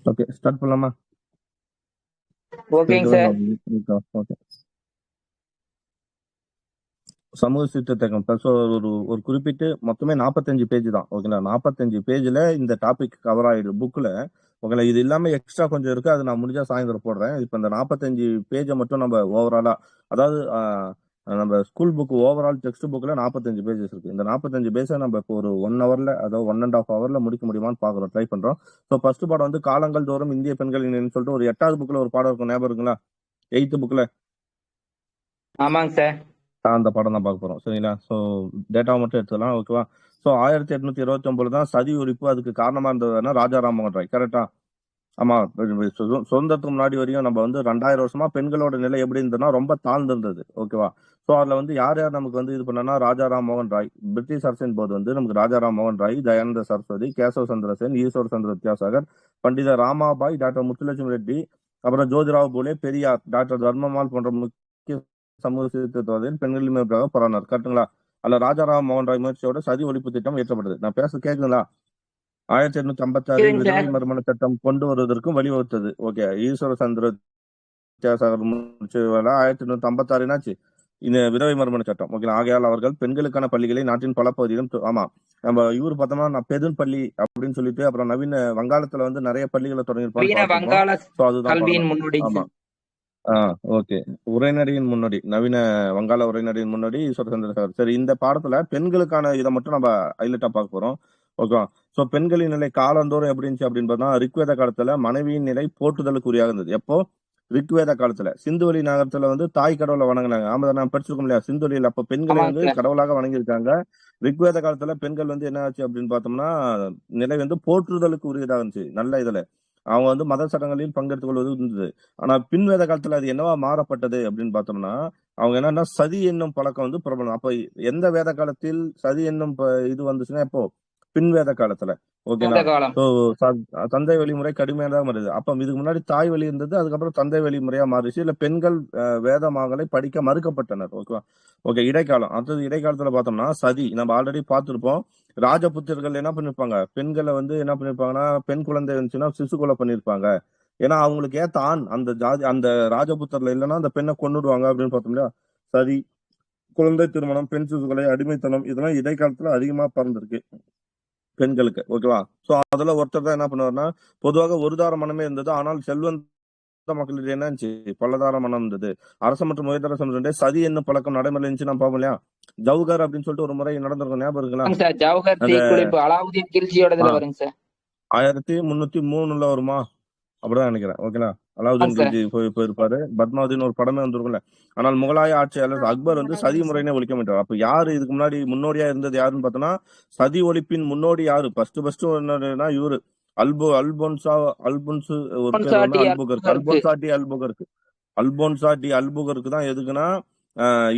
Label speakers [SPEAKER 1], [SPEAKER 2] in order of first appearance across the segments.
[SPEAKER 1] Okay, start பண்ணலாமா?
[SPEAKER 2] ஓகேங்க sir.
[SPEAKER 1] Okay. சமூக சீர்திருத்தம் ப்ளஸ் ஒரு குறிப்பிட்டு மொத்தமே 45 பேஜ் தான். ஓகேங்களா? 45 பேஜ்ல இந்த டாபிக் கவர் ஆயிடும் புக்ல. ஓகேங்களா? இது இல்லாம எக்ஸ்ட்ரா கொஞ்சம் இருக்கு. அது நான் முடிஞ்சா சாயந்தரம் போடுறேன். இப்ப இந்த 45 பேஜ மட்டும் நம்ம ஓவராலா, அதாவது நம்ம ஸ்கூல் புக் ஓவரால் டெக்ஸ்ட் புக்ல 45 பேஜஸ் இருக்கு. இந்த 45 பேஜ நம்ம இப்போ ஒரு 1 ஹவர்ல, அதாவது 1.5 ஹவர்ல முடிக்க முடியுமான்னு பாக்குறோம், ட்ரை பண்றோம். ஸோ ஃபர்ஸ்ட் பாடம் வந்து காலங்கள் தோறும் இந்திய பெண்களின் சொல்லிட்டு ஒரு 8வது புக்ல ஒரு பாடம் இருக்கும், ஞாபகம் இருக்குங்களா? 8th புக்ல
[SPEAKER 2] ஆமாங்க சார்.
[SPEAKER 1] அந்த படம் தான் பார்க்க போறோம். சரிங்களா? ஸோ டேட்டாவை மட்டும் எடுத்துக்கலாம். ஓகேவா? ஸோ 1829 தான் சதி ஒழிப்பு. அதுக்கு காரணமா இருந்ததுன்னா ராஜா ராம்மோகன் ராய். கரெக்டா? ஆமா. சுதந்திரத்துக்கு முன்னாடி வரையும் நம்ம வந்து 2000 வருஷமா பெண்களோட நிலை எப்படி இருந்ததுன்னா ரொம்ப தாழ்ந்து இருந்தது. ஓகேவா? ஸோ அதுல வந்து யார் யார் நமக்கு வந்து இது பண்ணனா, ராஜா ராம்மோகன் ராய். பிரிட்டிஷ் அரசின் போது வந்து நமக்கு ராஜா ராம்மோகன் ராய், தயானந்த சரஸ்வதி, கேசவ சந்திர சென், ஈஸ்வர் சந்திர வித்யாசாகர், பண்டித ராமாபாய், டாக்டர் முத்துலட்சுமி ரெட்டி, அப்புறம் ஜோதிராவ் பூலே, பெரியார், டாக்டர் தர்மமால் போன்ற முக்கிய சமூக சீர்திருத்தவாதிகள் பெண்களின் மேற்காக போராடினார். கரெக்டுங்களா? அல்ல ராஜாராம் மோகன் ராய் முயற்சியோட சதி ஒழிப்பு திட்டம் இயற்றப்பட்டது. நான் பேச கேக்குங்களா? 1856
[SPEAKER 2] சரிங்க
[SPEAKER 1] விதவை
[SPEAKER 2] சார்.
[SPEAKER 1] மறுமண சட்டம் கொண்டு வருவதற்கும் வழிவகுத்தது. ஓகே. ஈஸ்வர சந்திர வித்யாசாகர் முடிச்ச வேலை 1856 என்னாச்சு? இந்த விதவை மறுமண சட்டம். ஓகே. ஆகையால் அவர்கள் பெண்களுக்கான பள்ளிகளை நாட்டின் பல பகுதியிலும் ஆமா, நம்ம இவரு பார்த்தோம்னா நான் பெதுன் பள்ளி அப்படின்னு சொல்லிட்டு அப்புறம் நவீன வங்காளத்துல வந்து நிறைய பள்ளிகளை தொடங்கியிருப்பான்னு
[SPEAKER 2] நவீன
[SPEAKER 1] பார்த்திருப்போம்.
[SPEAKER 2] வங்காள
[SPEAKER 1] ஸோ அதுதான்
[SPEAKER 2] கல்வியின்
[SPEAKER 1] பண்ணணும்.
[SPEAKER 2] முன்னோடிங்க
[SPEAKER 1] ஆமா.
[SPEAKER 2] சார்.
[SPEAKER 1] ஓகே. உரைநடையின் முன்னோடி, நவீன வங்காள உரைநடையின் முன்னோடி ஈஸ்வர சந்திரசேகர். சரி, இந்த பாடத்துல பெண்களுக்கான இதை மட்டும் நம்ம ஹைலைட்டா பார்க்க போறோம். ஓகேவா? சோ பெண்களின் நிலை காலந்தோறும் எப்படி இருந்துச்சு அப்படின்னு பார்த்தா, ரிக்வேத காலத்துல மனைவியின் நிலை போற்றுதலுக்குரியாக இருந்தது. எப்போ? ரிக்வேத காலத்துல. சிந்துவெளி நகரத்துல வந்து தாய் கடவுளை வணங்கினாங்க. ஆமா, நான் படிச்சிருக்கோம் இல்லையா சிந்துவெளியில். அப்ப பெண்களை
[SPEAKER 2] ஆமாங்க
[SPEAKER 1] வந்து
[SPEAKER 2] சார்.
[SPEAKER 1] கடவுளாக வணங்கியிருக்காங்க. ரிக்வேத காலத்துல பெண்கள் வந்து என்ன ஆச்சு அப்படின்னு பார்த்தோம்னா, நிலை வந்து போற்றுதலுக்கு உரியதாக இருந்துச்சு. நல்ல இதுல அவங்க வந்து மத சடங்குகளில் பங்கெடுத்துக் கொள்வது இருந்தது. ஆனா பின்வேத காலத்துல அது என்னவா மாறப்பட்டது அப்படின்னு பார்த்தோம்னா, அவங்க என்னன்னா சதி என்னும் பழக்கம் வந்து பிரபலம். அப்ப எந்த வேத காலத்தில் சதி என்னும் இது வந்துச்சுன்னா எப்போ? பின்வேத காலத்துல.
[SPEAKER 2] அந்த
[SPEAKER 1] ஓகேங்களா?
[SPEAKER 2] காலம்.
[SPEAKER 1] ஸோ தந்தை வழிமுறை கடுமையானதா மாறுது. அப்ப இதுக்கு முன்னாடி தாய் வழி இருந்தது, அதுக்கப்புறம் தந்தை வழிமுறையா மாறிச்சு. இல்ல பெண்கள் வேதமாகலை படிக்க மறுக்கப்பட்டனர். ஓகேவா? ஓகே. இடைக்காலம். அடுத்தது இடைக்காலத்துல பார்த்தோம்னா சதி நம்ம ஆல்ரெடி பார்த்திருப்போம். ராஜபுத்திரர்கள் என்ன பண்ணிருப்பாங்க, பெண்களை வந்து என்ன பண்ணிருப்பாங்கன்னா, பெண் குழந்தை இருந்துச்சுன்னா சிசு கொலை பண்ணிருப்பாங்க. ஏன்னா அவங்களுக்கு ஏத்த ஆண் அந்த ஜாதி அந்த ராஜபுத்திரல இல்லைன்னா அந்த பெண்ணை கொன்னுடுவாங்க அப்படின்னு பார்த்தோம் இல்லையா? சதி, குழந்தை திருமணம், பெண் சிசுகளை, அடிமைத்தனம், இதெல்லாம் இடைக்காலத்துல அதிகமா பறந்துருக்கு பெண்களுக்கு. ஓகேவா? சோ அதுல ஒருத்தர் தான் என்ன பண்ணுவாருன்னா, பொதுவாக ஒரு தார மனமே இருந்தது. ஆனால் செல்வந்த மக்களிடையே என்ன இருந்துச்சு? பலதார மனம் இருந்தது. அரச மற்றும் உயர்தர சமூகத்திலே சதி என்னும் பழக்கம் நடைமுறையில் இருந்துச்சு. நம்ம பார்ப்போம் இல்லையா? ஜவுகர் அப்படின்னு சொல்லிட்டு ஒரு முறை நடந்திருக்கும், ஞாபகம் இருக்குங்களா?
[SPEAKER 2] ஆமாங்க சார். ஜவஹர்
[SPEAKER 1] அந்த
[SPEAKER 2] தீக்குளிப்பு அலாவுதீன் கில்ஜியோட இதுல வருங்க சார்.
[SPEAKER 1] 1303 வருமா? அப்படிதான் நினைக்கிறேன். ஓகேங்களா? அலாவுதீன்
[SPEAKER 2] ஆமாங்க சார்.
[SPEAKER 1] கில்ஜி போயிருப்பாரு. பத்மாவதின்னு ஒரு படமே வந்திருக்கும்ல. ஆனால் முகலாய ஆட்சியாளர் அக்பர் வந்து சதி முறையினை ஒழிக்க மாட்டார். அப்ப யாரு இதுக்கு முன்னாடி முன்னோடியா இருந்தது யாருன்னு பார்த்தோம்னா, சதி ஒழிப்பின் முன்னோடி யாரு? ஃபர்ஸ்ட் என்னன்னா இவரு அல்போன்சா அல்போன்சு ஒரு பேர் வந்து
[SPEAKER 2] பொன்சாட்டி
[SPEAKER 1] Albuquerque.
[SPEAKER 2] Albuquerque.
[SPEAKER 1] Alphonso D Albuquerque தான் எதுக்குன்னா,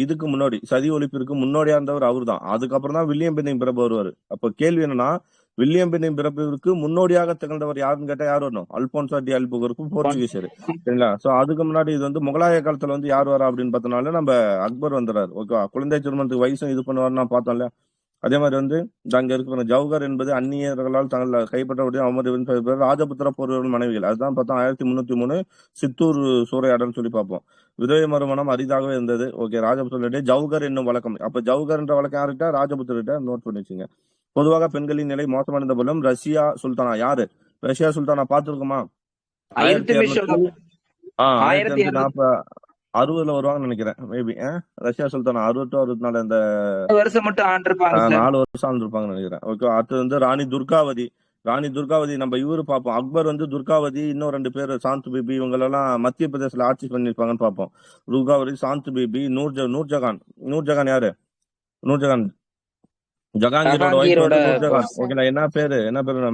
[SPEAKER 1] இதுக்கு முன்னாடி சதி ஒழிப்பிற்கு முன்னோடியா இருந்தவர் அவர்தான். அதுக்கப்புறம் தான் வில்லியம் பென்னிங் பிரபு வருவாரு. அப்ப கேள்வி என்னன்னா, வில்லியம் பென்னிங் பிரபுவிற்கு முன்னோடியாக திகழ்ந்தவர் யாருன்னு கேட்டா யார் வரணும்? அல்போன்சா டி அல்புகர்க்கும் போர்ச்சுகீசியர். சரிங்களா? சோ அதுக்கு முன்னாடி இது வந்து முகலாய காலத்துல வந்து யார் வரா அப்படின்னு பார்த்தனால நம்ம அக்பர் வந்துறாரு. ஓகேவா? குழந்தை திருமணத்துக்கு வயசும் இது பண்ணுவாருன்னா பார்த்தோம்ல. அதே மாதிரி வந்து அங்க இருக்கிற ஜவுகர் என்பது அந்நியர்களால் தங்கள் கைப்பற்றக்கூடிய அவமதிப்பு ராஜபுத்திர போர்வர்கள் மனைவிகள். அதுதான் பார்த்தோம் 1303 சித்தூர் சூறையாடல் சொல்லி பார்ப்போம். விதவை மறுமணம் அரிதாகவே இருந்தது. ஓகே. ராஜபுத்திரிடையே ஜவுகர் என்னும் வழக்கம். அப்ப ஜவுகர் என்ற வழக்கம் யாருக்கிட்ட? ராஜபுத்திரிட்ட. நோட் பண்ணி வச்சுங்க. பொதுவாக பெண்களின் நிலை மோசமடைந்த போதிலும் ரஷ்யா சுல்தானா யாரு? ரஷ்யா சுல்தானா பார்த்திருக்குமா? 1200 1240 60ல வருவாங்கன்னு நினைக்கிறேன். மேபி ரஷ்யா சுல்தானா 60 to 64 இந்த
[SPEAKER 2] வருஷம் மட்டும் ஆண்டிருப்பாங்க சார்.
[SPEAKER 1] 4 வருஷம் ஆண்டிருப்பாங்கன்னு நினைக்கிறேன். ஓகே. அடுத்து வந்து ராணி துர்காவதி. ராணி துர்காவதி நம்ம இவரு பார்ப்போம். அக்பர் வந்து துர்காவதி, இன்னும் 2 பேர் சாந்த் பிபி, இவங்களெல்லாம் மத்திய பிரதேசல ஆட்சி பண்ணிருப்பாங்கன்னு பார்ப்போம். துர்காவதி, சாந்த் பிபி, நூர்ஜஹான். நூர்ஜஹான் யாரு? நூர்ஜஹான் ஜகாங்கீரோட ஒய்ஃப்
[SPEAKER 2] ஜஹாங்கீரோட
[SPEAKER 1] வந்து நூர்ஜஹான். ஓகேங்களா? என்ன பேரு?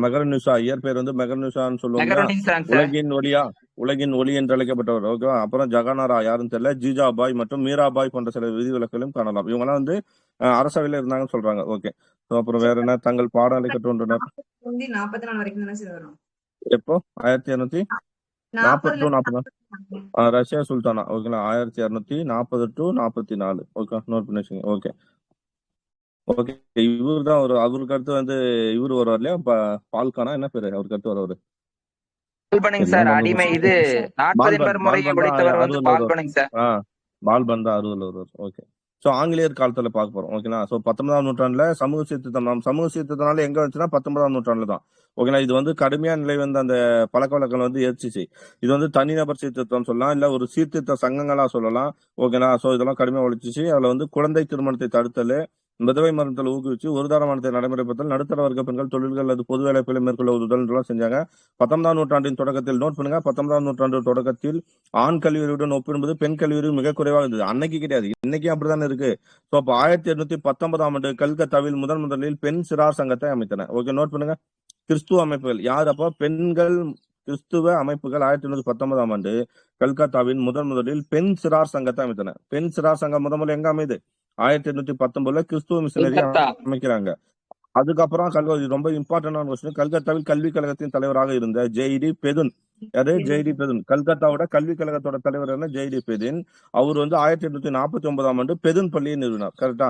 [SPEAKER 1] மெகரநிசா. இயற் பேர் வந்து மெகரநிசான்னு சொல்லுவோம் இல்லையா?
[SPEAKER 2] மெகரனிசாங்க சார்.
[SPEAKER 1] உலகின் ஒளி என்று அழைக்கப்பட்டவர். ஓகேவா? அப்புறம் ஜகானாரா யாருன்னு தெரியல. ஜிஜாபாய் மற்றும் மீராபாய் போன்ற சில விதிவிலக்குகளும் காணலாம். இவங்கெல்லாம் வந்து அரசவையில இருந்தாங்கன்னு சொல்றாங்க. ஓகே. அப்புறம் வேற என்ன? தங்கள் பாடலை கற்றுக்கொண்டனர்.
[SPEAKER 3] 44 வரைக்கும் தானே சார் வரும்.
[SPEAKER 1] எப்போ? 1240 to 40. ரஷ்யா சுல்தானா. ஓகேங்களா? 1240 to 44. ஓகே. நோட் பண்ணி வச்சுங்க. ஓகே. ஓகே. இவரு தான் அவருக்கு அடுத்து வந்து இவரு வருவார் இல்லையா? பால்கானா என்ன பேரு அவருக்கு அடுத்து வருவாரு?
[SPEAKER 2] பால்பனுங்க
[SPEAKER 1] எல்லாம்
[SPEAKER 2] சார்.
[SPEAKER 1] கண்டுபிடிச்சு
[SPEAKER 2] அடிமை இது நாற்பதின்மர்
[SPEAKER 1] பால்பன்
[SPEAKER 2] முறையை
[SPEAKER 1] பால்பன் தான்
[SPEAKER 2] உடைத்தவர் வந்து
[SPEAKER 1] 60ல வருவார்.
[SPEAKER 2] பால்பனுங்க சார்.
[SPEAKER 1] பால்பன் தான் 60ல வருவார். ஓகே. ஸோ ஆங்கிலேயர் காலத்துல பார்க்க போறோம். ஓகேங்களா. ஸோ 19ஆம் நூற்றாண்டுல சமூக சீர்திருத்தம். நம்ம சமூக சீர்திருத்தம்னால எங்க வந்துச்சுன்னா 19ஆம் நூற்றாண்டுல தான். ஓகேங்களா. இது வந்து கடுமையா நிலை வந்து அந்த பழக்க வழக்கம் வந்து எரிச்சிச்சு. இது வந்து தனிநபர் சீர்திருத்தம் சொல்லலாம், இல்ல ஒரு சீர்திருத்த சங்கங்களா சொல்லலாம். ஓகேங்களா. ஸோ இதெல்லாம் கடுமையா ஒழிச்சிச்சு. அதுல வந்து குழந்தை திருமணத்தை தடுத்தல், விதவை மரணத்தில் ஊக்குவிச்சு ஒரு தாரமானத்தை நடைமுறைப்படுத்தல், நடுத்தர வர்க்க பெண்கள் தொழில்கள் அல்லது பொது வேலைகளை மேற்கொள்ள உதவுதல் எல்லாம் செஞ்சாங்க. 19ஆம் நூற்றாண்டின் தொடக்கத்தில் நோட் பண்ணுங்க. 19ஆம் நூற்றாண்டு தொடக்கத்தில் ஆண் கல்வியுடன் ஒப்பிடும்போது பெண் கல்வி மிக குறைவாக இருந்தது. அன்னைக்கு கிடையாது, இன்னைக்கு அப்படிதான் இருக்கு. ஸோ அப்போ 1819ஆம் ஆண்டு கல்கத்தாவில் முதலில் பெண் சிறார் சங்கத்தை அமைத்தனர். ஓகே, நோட் பண்ணுங்க. கிறிஸ்துவ அமைப்புகள் யார் அப்போ? பெண்கள் கிறிஸ்துவ அமைப்புகள் 1819ஆம் ஆண்டு கல்கத்தாவின் முதலில் பெண் சிறார் சங்கத்தை அமைத்தன. பெண் சிறார் சங்கம் முதல்ல எங்க அமைது? 1819 கிறிஸ்துவ மிஷனரி
[SPEAKER 2] கல்கத்தா.
[SPEAKER 1] அமைக்கிறாங்க. அதுக்கப்புறம் ரொம்ப இம்பார்ட்டன்டான கொஸ்டின். கல்கத்தாவில் கல்விக் கழகத்தின் தலைவராக இருந்த ஜெய்டி பெதுன். யாரு? ஜெய்டி பெதுன். கல்கத்தாவோட கல்விக் கழகத்தோட தலைவர் என்ன? ஜெய்டி பெதுன். அவர் வந்து 1849ஆம் ஆண்டு பெதுன் பள்ளியை நிறுவினார். கரெக்டா?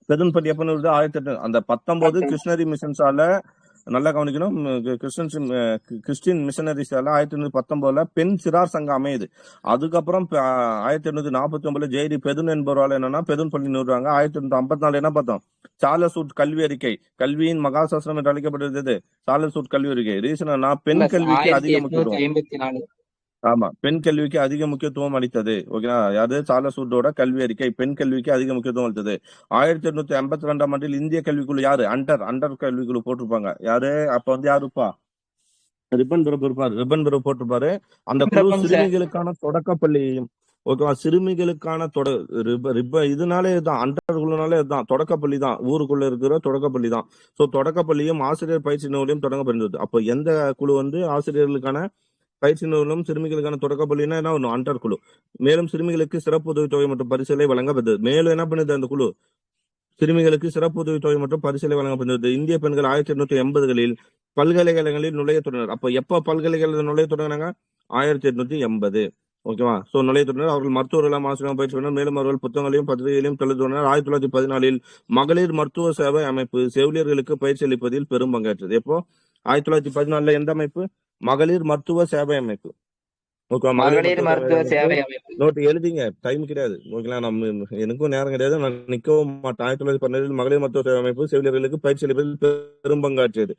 [SPEAKER 1] பெதுன் பள்ளி எப்ப நிறுவுது? 1800. அந்த 19 கிருஷ்ணரி மிஷன்ஸால நல்லா கவனிக்கணும். கிறிஸ்டின் மிஷனரிஸால 1819 பெண் சிறார் சங்கம் அமையுது. அதுக்கப்புறம் 1849 ஜெய்டி பெதுன் என்பவரால் என்னன்னா பெதுன் பள்ளி நிறுவுறாங்க. 1854 என்ன பார்த்தோம்? சார்லஸ் வுட் கல்வி அறிக்கை, கல்வியின் மகாசாஸ்திரம் என்று அழைக்கப்படுகிறது சார்லஸ் வுட் கல்வி அறிக்கை. ரீசன் என்ன? பெண் கல்விக்கு அதிக முக்கியத்துவம்.
[SPEAKER 2] 1854.
[SPEAKER 1] ஆமா, பெண் கல்விக்கு அதிக முக்கியத்துவம் அளித்தது. ஓகேங்களா. யாரு? சார்லஸ் வுட்டோட கல்வி அறிக்கை பெண் கல்விக்கு அதிக முக்கியத்துவம் அளித்தது. 1852ஆம் ஆண்டில் இந்திய கல்விக்குழு யாரு? அண்டர் கல்விக்குழு போட்டிருப்பாங்க. யாரு அப்ப வந்து? யாருப்பா? ரிப்பன் பிரபு இருப்பாரு. ரிப்பன் பிரபு போட்டிருப்பாரு. அந்த குழு சிறுமிகளுக்கான தொடக்கப்பள்ளியையும், ஓகேவா, சிறுமிகளுக்கான இதனாலே தான் அண்டர் குழுனாலே இதுதான் தொடக்கப்பள்ளி தான், ஊருக்குள்ள இருக்கிற தொடக்கப்பள்ளி தான். சோ தொடக்கப்பள்ளியும் ஆசிரியர் பயிற்சி நிலையம் தொடங்கப்படுகிறது. அப்போ எந்த குழு வந்து ஆசிரியர்களுக்கான பயிற்சி நிறுவனம், சிறுமிகளுக்கான தொடக்கப்பள்ளினா என்ன ஒண்ணு? அண்டர் குழு. மேலும் சிறுமிகளுக்கு சிறப்பு உதவித்தொகை மற்றும் பரிசீலை வழங்கப்பட்டது. மேலும் என்ன பண்ணுது அந்த குழு? சிறுமிகளுக்கு சிறப்பு உதவித்தொகை மற்றும் பரிசீலை வழங்கப்படுகிறது. இந்திய பெண்கள் 1880களில் பல்கலைக்கழகங்களில் நுழைய தொடங்கினர். அப்ப எப்ப பல்கலைக்கழகத்தில் நுழைய தொடங்கினாங்க? 1880. ஓகேவா. சோ நுழைய தொடங்கினர். அவர்கள் மருத்துவர்களாம் ஆசிரியர் பயிற்சி பண்ணார். மேலும் அவர்கள் புத்தகங்களையும் பத்திரிகைகளையும் தொழில் தொடங்கினர். 1914 மகளிர் மருத்துவ சேவை அமைப்பு செவிலியர்களுக்கு பயிற்சி அளிப்பதில் பெரும் பங்கேற்றது. எப்போ? 1914 எந்த அமைப்பு? மகளிர் மருத்துவ சேவை அமைப்பு. ஓகே,
[SPEAKER 2] மகளிர் மருத்துவ சேவை அமைப்பு.
[SPEAKER 1] நோட்டு எழுதிங்க, டைம் கிடையாது. ஓகேங்களா. எனக்கும் நேரம் கிடையாது, நான் நிக்கவும் மாட்டேன். 1912 மகளிர் மருத்துவ சேவை அமைப்பு செவிலியர்களுக்கு பயிற்சி அளிப்பதில் பெரும் பங்காற்றியது.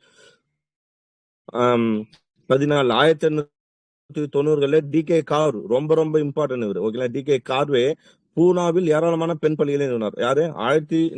[SPEAKER 1] 1890களில் டி.கே. கார் ரொம்ப இம்பார்ட்டன்ட் இவர். ஓகேங்களா. டி.கே. கார்வே பூனாவில் ஏராளமான பெண் பள்ளிகளை நிறுவனார். யாரு?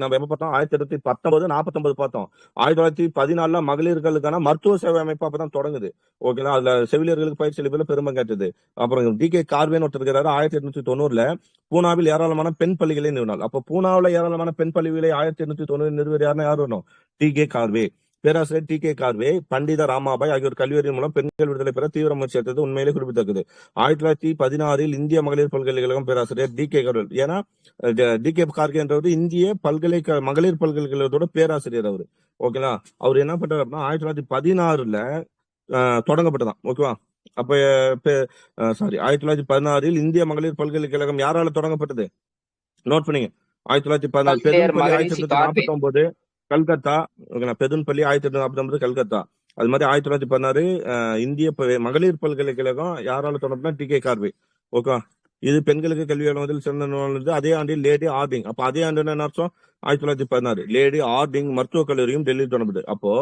[SPEAKER 1] நம்ம எப்ப பார்த்தோம்? 1819 49 பார்த்தோம். 1914 மகளிர்களுக்கான மருத்துவ சேவை அமைப்பு அப்பதான் தொடங்குது. ஓகேங்களா. அதுல செவிலியர்களுக்கு பயிற்சி அளிப்பதில் பெருமை காட்டுது. அப்புறம் டி.கே. கார்வேன்னு ஒருத்தர் இருக்கிறாரு. 1890 பூனாவில் ஏராளமான பெண் பள்ளிகளை நிறுவனார். அப்ப பூனாவில் ஏராளமான பெண் பள்ளிகளை 1890 நிறுவனர் யாருன்னா யார் வரணும்? டி.கே. கார்வே. பேராசிரியர் டி.கே. கார்வே, பண்டித ராமாபாய் ஆகியோர் கல்வியறிவு மூலம் பெண்கள் விடுதலை பெற தீவிர முயற்சி எடுத்தது உண்மையிலே குறிப்பிடத்தக்கது. 1916 இந்திய மகளிர் பல்கலைக்கழகம் பேராசிரியர் டி.கே. கார்வே. ஏன்னா டி.கே. கார்வே என்றவர் இந்திய மகளிர் பல்கலைக்கழகத்தோட பேராசிரியர் அவரு. ஓகேங்களா. அவர் என்ன பண்றாரு அப்படின்னா 1916 தொடங்கப்பட்டதான். ஓகேவா. அப்ப 1916 இந்திய மகளிர் பல்கலைக்கழகம் யாரால தொடங்கப்பட்டது? நோட் பண்ணீங்க. 1916 பெரும்பள்ளி 1949 கல்கத்தா. பெதுன்பள்ளி 1849 கல்கத்தா. அது மாதிரி 1916 இந்திய மகளிர் பல்கலைக்கழகம் யாரால தொடங்கினா? டி.கே. கார்வே. ஓகே. இது பெண்களுக்கு கல்வி வழங்குவதில் சிறந்த நிறுவனம். அதே ஆண்டில் லேடி ஆர்டிங். அப்ப அதே ஆண்டு என்ன அர்த்தம்? 1916 லேடி ஆர்டிங் மருத்துவக் கல்லூரியும் டெல்லியில் தொடங்கப்பட்டது. அப்போ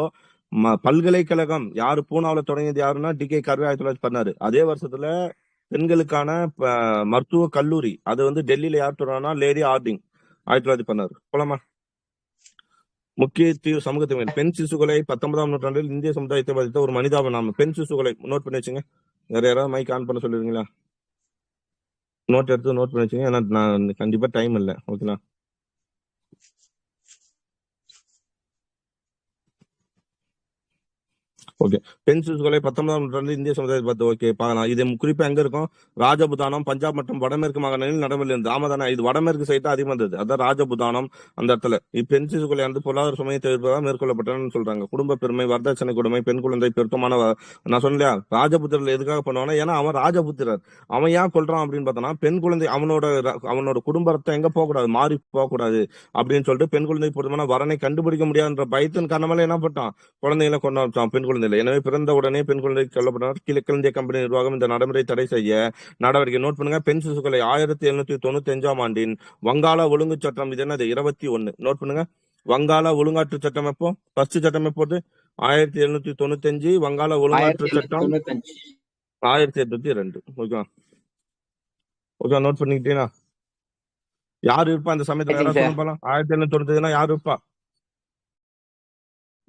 [SPEAKER 1] பல்கலைக்கழகம் யாரு பூனாவில் தொடங்கியது யாருன்னா? டி.கே. கார்வே 1916. அதே வருஷத்துல பெண்களுக்கான மருத்துவ கல்லூரி அது வந்து டெல்லியில யார் தொடங்கினா? லேடி ஆர்டிங் 1916. போலாமா? முக்கிய தீவு சமூகத்தை பெண் சிசுகளை 19ஆம் நூற்றாண்டில் இந்திய சமுதாயத்தை பாதித்த ஒரு மனிதாபம். பெண் சிசுகளை நோட் பண்ணி வச்சுங்க. வேற யாராவது மைக் ஆன் பண்ண சொல்லுவீங்களா? நோட் எடுத்து நோட் பண்ணி வச்சுங்க. ஏன்னா நான் கண்டிப்பா டைம் இல்லை. ஓகேங்களா. ஓகே. பெண் சிசுகளை 19ஆம் நூற்றாண்டு இந்திய சமுதாயத்தை பார்த்து ஓகே பார்க்கலாம். இது குறிப்பா எங்க இருக்கும்? ராஜபுதானம், பஞ்சாப் மற்றும் வடமேற்கு மாகாணங்களில் நடைமுறையில் இருந்தது. ஆமாதானே, இது வடமேற்கு சைடு அதிகமா இருந்தது. அதான் ராஜபுதானம் அந்த இடத்துல. பெண் சிசுகளை வந்து பொருளாதார சுமையை தவிர்ப்பதாக மேற்கொள்ளப்பட்டன்னு சொல்றாங்க. குடும்ப பெருமை, வரதட்சணை கொடுமை, பெண் குழந்தை பெருத்தமான நான் சொன்னலையா ராஜபுத்திரர்கள் எதுக்காக பண்ணுவானா? ஏன்னா அவன் ராஜபுத்திரர். அவன் ஏன் கொள்றான் அப்படின்னு பார்த்தோன்னா, பெண் குழந்தை அவனோட குடும்பத்தை எங்க போகக்கூடாது, மாறி போகக்கூடாது அப்படின்னு சொல்லிட்டு பெண் குழந்தை பொருத்தமான வரனை கண்டுபிடிக்க முடியாதுன்ற பயத்தின் காரணமால என்ன பண்ணான்? குழந்தைகளை கொண்டாடுறான். பெண் குழந்தைகளை இல்லை. எனவே பிறந்த உடனே பெண் குழந்தை கொல்லப்பட்டனர். கிழக்கிந்திய கம்பெனி நிர்வாகம் இந்த நடைமுறை தடை செய்ய நடவடிக்கை. நோட் பண்ணுங்க. பெண் சிசுக்களை 1795 ஆண்டின் வங்காள ஒழுங்கு சட்டம், இது என்னது 21. நோட் பண்ணுங்க. வங்காள ஒழுங்காற்று சட்டம் எப்போ? ஃபர்ஸ்ட் சட்டம் எப்போது? 1795. வங்காள ஒழுங்காற்று சட்டம்
[SPEAKER 2] 1795.
[SPEAKER 1] 1802. ஓகே ஓகே, நோட் பண்ணிக்கிட்டீங்கன்னா யாரு இருப்பா இந்த சமயத்துல?
[SPEAKER 2] சரிங்க
[SPEAKER 1] யாராவது
[SPEAKER 2] சார்.
[SPEAKER 1] சொல்லுங்க பாலாம். 1795 யாரு இருப்பா?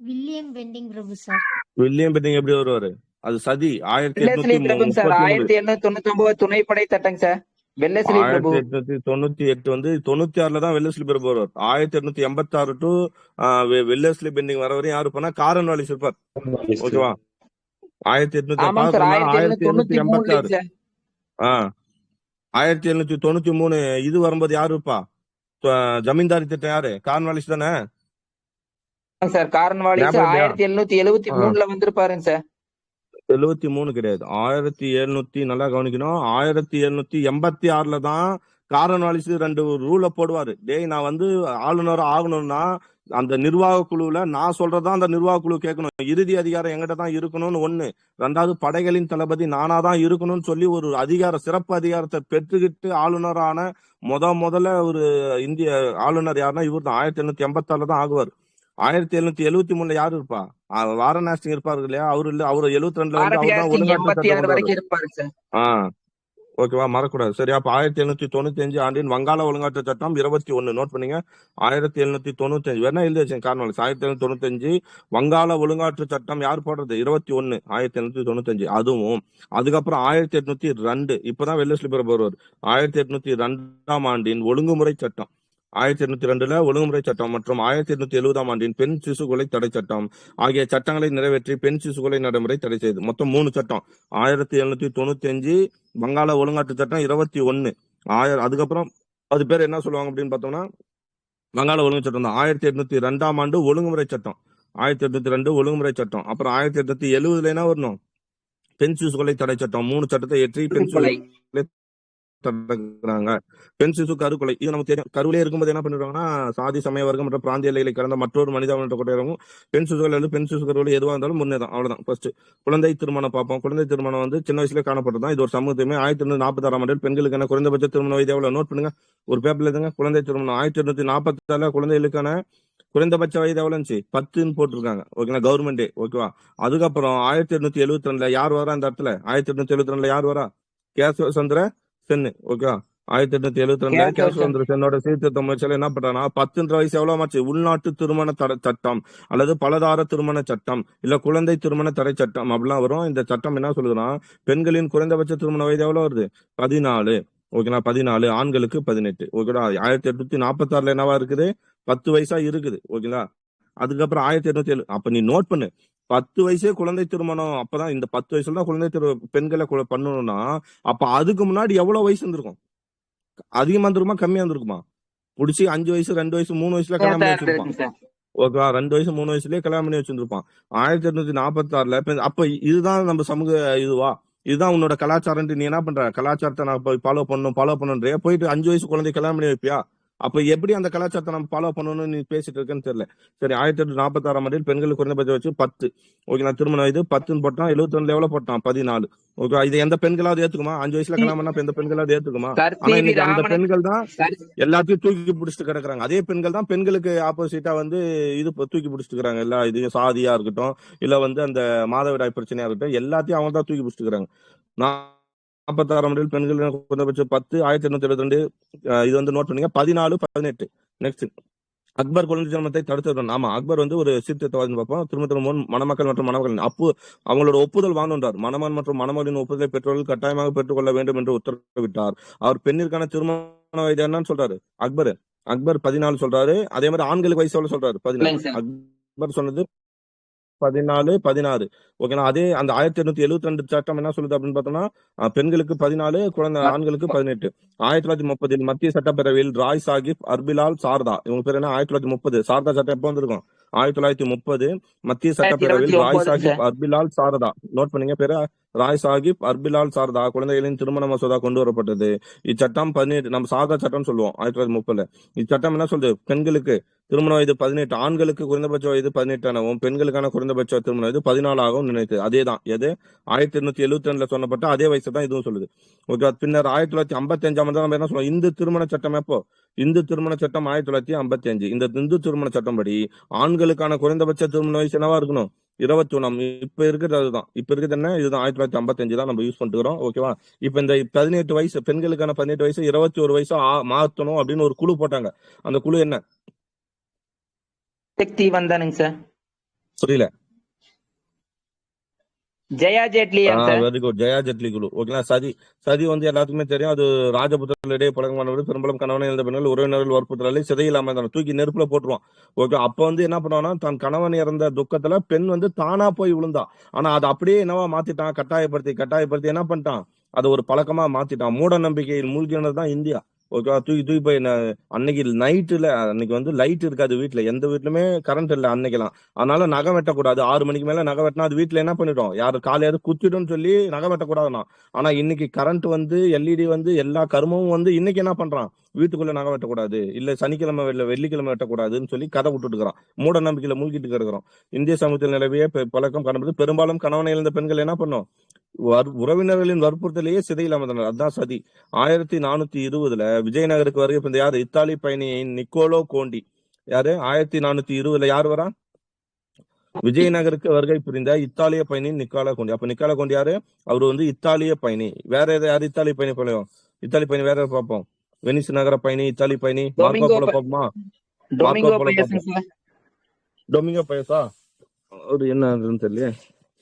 [SPEAKER 4] வில்லியம் பெண்டிங் பிரபு சார்.
[SPEAKER 1] வில்லியம் பெண்டிங் எப்படி வருவாரு? அது சதி.
[SPEAKER 2] வெள்ளஸ்லி பிரபுங்க சார்.
[SPEAKER 1] 1839.
[SPEAKER 2] 1799 துணைப்படை சட்டங்க சார். வெள்ளஸ்லி பிரபு.
[SPEAKER 1] 1898 வந்து 96 தான் வெல்லஸ்லி பிரபு வருவார். 1886 டு வெல்லஸ்லி பெண்டிங் வர வரையும் யாரு இருப்பானா? காரன் வாலிஸ் இருப்பார். ஓகேவா? 1800
[SPEAKER 2] ஆமாங்க சார். 1793
[SPEAKER 1] 1886.
[SPEAKER 2] சார்.
[SPEAKER 1] 1793 இது வரும்போது யாரு இருப்பா? ஜமீன்தாரி திட்டம் யாரு? காரன் வாலிஸ் தானே
[SPEAKER 2] சார். காரன்வாலிஸ்
[SPEAKER 1] ஞாபகம் இல்லையா?
[SPEAKER 2] 1773 வந்திருப்பாருங்க சார்.
[SPEAKER 1] 73 கிடையாது, 1700. நல்லா கவனிக்கணும். 1786 தான் காரன் வாலிஸ் 2 ரூலை போடுவாரு. டேய், நான் வந்து ஆளுநர் ஆகணும்னா அந்த நிர்வாக குழுவுல நான் சொல்றதான் அந்த நிர்வாக குழு கேட்கணும். இறுதி அதிகாரம் எங்கிட்ட தான் இருக்கணும்னு ஒண்ணு. 2வது, படைகளின் தளபதி நானா தான் இருக்கணும்னு சொல்லி ஒரு சிறப்பு அதிகாரத்தை பெற்றுக்கிட்டு ஆளுநரான முதல்ல ஒரு இந்திய ஆளுநர் யாருன்னா இவர் தான். 1886 தான் ஆகுவார். 1773 யாரு இருப்பா? வாரணாசி இருப்பாரு இல்லையா? அவரு இல்ல, அவரு 72 வந்து அவர் தான் ஒழுங்காற்று சட்டம்
[SPEAKER 2] 86
[SPEAKER 1] கொண்டு
[SPEAKER 2] வரைக்கும் இருப்பாருங்க சார்.
[SPEAKER 1] ஓகேவா? மறக்கூடாது. சரி, அப்ப 1795 ஆண்டின் வங்காள ஒழுங்காற்று சட்டம் 21. நோட் பண்ணீங்க. 1795 வேணா எழுதி வச்சேன். காரணம் 1795 வங்காள ஒழுங்காற்று சட்டம் யார் போடுறது? 21. 1795. அதுவும் அதுக்கப்புறம் 1802 இப்பதான் வெல்லஸ்லி பிரபு வருவார். 1802 ஆண்டின் ஒழுங்குமுறை சட்டம், 1802 ஒழுங்குமுறை சட்டம் மற்றும் 1870 ஆண்டின் பெண் சிசு கொலை தடை சட்டம் ஆகிய சட்டங்களை நிறைவேற்றி பெண் சிசு கொலை நடைமுறை தடை செய்தது. மொத்தம் 3 சட்டம். 1795 வங்காள ஒழுங்காற்று சட்டம் 21. அதுக்கப்புறம் அது பேர் என்ன சொல்லுவாங்க அப்படின்னு பார்த்தோம்னா வங்காள ஒழுங்கு சட்டம் தான். 1802 ஆண்டு ஒழுங்குமுறை சட்டம், 1802 ஒழுங்குமுறை சட்டம். அப்புறம் 1870 என்ன வரணும்? பெண் சிசு கொலை தடை சட்டம். 3 சட்டத்தை ஏற்றி பெண் சிசு
[SPEAKER 2] கொலை.
[SPEAKER 1] தடுக்கிறாங்க. பெண் சிசு கருக்கொலை, இது நமக்கு தெரியும். கருவிலே இருக்கும்போது என்ன பண்ணிடுவாங்கன்னா சாதி சமய வர்க்கம் மற்றும் பிராந்திய எல்லைகளை கடந்த மற்றொரு மனித கொண்டாடுறவங்க பெண் சிசுகள் அல்லது பெண் சிசு கருவிலை எதுவாக இருந்தாலும் முன்னே தான். அவ்வளவுதான். ஃபர்ஸ்ட் குழந்தை திருமணம் பார்ப்போம். குழந்தை திருமணம் வந்து சின்ன வயசுல காணப்பட்டதான். இது ஒரு சமூகத்துமே. 1846 ஆண்டில் பெண்களுக்கான குறைந்தபட்ச திருமண வயது எவ்வளவு? நோட் பண்ணுங்க. ஒரு பேப்பர்ல எழுதுங்க. குழந்தை திருமணம் 1846 குழந்தைகளுக்கான குறைந்தபட்ச வயது எவ்வளவு இருந்துச்சு? 10ன்னு போட்டிருக்காங்க. ஓகேங்களா? கவர்மெண்டே. ஓகேவா? அதுக்கப்புறம் 1872 யார் வரா இந்த இடத்துல? 1872 யார் வரா? கேசவ சந்திர சென். ஓகேவா? 1872 கேசவ சந்திர சென்னோட சீர்திருத்த முயற்சியில என்ன பண்றாங்கன்னா 10 வயசு எவ்வளவு மாச்சு? உள்நாட்டு திருமண தடை சட்டம் அல்லது பலதார திருமண சட்டம் இல்ல குழந்தை திருமண தடை சட்டம் அப்படிலாம் வரும். இந்த சட்டம் என்ன சொல்லுதுன்னா பெண்களின் குறைந்தபட்ச திருமண வயது எவ்வளவு வருது? 14. ஓகேங்களா? 14. ஆண்களுக்கு 18. ஓகேடா? 1846 என்னவா இருக்குது? 10 வயசா இருக்குது. ஓகேங்களா? அதுக்கப்புறம் 1807. அப்ப நீ நோட் பண்ணு, 10 வயசே குழந்தை திருமணம். அப்பதான் இந்த 10 வயசுல தான் குழந்தை பெண்களை பண்ணணும்னா அப்ப அதுக்கு முன்னாடி எவ்வளவு வயசு இருந்திருக்கும்? அதிகமா இருந்திருக்குமா கம்மியா இருந்திருக்குமா? புடிச்சு 5 வயசு 2 வயசு 3 வயசுல கல்யாணம் பண்ணி வச்சிருப்பான். ஓகேவா? 2 வயசு 3 வயசுலயே கல்யாணம் பண்ணி வச்சிருப்பான். 1846 அப்ப இதுதான் நம்ம சமூக இதுவா? இதுதான் உன்னோட கலாச்சாரம். நீ என்ன பண்ற? கலாச்சாரத்தை நான் ஃபாலோ பண்ணுன்றியா? போயிட்டு 5 வயசு குழந்தை கல்யாணம் பண்ணி வைப்பியா? அப்ப எப்படி அந்த கலாச்சாரத்தை நம்ம ஃபாலோ பண்ணணும்னு நீ பேசிட்டு இருக்கேன்னு தெரியல. சரி, 1846 ஆண்டில் பெண்களுக்கு குறைந்தபட்ச வச்சு 10. ஓகே, நான் திருமணம் வயது 10 போட்டான். 72 எவ்வளவு போட்டான்? 14. ஓகே, இது எந்த பெண்களாவது ஏத்துக்குமா? 5 வயசுல கல்யாணம் பண்ணா எந்த பெண்களாவது ஏத்துக்குமா? ஆனா இன்னைக்கு அந்த பெண்கள் தான் எல்லாத்தையும் தூக்கி பிடிச்சிட்டு கிடக்குறாங்க. அதே பெண்கள் தான் பெண்களுக்கு ஆப்போசிட்டா வந்து இது தூக்கி பிடிச்சிட்டு இருக்காங்க. எல்லா இதையும் சாதியா இருக்கட்டும் இல்ல வந்து அந்த மாதவிடாய் பிரச்சனையா இருக்கட்டும், எல்லாத்தையும் அவங்க தான் தூக்கி பிடிச்சிட்டு இருக்காங்க. 46 ஆண்டில் பெண்கள் குறைந்தபட்சம் 10. 1872 இது வந்து நோட் பண்ணீங்க. 14, 18. நெக்ஸ்ட், அக்பர் குழந்தை திருமணத்தை தடுத்து. ஆமா, அக்பர் வந்து ஒரு சீர்திருத்தவாதி பார்ப்போம். திருமணத்தின் முன் மணமக்கள் மற்றும் மணமக்கள் அவங்களோட ஒப்புதல் வாங்கணுன்றார். மணமன் மற்றும் மணமகளின் ஒப்புதலை பெற்றோர்கள் கட்டாயமாக பெற்றுக்கொள்ள வேண்டும் என்று உத்தரவிட்டார். அவர் பெண்ணிற்கான திருமண வயது என்னன்னு சொல்றாரு அக்பர் 14 சொல்றாரு. அதே மாதிரி ஆண்களுக்கு வயசு எவ்வளவு சொல்றாரு? 14. அக்பர் சொன்னது 14, 16. ஓகேனா? அதே அந்த 1872 சட்டம் என்ன சொல்லுது அப்படின்னு பார்த்தோம்னா பெண்களுக்கு 14, ஆண்களுக்கு 18. 1930 மத்திய சட்டப்பேரவையில் ராய் சாஹிப், அர்பிலால் சாரதா இவங்க பேர் என்ன? 1930 சாரதா சட்டம் எப்போ வந்திருக்கும்? 1930 மத்திய சட்டப்பேரவையில் ராய்
[SPEAKER 2] 2029
[SPEAKER 1] சாஹிப்
[SPEAKER 2] சார்.
[SPEAKER 1] அர்பிலால் சாரதா, நோட் பண்ணீங்க பேரு, ராய் சாஹிப் அர்பிலால் சாரதா குழந்தைகளின் திருமண மசோதா கொண்டு வரப்பட்டது. இச்சட்டம் 18 நம்ம சாதா சட்டம் சொல்லுவோம் 1930. இச்சட்டம் என்ன சொல்றது? பெண்களுக்கு திருமண வயது 18, ஆண்களுக்கு குறைந்தபட்ச வயது 18 எனவும் பெண்களுக்கான குறைந்தபட்ச திருமண வயது 14 ஆகவும் நினைத்தது. அதேதான் எது 1872 சொன்னப்பட்ட அதே வயசு தான் இதுவும் சொல்லுது. ஓகே. பின்னர் 1955 நம்ம என்ன சொல்லுவோம்? இந்து திருமண சட்டம். எப்போ? இந்து திருமண சட்டம் 1955. இந்த இந்து திருமண சட்டம் படி ஆண்களுக்கான குறைந்தபட்ச திருமண வயசு என்னவா இருக்கணும்? 21. இப்ப இருக்கிறது அதுதான். இப்ப இருக்கிறது என்ன? இதுதான் 1955 தான் நம்ம யூஸ் பண்ணிக்கிறோம். ஓகேவா? இப்ப இந்த 18 வயசு பெண்களுக்கான 18 வயசு 21 வயசு மாத்தணும் அப்படின்னு ஒரு குழு போட்டாங்க. அந்த குழு என்ன?
[SPEAKER 2] சக்தி வந்தானுங்க சார்.
[SPEAKER 1] புரியல.
[SPEAKER 2] ஜெயா ஜேட்லியா sir.
[SPEAKER 1] Very good. Jaya Jaitley குழு. ஓகேங்களா? சதி வந்து எல்லாத்துக்குமே தெரியும். அது ராஜபுத்திரர்களிடையே பழக்கமானவர், பெரும்பாலும் கணவனை இழந்த பெண்கள் உறவினர்கள் வற்புறுத்தலாலே சிறையில்லாம இருந்தாங்க. தூக்கி நெருப்புல போட்டுருவான். ஓகே. அப்ப வந்து என்ன பண்ணுவான்னா, தன் கணவன் இறந்த துக்கத்துல பெண் வந்து தானா போய் விழுந்தா. ஆனா அது அப்படியே என்னவா மாத்திட்டான்? கட்டாயப்படுத்தி என்ன பண்ணிட்டான்? அது ஒரு பழக்கமா மாத்திட்டான். மூட நம்பிக்கையில் மூழ்கினது தான் இந்தியா. ஓகேவா? தூக்கி போய் அன்னைக்கு நைட்டுல அன்னைக்கு வந்து லைட் இருக்காது வீட்டுல. எந்த வீட்லுமே கரண்ட் இல்ல அன்னைக்கெல்லாம். அதனால நகை வெட்டக்கூடாது. 6 மணிக்கு மேல நகை வெட்டினா அது வீட்டுல என்ன பண்ணிடும்? யாரு காலையாவது குத்திடும் சொல்லி நகை வெட்டக்கூடாதுன்னா. ஆனா இன்னைக்கு கரண்ட் வந்து எல்இடி வந்து எல்லா கருமமும் வந்து இன்னைக்கு என்ன பண்றான்? வீட்டுக்குள்ள நகை வெட்டக்கூடாது, இல்ல சனிக்கிழமை வெள்ளிக்கிழமை வெட்டக்கூடாதுன்னு சொல்லி கதை விட்டுட்டு இருக்கிறான். மூட நம்பிக்கையில மூழ்கிட்டு இருக்கிறோம். இந்திய சமூகத்தில் நிலவிய பழக்கம் காணப்படுது. பெரும்பாலும் கணவனை இழந்த பெண்கள் என்ன பண்ணும்? உறவினர்களின் வற்புறுத்தலையே சிறையில் அமர்ந்தனர். அதான் சதி. 1420 விஜயநகருக்கு வருகை புரிந்த யாரு? இத்தாலி பயணி நிக்கோலோ கோண்டி. யாரு? 1420 யார் வரா? விஜயநகருக்கு வருகை புரிந்த இத்தாலிய பயணி நிக்கோலோ கோண்டி. அப்ப நிக்கோலோ கோண்டி யாரு? அவரு வந்து இத்தாலிய பயணி. வேற யாரு இத்தாலி பயணி போலயும்? இத்தாலி பயணி வேற பார்ப்போம். வெனிஸ் நகர பயணி, இத்தாலி பயணி, மார்க்கோ போல பார்ப்போமா? மார்க்கோ போல பார்ப்போம். டொமிங்கோ பயசா ஒரு என்ன தெரியல.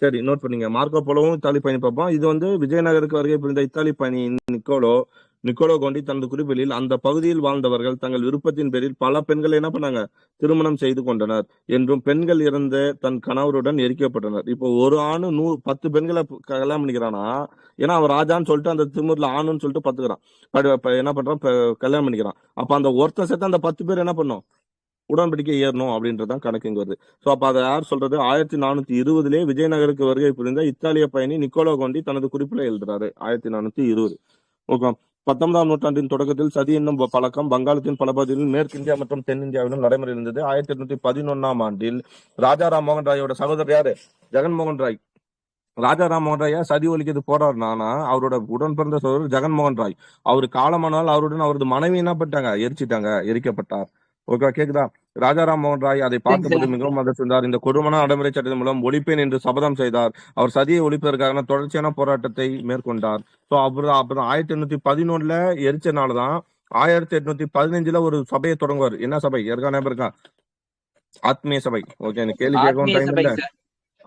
[SPEAKER 1] சரி, நோட் பண்ணீங்க. மார்க்கோ போலவும் இத்தாலி பயணி பார்ப்போம். இது வந்து விஜயநகருக்கு வருகை புரிந்த இத்தாலி பயணி நிக்கோலோ கோண்டி தனது குறிப்பில் அந்த பகுதியில் வாழ்ந்தவர்கள் தங்கள் விருப்பத்தின் பேரில் பல பெண்களை என்ன பண்ணாங்க? திருமணம் செய்து கொண்டனர் என்றும் பெண்கள் இறந்த தன் கணவருடன் எரிக்கப்பட்டனர். இப்போ ஒரு ஆணு 10 பெண்களை கல்யாணம் பண்ணிக்கிறானா? ஏன்னா அவன் ராஜான்னு சொல்லிட்டு அந்த திமுர்ல ஆணுன்னு சொல்லிட்டு பத்துக்கிறான். என்ன பண்றான்? கல்யாணம் பண்ணிக்கிறான். அப்ப அந்த ஒருத்தன் சேர்த்து அந்த 10 பேர் என்ன பண்ணும்? உடன்படிக்கை ஏறணும் அப்படின்றதான் கணக்கு இங்க வருது. சோ அப்ப அதை யார் சொல்றது? 1420 விஜயநகருக்கு வருகை புரிந்த இத்தாலிய பயணி நிக்கோலோ கோண்டி தனது குறிப்பில எழுதுறாரு. 1420. ஓகே. 19ஆம் நூற்றாண்டின் தொடக்கத்தில் சதி என்னும் பழக்கம் வங்காளத்தின் பல பகுதிகளில் மேற்கிந்தியா மற்றும் தென்னிந்தியாவிலும் நடைமுறையில் இருந்தது. 1811ஆம் ஆண்டில் ராஜா ராம் மோகன் ராயோட சகோதரர் யாரு? ஜெகன்மோகன் ராய். ராஜா ராம் மோகன் ராயா சதி ஒழிக்கிறது போராடினா அவரோட உடன் பிறந்த சகோதரர் ஜெகன்மோகன் ராய். அவரு காலமானால் அவருடன் அவரது மனைவி என்ன பண்ணிட்டாங்க? எரிக்கப்பட்டார். ஓகே, கேக்குதா? ராஜாராம் மோகன் ராய் அதை பார்த்தபோது மிகவும் மகிழ்ந்தார். இந்த கொடுமன நடைமுறை சட்டத்தின் மூலம் ஒழிப்பேன் என்று சபதம் செய்தார். அவர் சதியை ஒழிப்பதற்கான தொடர்ச்சியான போராட்டத்தை மேற்கொண்டார். சோ அப்புறம் 1811 எரிச்சனாலதான் 1815 ஒரு சபையை தொடங்குவார். என்ன சபை? ஞாபகம் இருக்கா? ஆத்மீய சபை. ஓகே, எனக்கு கேள்வி கேட்கவும் டைம் இல்ல,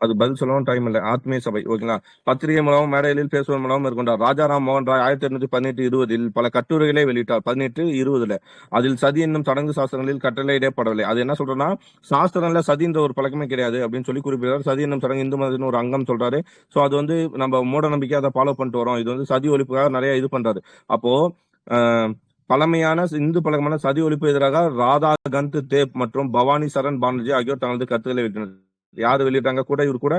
[SPEAKER 1] அது பதில் சொல்லவும் டைம் இல்லை. ஆத்மீய சபை. ஓகேங்களா? பத்திரிகை மூலமும் மேடைகளில் பேசுவதன் மூலமும் மேற்கொண்டார். ராஜாராம் மோகன் ராய் 1818-20 பல கட்டுரைகளை வெளியிட்டார். 1820 அதில் சதி என்னும் சடங்கு சாஸ்திரங்களில் கட்டளையிடப்படவில்லை. அது என்ன சொல்றேன்னா, சாஸ்திரம்ல சதின்ற ஒரு பழக்கமே கிடையாது அப்படின்னு சொல்லி குறிப்பிட்டார். சதி என்னும் சடங்கு இந்து மதத்தின் ஒரு அங்கம் சொல்றாரு. சோ அது வந்து நம்ம மூட நம்பிக்கை அதை ஃபாலோ பண்ணிட்டு வரோம். இது வந்து சதி ஒழிப்புக்காக நிறைய இது பண்றாரு. அப்போ பழமையான இந்து பழக்கமான சதி ஒழிப்பு எதிராக ராதா கந்த் தேப் மற்றும் பவானி சரண் பானர்ஜி ஆகியோர் தனது கருத்துக்களை வெளியிட்டனர். யாரு வெளியிட்டாங்க? கூட இவர் கூட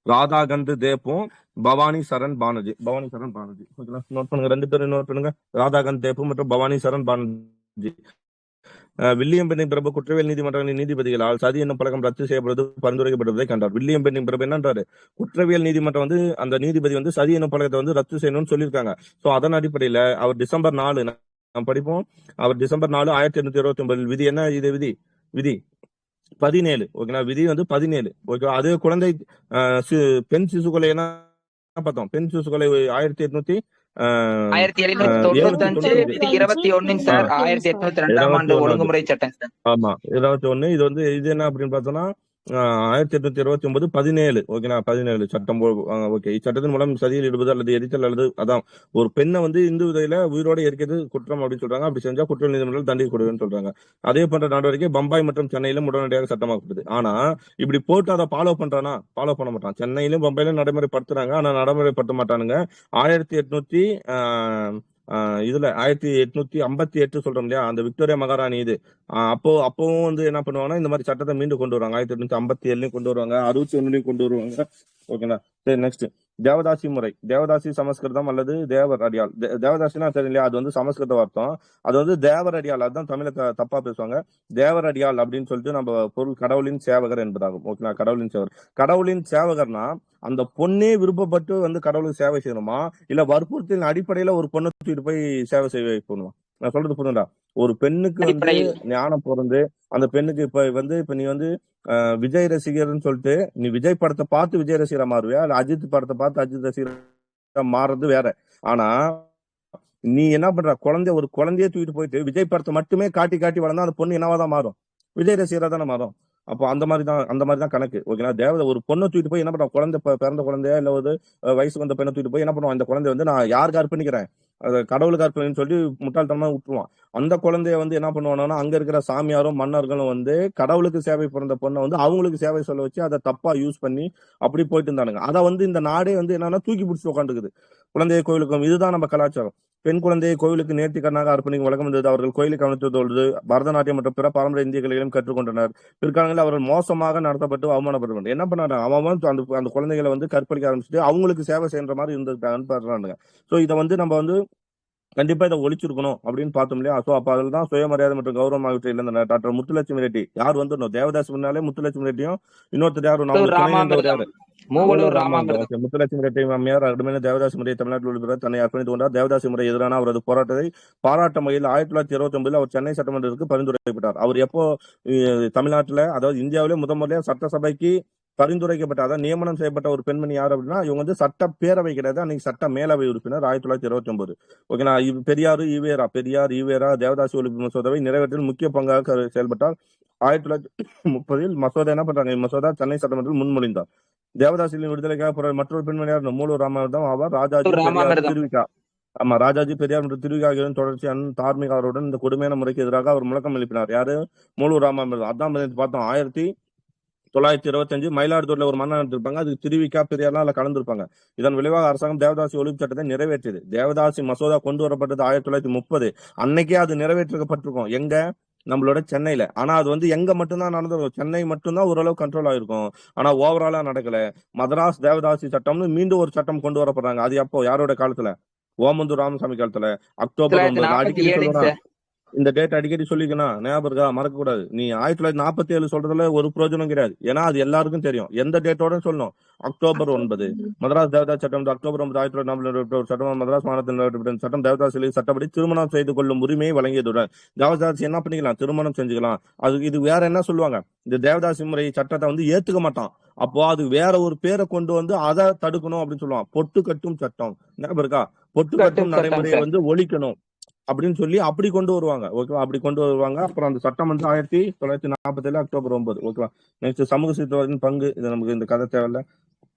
[SPEAKER 1] ராதா கந்த் தேப்பும் பவானி சரண் பானர்ஜி. நோட் பண்ணுங்க, 2 பேரும் நோட் பண்ணுங்க. ராதா கந்த் தேப்பு மற்றும் பவானி சரண் பானர்ஜி. வில்லியம் பென்னிங் பிரபு குற்றவியல் நீதிமன்றங்களின் நீதிபதிகளால் சதி என்னும் பழக்கம் ரத்து செய்யப்படுவது பரிந்துரைக்கப்படுவதை கண்டார். வில்லியம் பென்னிங் பிரபு என்னன்றாரு? குற்றவியல் நீதிமன்றம் வந்து அந்த நீதிபதி வந்து சதி என்னும் பழக்கத்தை வந்து ரத்து செய்யணும்னு சொல்லியிருக்காங்க. சோ அதன் அடிப்படையில அவர் டிசம்பர் 4 நாம் படிப்போம். அவர் டிசம்பர் 4 1829 விதி என்ன? இது விதி 17. ஓகேங்களா? விதி வந்து 17. ஓகே. அது குழந்தை பெண் சிசு கொலை என்ன பார்த்தோம்? பெண் சிசு கொலை
[SPEAKER 2] 1795 சார். 1802ஆம் ஆண்டு ஒழுங்குமுறை சட்டம் சார்.
[SPEAKER 1] ஆமா, 21. இது வந்து இது என்ன அப்படின்னு பார்த்தோம்னா 1829 17. ஓகேங்களா? 17 சட்டம். ஓகே. இச்சட்டத்தின் மூலம் சதியில் ஈடுபது அல்லது எரித்தல் அல்லது அதான் ஒரு பெண்ணை வந்து இந்து விதையில உயிரோட எரிக்கிறது குற்றம் அப்படின்னு சொல்றாங்க. அப்படி செஞ்சா குற்ற நீதிமன்றம் தண்டிக்கப்படுதுன்னு சொல்றாங்க. அதே போன்ற நடவடிக்கை பம்பாய் மற்றும் சென்னையிலும் உடனடியாக சட்டமாக்கப்படுது. ஆனா இப்படி போட்டு அதை ஃபாலோ பண்ண மாட்டான். சென்னையிலும் பம்பாயிலும் நடைமுறைப்படுத்துறாங்க, ஆனா நடைமுறைப்படுத்த மாட்டானுங்க. இதுல 1858 சொல்றோம் இல்லையா, அந்த விக்டோரியா மகாராணி இது. அப்பவும் வந்து என்ன பண்ணுவாங்கன்னா இந்த மாதிரி சட்டத்தை மீண்டும் கொண்டு வருவாங்க. 1857 கொண்டு வருவாங்க, 61 கொண்டு வருவாங்க. ஓகேங்களா. சரி, நெக்ஸ்ட் தேவதாசி முறை. தேவதாசி சமஸ்கிருதம் அல்லது தேவர் அடியாள். தேவதாசினா சரி இல்லையா, அது வந்து சமஸ்கிருத வார்த்தம். அது வந்து தேவர் அடியாள், அதுதான் தமிழ தப்பா பேசுவாங்க. தேவர் அடியாள் அப்படின்னு சொல்லிட்டு நம்ம பொருள் கடவுளின் சேவகர் என்பதாகும். ஓகேங்களா. கடவுளின் சேவகர். கடவுளின் சேவகர்னா அந்த பொண்ணே விருப்பப்பட்டு வந்து கடவுளுக்கு சேவை செய்யணுமா, இல்ல வற்புறுத்தலின் அடிப்படையில ஒரு பொண்ணை தூக்கிட்டு போய் சேவை செய்ய வைக்கணுமா? நான் சொல்றது புரியுதா? ஒரு பெண்ணுக்கு வந்து
[SPEAKER 2] அடிப்படையில்
[SPEAKER 1] ஞானம் பிறந்து அந்த பெண்ணுக்கு இப்ப நீ வந்து விஜய் ரசிகர்னு சொல்லிட்டு நீ விஜய் படத்தை பார்த்து விஜய் ரசிகரா மாறுவியா, இல்ல அஜித் படத்தை பார்த்து அஜித் ரசிகரா மாறுறது வேற. ஆனா நீ என்ன பண்ற, ஒரு குழந்தைய தூக்கிட்டு போயிட்டு விஜய் படத்தை மட்டுமே காட்டி காட்டி வளர்ந்தா அந்த பொண்ணு என்னவாதான் மாறும்? விஜய் ரசிகரா தானே மாறும். அப்போ அந்த மாதிரிதான் கணக்கு. ஓகேங்களா. ஒரு பொண்ணை தூக்கிட்டு போய் என்ன பண்றான், பிறந்த குழந்தைய இல்ல ஒரு வயசுக்கு வந்த பெண்ணை தூக்கிட்டு போய் என்ன பண்ணுவான், இந்த குழந்தைய வந்து நான் யாருக்கு அர்ப்பணிக்கிறேன், கடவுளுக்கு அர்ப்பணின்னு சொல்லி முட்டாள்தனமா விட்டுருவான். அந்த குழந்தைய வந்து என்ன பண்ணுவானா, அங்க இருக்கிற சாமியாரும் மன்னர்களும் வந்து கடவுளுக்கு சேவை பிறந்த பொண்ணை வந்து அவங்களுக்கு சேவை சொல்ல வச்சு அதை தப்பா யூஸ் பண்ணி அப்படி போயிட்டு இருந்தானுங்க. அதை வந்து இந்த நாடே வந்து என்னன்னா தூக்கி பிடிச்சி உட்காந்துக்குது. குழந்தைய கோயிலுக்கும் இதுதான் நம்ம கலாச்சாரம். பெண் குழந்தையை கோவிலுக்கு நேர்த்திக்கண்ணாக அர்ப்பணிக்கும் வழக்கம் இருந்தது. அவர்கள் கோயிலுக்கு கவனித்தது பரதநாட்டியம் மற்றும் பிற பாரம்பரிய இந்திய கலைகளையும் கற்றுக்கொண்டனர். பிற்காலங்களில் அவர்கள் மோசமாக நடத்தப்பட்டு அவமானப்பட்டு என்ன பண்ணாங்க, அவன் அந்த குழந்தைகளை வந்து கற்பழிக்க ஆரம்பிச்சுட்டு அவங்களுக்கு சேவை செய்யற மாதிரி இருந்திருக்காங்க. சோ இதை வந்து நம்ம வந்து கண்டிப்பா இதை ஒழிச்சிருக்கணும் அப்படின்னு பார்த்தோம் இல்லையா. சோ அப்ப அதுல தான் சுயமரியாதை மற்றும் கௌரவம் ஆகியவற்றை இழந்தனர். டாக்டர் முத்துலட்சுமி ரெட்டி யார் வந்துடணும், தேவதாஸ் முன்னாலே முத்துலட்சுமி ரெட்டியும் இன்னொருத்தர் யாரும் துணை நின்றவர் யாரு,
[SPEAKER 2] மூவலூர் ராமாமிர்தம்.
[SPEAKER 1] ஓகே. முத்துலட்சுமி ரெட்டி அம்மையார் அடுமையான தேவதாசி முறையை தமிழ்நாட்டில் உள்ள தன்னை அர்ப்பணித்துக் கொண்டார். தேவதாசி முறை எதிரான அவரது போராட்டத்தை பாராட்டும் வகையில் 1929 அவர் சென்னை சட்டமன்றத்திற்கு பரிந்துரைக்கப்பட்டார். அவர் எப்போ தமிழ்நாட்டுல, அதாவது இந்தியாவிலே முதல்ல சட்டசபைக்கு பரிந்துரைக்கப்பட்ட, அதாவது நியமனம் செய்யப்பட்ட ஒரு பெண்மணி யார் அப்படின்னா, இவங்க வந்து சட்ட பேரவை கிடையாது, அன்னைக்கு சட்ட மேலவை உறுப்பினர் 1929. ஓகேனா. பெரியார் ஈவேரா தேவதாசி ஒழிப்பு மசோதாவை நிறைவேற்றில் முக்கிய பங்காக செயல்பட்டார். 1930 மசோதா என்ன பண்றாங்க, மசோதா சென்னை சட்டமன்றத்தில் முன்மொழிந்தார். தேவதாசிகளின் விடுதலைக்காக மற்றொரு பெண்மணியார் மூலூர் ராமாமிர்தம் ஆவார். ராஜாஜி பெரியார் திருவிக்கா. ஆமா, ராஜாஜி பெரியார் மற்றும் திருவிக்கா ஆகியோரின் தொடர்ச்சியான தார்மீக அவருடன் இந்த கொடுமையான முறைக்கு எதிராக அவர் முழக்கம் எழுப்பினார். யாரு? மூலூர் ராமாமிர்தம். அதான் பார்த்தோம் 1925 மயிலாடுதுறையில ஒரு மன்னர் நடத்திருப்பாங்க. அதுக்கு திருவிக்கா பெரியார்லாம் அதுல கலந்துருப்பாங்க. இதன் விளைவாக அரசாங்கம் தேவதாசி ஒழிப்பு சட்டத்தை நிறைவேற்றியது. தேவதாசி மசோதா கொண்டு வரப்பட்டது 1930. அன்னைக்கே அது நிறைவேற்றப்பட்டிருக்கும். எங்க? நம்மளோட சென்னையில. ஆனா அது வந்து எங்க மட்டும்தான் நடந்திருக்கும், சென்னை மட்டும்தான் ஓரளவு கண்ட்ரோல் ஆயிருக்கும். ஆனா ஓவராலா நடக்கல. மதராஸ் தேவதாசி சட்டம்னு மீண்டும் ஒரு சட்டம் கொண்டு வரப்படுறாங்க. அது எப்போ, யாரோட காலத்துல? ஓமந்தூர் ராமசாமி காலத்துல. அக்டோபர் 9. அடிக்கடி சொல்லுவேன் இந்த டேட், அடிக்கடி சொல்லிக்கணும், ஞாபகம் இருக்கா? மறக்க கூடாது. நீ 1947 சொல்றதுல ஒரு பிரயோஜனம் கிடையாது. ஏன்னா அது எல்லாருக்கும் தெரியும். எந்த டேட்டோட சொல்லணும்? அக்டோபர் 9 மதராஸ் தேவதாஸ் சட்டம். அக்டோபர் 9 1940 சட்டம் மதராஸ் மாநிலத்தில் சட்டம் தேவதாசி சட்டப்படி திருமணம் செய்து கொள்ளும் உரிமையை வழங்கியதுடன் தேவதாசி என்ன பண்ணிக்கலாம், திருமணம் செஞ்சுக்கலாம். இது வேற என்ன சொல்லுவாங்க, இந்த தேவதாசி முறை சட்டத்தை வந்து ஏத்துக்க மாட்டான். அப்போ அது வேற ஒரு பேரை கொண்டு வந்து அதை தடுக்கணும் அப்படின்னு சொல்லுவான். பொட்டு கட்டும் சட்டம், ஞாபகம் இருக்கா? பொட்டு கட்டும் நடைமுறையை வந்து ஒழிக்கணும் அப்படின்னு சொல்லி அப்படி கொண்டு வருவாங்க. ஓகேவா. அப்படி கொண்டு வருவாங்க. அப்புறம் அந்த சட்டம் வந்து 1947 அக்டோபர் 9. ஓகேவா. நெக்ஸ்ட் சமூக சீர்திருத்தத்தின் பங்கு. இது நமக்கு இந்த கதை தேவையில்ல,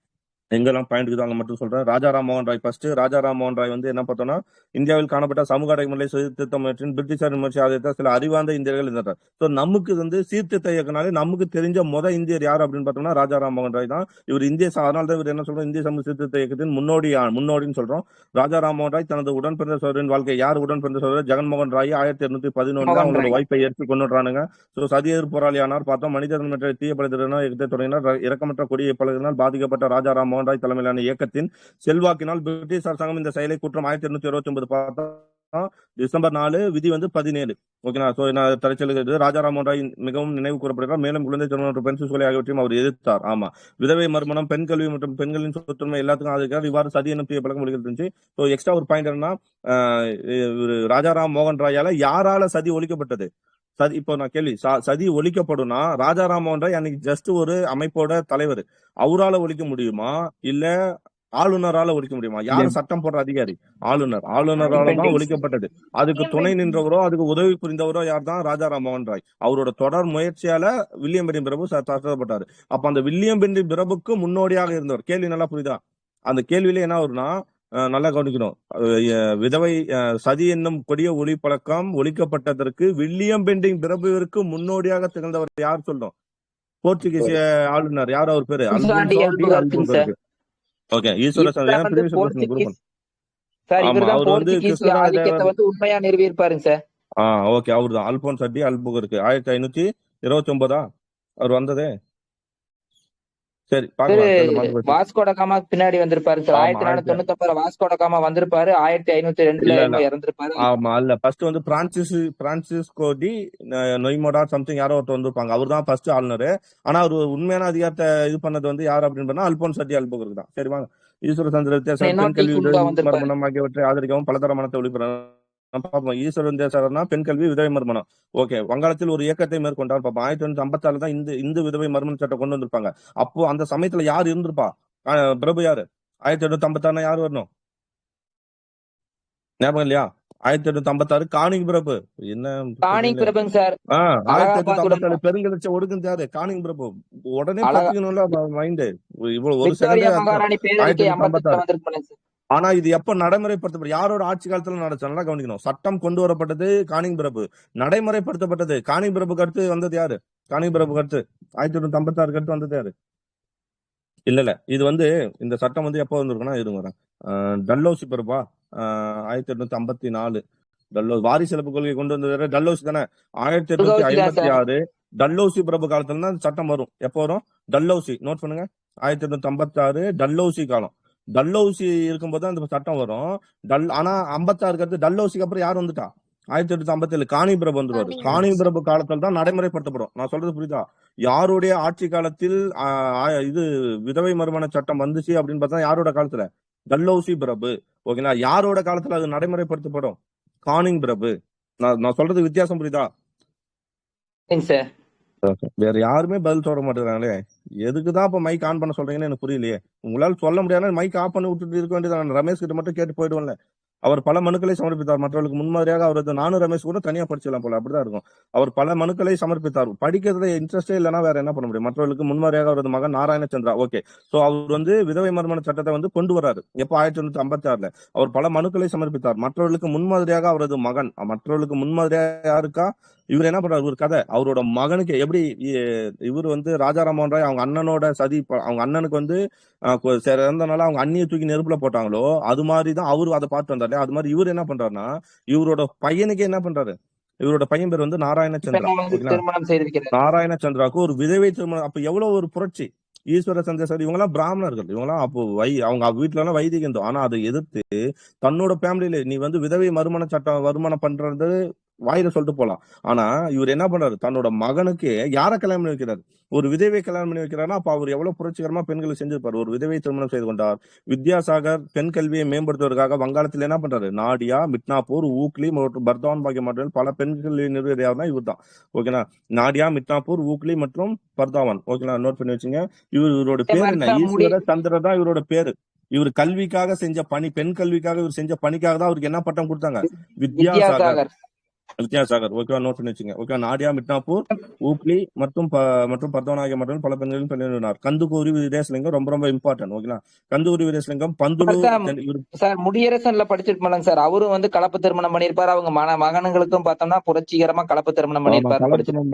[SPEAKER 1] எங்கெல்லாம் பாயிண்ட் இருக்குது அங்க மட்டும் சொல்றேன். ராஜாராம் மோகன் ராய். ஃபர்ஸ்ட் ராஜாராம் மோகன் ராய் வந்து என்ன பார்த்தோம்னா, இந்தியாவில் காணப்பட்ட சமூக அடக்குமுறை சீர்திருத்த முயற்சியின் பிரிட்டிஷார் விமர்சி ஆதரித்த சில அறிவார்ந்த இந்தியர்கள் இருந்தார். ஸோ நமக்கு வந்து சீர்திருத்த இயக்கனாலே நமக்கு தெரிஞ்ச இந்தியர் யார் அப்படின்னு பார்த்தோம்னா ராஜாராம் மோகன் ராய் தான். இவர் அதனால தான் இவர் என்ன சொல்றோம், இந்திய சமூக சீர்திருத்த இயக்கத்தின் முன்னோடின்னு சொல்றோம். ராஜாராம் மோகன் ராய் தனது உடன்பிறந்த சோதரின் வாழ்க்கை. யார் உடன்பிறந்த சோதரர்? ஜெகன்மோகன் ராய். 1811 அவங்களோட வாய்ப்பை ஏற்று கொண்டுறானுங்க. ஸோ சதி எதிர்ப்பு போராளியானார். பார்த்தோம். மனித மற்ற தீயப்படுத்தின இயக்கத்தை தொடங்கினார். இறக்கமற்ற கொடிய பழகினால் பாதிக்கப்பட்ட ராஜாராம் மோகன் ராய் தலைமையிலான இயக்கத்தின் செல்வாக்கினால் பிரிட்டிஷ் அரசாங்கம் இந்த செயலை குற்றம் 1829 பார்த்தா டிசம்பர் 4 விதி வந்து 17. ஓகேனா. சோ தரைச்சலுகிறது. ராஜாராம் மோகன் ராய் மிகவும் நினைவு கூறப்படுகிறார். மேலும் குழந்தை திருமணம் பெண் சூழலை ஆகியவற்றையும் அவர் எதிர்த்தார். ஆமா, விதவை மறுமணம், பெண் கல்வி மற்றும் பெண்களின் சொத்துரிமை எல்லாத்துக்கும் ஆதரிக்கிறார். இவ்வாறு சதி எனும் தீய பழக்கம் இருந்துச்சு. ஸோ எக்ஸ்ட்ரா ஒரு பாயிண்ட் என்னன்னா, ராஜாராம் மோகன் ராயால யாரால சதி ஒழிக்கப்பட்டது? இப்போ நான் கேள்வி, சதி ஒழிக்கப்படும்னா ராஜாராம் மோகன் ராய் அன்னைக்கு ஜஸ்ட் ஒரு அமைப்போட தலைவர், அவரால ஒழிக்க முடியுமா இல்ல ஆளுநரால ஒழிக்க முடியுமா? யாரு சட்டம் போடுற அதிகாரி? ஆளுநரால தான் ஒழிக்கப்பட்டது. அதுக்கு துணை நின்றவரோ அதுக்கு உதவி புரிந்தவரோ யார் தான்? ராஜாராம் மோகன் ராய். அவரோட தொடர் முயற்சியால வில்லியம் பெண்டிங் பிரபு தாக்கப்பட்டாரு. அப்ப அந்த வில்லியம் பெண்டிங் பிரபுக்கு முன்னோடியாக இருந்தவர். கேள்வி நல்லா புரியுதா? அந்த கேள்வியில என்ன வரும்னா, நல்லா கவனிக்கணும். விதவை சதி என்னும் கொடிய ஒளி பழக்கம் ஒழிக்கப்பட்டதற்கு வில்லியம் பெண்டிங் பிரபுவிற்கு முன்னோடியாக திகழ்ந்தவர் யார் சொல்றோம்? போர்ச்சுகீஸ் ஆளுநர். யார் அவர் பேரு? ஓகே, ஈஸ்வர
[SPEAKER 2] சார்
[SPEAKER 1] ஆமா
[SPEAKER 2] இவர்தான்
[SPEAKER 1] அவர் வந்து
[SPEAKER 2] போர்ச்சுகீஸ்
[SPEAKER 1] கிருஷ்ணராஜ
[SPEAKER 2] ஆதிக்கத்தை
[SPEAKER 1] தேவர்.
[SPEAKER 2] வந்து உண்மையா நிறுவியிருப்பாருங்க சார்.
[SPEAKER 1] ஓகே அவர் தான் அல்போன்ஸ் டி அல்புகர்க்கு 1529 அவர் வந்ததே. சரி
[SPEAKER 2] திரு
[SPEAKER 1] பாக்கலாம் தெரியல மறந்து போச்சு.
[SPEAKER 2] வாஸ்கோட காமா பின்னாடி வந்திருப்பாரு சார்.
[SPEAKER 1] ஆமா
[SPEAKER 2] 1499 வாஸ்கோட காமா வந்திருப்பாரு. 1502
[SPEAKER 1] இல்ல
[SPEAKER 2] என்னமோ இறந்திருப்பாரு.
[SPEAKER 1] ஆமா இல்ல ஃபர்ஸ்ட் வந்து பிரான்சிஸ்கோ டி நொய்மோடா சம்திங் யாரோ ஒருத்தர் வந்திருப்பாங்க. அவர் தான் ஃபர்ஸ்ட் ஆளுநர். ஆனா அவர் உண்மையான அதிகாரத்தை இது பண்ணது வந்து யார் அப்படின்னு பண்ணா அல்போன்ஸ் டி அல்புகர்க்கு தான். சரி வாங்க. ஈஸ்வர சந்திர வித்தியாசம் பெண்
[SPEAKER 2] இன்னொரு
[SPEAKER 1] கல்வி
[SPEAKER 2] குண்டா வந்திருப்பாரு.
[SPEAKER 1] மறுமணம் ஆகியவற்றை ஆதரிக்கவும் பலதரமானத்தை ஒளிபரப்பும் பார்ப்போம். ஈஸ்வர வித்தியாசாகர்னா பெண் கல்வி விதவை மறுமணம். ஓகே வங்காளத்தில் ஒரு இயக்கத்தை மேற்கொண்டார் பார்ப்போம். 1956 தான் இந்த விதவை மறுமண சட்டம் கொண்டு வந்திருப்பாங்க. அப்போ அந்த சமயத்துல யார் இருந்திருப்பா? பிரபு யாரு? 1856 யார் வரணும் ஞாபகம் இல்லையா? 1856 கானிங் பிரபு. என்ன
[SPEAKER 2] காணிங் பிரபுங்க சார்.
[SPEAKER 1] 1857 பெருங்கிழச்ச ஒடுக்குது யாரு? கானிங் பிரபு. உடனே பாத்துக்கணும்ல மைண்ட். இவ்வளவு ஒரு
[SPEAKER 2] விக்டோரியா
[SPEAKER 1] செகண்டே
[SPEAKER 2] மகாராணி பேரறிக்கை
[SPEAKER 1] 1856.
[SPEAKER 2] வந்திருப்பாங்க சார்.
[SPEAKER 1] ஆனா இது எப்ப நடைமுறைப்படுத்தப்படும்? யாரோட ஆட்சி காலத்துல நடந்துச்சு? நல்லா கவனிக்கணும். சட்டம் கொண்டு வரப்பட்டது கானிங் பிரபு. நடைமுறைப்படுத்தப்பட்டது கானிங் பிரபுக்கு அடுத்து வந்தது யாரு? கானிங் பிரபுக்கு அடுத்து 1856 அடுத்து வந்தது யாரு? இல்ல இது வந்து இந்த சட்டம் வந்து எப்போ வந்திருக்குன்னா இருங்க டல்லோசி பிரபா 1854 வாரிசு இழப்பு கொள்கை கொண்டு வந்தது டல்லோசி தானே. 1856 டல்லோசி பிரபு காலத்துல தான் சட்டம் வரும். எப்போ வரும்? டல்லோசி நோட் பண்ணுங்க. 1856 டல்லோசி காலம். டல்லோசி இருக்கும்போது அந்த சட்டம் வரும். ஆனா 56 அடுத்து டல்லோசிக்கு அப்புறம் யார் வந்துட்டா? 1857 காணி பிரபு வந்துருவாரு. காணி பிரபு காலத்துல தான் நடைமுறைப்படுத்தப்படும். நான் சொல்றது புரியுதா? யாருடைய ஆட்சி காலத்தில் இது விதவை மறுமண சட்டம் வந்துச்சு அப்படின்னு பார்த்தா யாரோட காலத்துல? டல்லௌசி பிரபு. ஓகேங்களா? யாரோட காலத்துல அது நடைமுறைப்படுத்தப்படும்? கானிங் பிரபு. நான் சொல்றது வித்தியாசம் புரியுதா? வேற யாருமே பதில் சொல்ல மாட்டேங்கிறாங்களே. எதுக்குதான் இப்ப மைக் ஆன் பண்ண சொல்றீங்கன்னு எனக்கு புரியலையே. உங்களால சொல்ல முடியாது மைக் ஆஃப் பண்ணி விட்டுட்டு இருக்க வேண்டியது. ரமேஷ் கிட்ட மட்டும் கேட்டு போயிடுவோம்ல. அவர் பல மனுக்களை சமர்ப்பித்தார். மற்றவர்களுக்கு முன்மாதிரியாக அவரது நானும் ரமேஷ் கூட தனியா படிச்சிடலாம் போல. அப்படிதான் இருக்கும். அவர் பல மனுக்களை சமர்ப்பித்தார். படிக்கிறதுல இன்ட்ரெஸ்டே இல்லைன்னா வேற என்ன பண்ண முடியும்? மற்றவர்களுக்கு முன்மாதிரியாக அவரது மகன் நாராயணச்சந்திரா. ஓகே சோ அவர் வந்து விதவை மறுமண சட்டத்தை வந்து கொண்டு வராரு. எப்போ? 1956 அவர் பல மனுக்களை சமர்ப்பித்தார். மற்றவர்களுக்கு முன்மாதிரியாக அவரது மகன். மற்றவர்களுக்கு முன்மாதிரியாக யாருக்கா? இவர் என்ன பண்றாரு? ஒரு கதை. அவரோட மகனுக்கு எப்படி இவர் வந்து ராஜாராமன் ராய் அவங்க அண்ணனோட சதி, அவங்க அண்ணனுக்கு வந்து இறந்தனால அவங்க அண்ணியை தூக்கி நெருப்புல போட்டாங்களோ அது மாதிரிதான் அவரு அதை பார்த்து வந்தாரு. அது மாதிரி இவர் என்ன பண்றாருன்னா இவரோட பையனுக்கு என்ன பண்றாரு? இவரோட பையன் பேர் வந்து நாராயணச்சந்திரா. நாராயணச்சந்திராவுக்கு ஒரு விதவை திருமணம். அப்ப எவ்வளவு ஒரு புரட்சி! ஈஸ்வர சந்திரசேகர் இவங்க எல்லாம் பிராமணர்கள். இவங்க எல்லாம் அப்போ அவங்க வீட்டுல எல்லாம் வைதிகம். ஆனா அதை எதிர்த்து தன்னோட ஃபேமிலியில நீ வந்து விதவை மறுமண சட்டம் வருமானம் பண்றது வாயில சொல்லிட்டு போலாம். ஆனா இவர் என்ன பண்றாரு? தன்னோட மகனுக்கு யார கல்யாணம் பண்ணி வைக்கிறாரு? ஒரு விதவை கல்யாணம் பண்ணி வைக்கிறாருன்னா அப்ப அவர் எவ்வளவு புரட்சிகரமா பெண்களை செஞ்சிருப்பாரு. ஒரு விதவை திருமணம் செய்து கொண்டார். வித்யாசாகர் பெண் கல்வியை மேம்படுத்துவதற்காக வங்காளத்தில் என்ன பண்றாரு? நாடியா, மிட்னாப்பூர், ஊக்லி மற்றும் பர்தவான் பாகிய மாவட்டங்கள் பல பெண் கல்வி நிறுவனம் இவர் தான். ஓகேனா? நாடியா, மிட்னாப்பூர், ஊக்லி மற்றும் பர்தாவான். ஓகேங்களா? நோட் பண்ணி வச்சுங்க. இவரோட பேர் என்ன? ஈஸ்வர சந்திர தான் இவரோட பேரு. இவர் கல்விக்காக செஞ்ச பணி, பெண் கல்விக்காக இவர் செஞ்ச பணிக்காக தான் அவருக்கு என்ன பட்டம் கொடுத்தாங்க? வித்யாசாகர். ஓகே நோட் பண்ணி வச்சுங்க. ஓகே நாடியா, மிட்னாப்பூர், ஊக்லி மற்றும் பர்தவான் ஆகிய மற்றும் பல பெண்களும் பெண்ணினார். கந்துகூரி வீரேசலிங்கம் ரொம்ப ரொம்ப இம்பார்ட்டன்ட். ஓகேங்களா? கந்துகூரி வீரேசலிங்கம் பந்துலு
[SPEAKER 2] சார் முடியரசன்ல படிச்சிருப்பாங்க சார். அவரும் வந்து கலப்பு திருமணம் பண்ணிருப்பாரு. அவங்க மகன்களுக்கும் பார்த்தோம்னா புரட்சிகரமா கலப்பு திருமணம்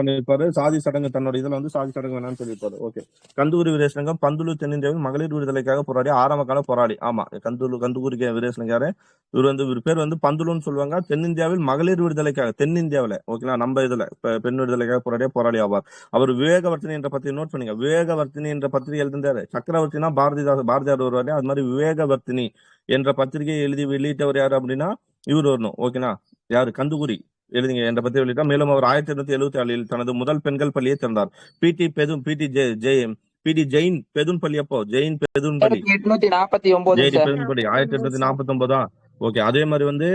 [SPEAKER 1] பண்ணிருப்பாரு. சாதி சடங்கு தன்னோட இதுல வந்து சாதி சடங்கு வேணாம்னு சொல்லியிருப்பாரு. ஓகே கந்துகூரி வீரேசலிங்கம் பந்துலு தென்னிந்தியாவில் மகளிர் விடுதலைக்காக போராடி ஆரம்ப கால போராளி. ஆமா கந்துகூரி வீரேசலிங்கம் யாரு? இவர் பேர் வந்து பந்துலுன்னு சொல்லுவாங்க. தென்னிந்தியாவில் மகளிர் விடுதலைக்காக, தென்னிந்தியாவில ஓகேங்களா நம்ம இதுல பெண் விடுதலைக்காக போராடி ஆவார். அவர் விவேகவர்த்தினி என்ற பத்திரிகை நோட் பண்ணுங்க. விவேகவர்த்தினி என்ற பத்திரிகை எழுதினாரு. சக்கரவர்த்தினா பாரதியார் வருவாரு. அது மாதிரி விவேகவர்த்தினி என்ற பத்திரிகையை எழுதி வெளியிட்டவர் யாரு அப்படின்னா இவர் வரணும். ஓகேனா? யாரு? கந்துகுரி எழுதிங்க என்ற பத்திரிகை வெளியிட்டா. மேலும் அவர் 1876 தனது முதல் பெண்கள் பள்ளியை திறந்தார். பி.டி. ஜெயின் பெதுன் பள்ளி. அப்போ ஜெயின் பெதுன் பள்ளி 1849. ஓகே அதே மாதிரி வந்து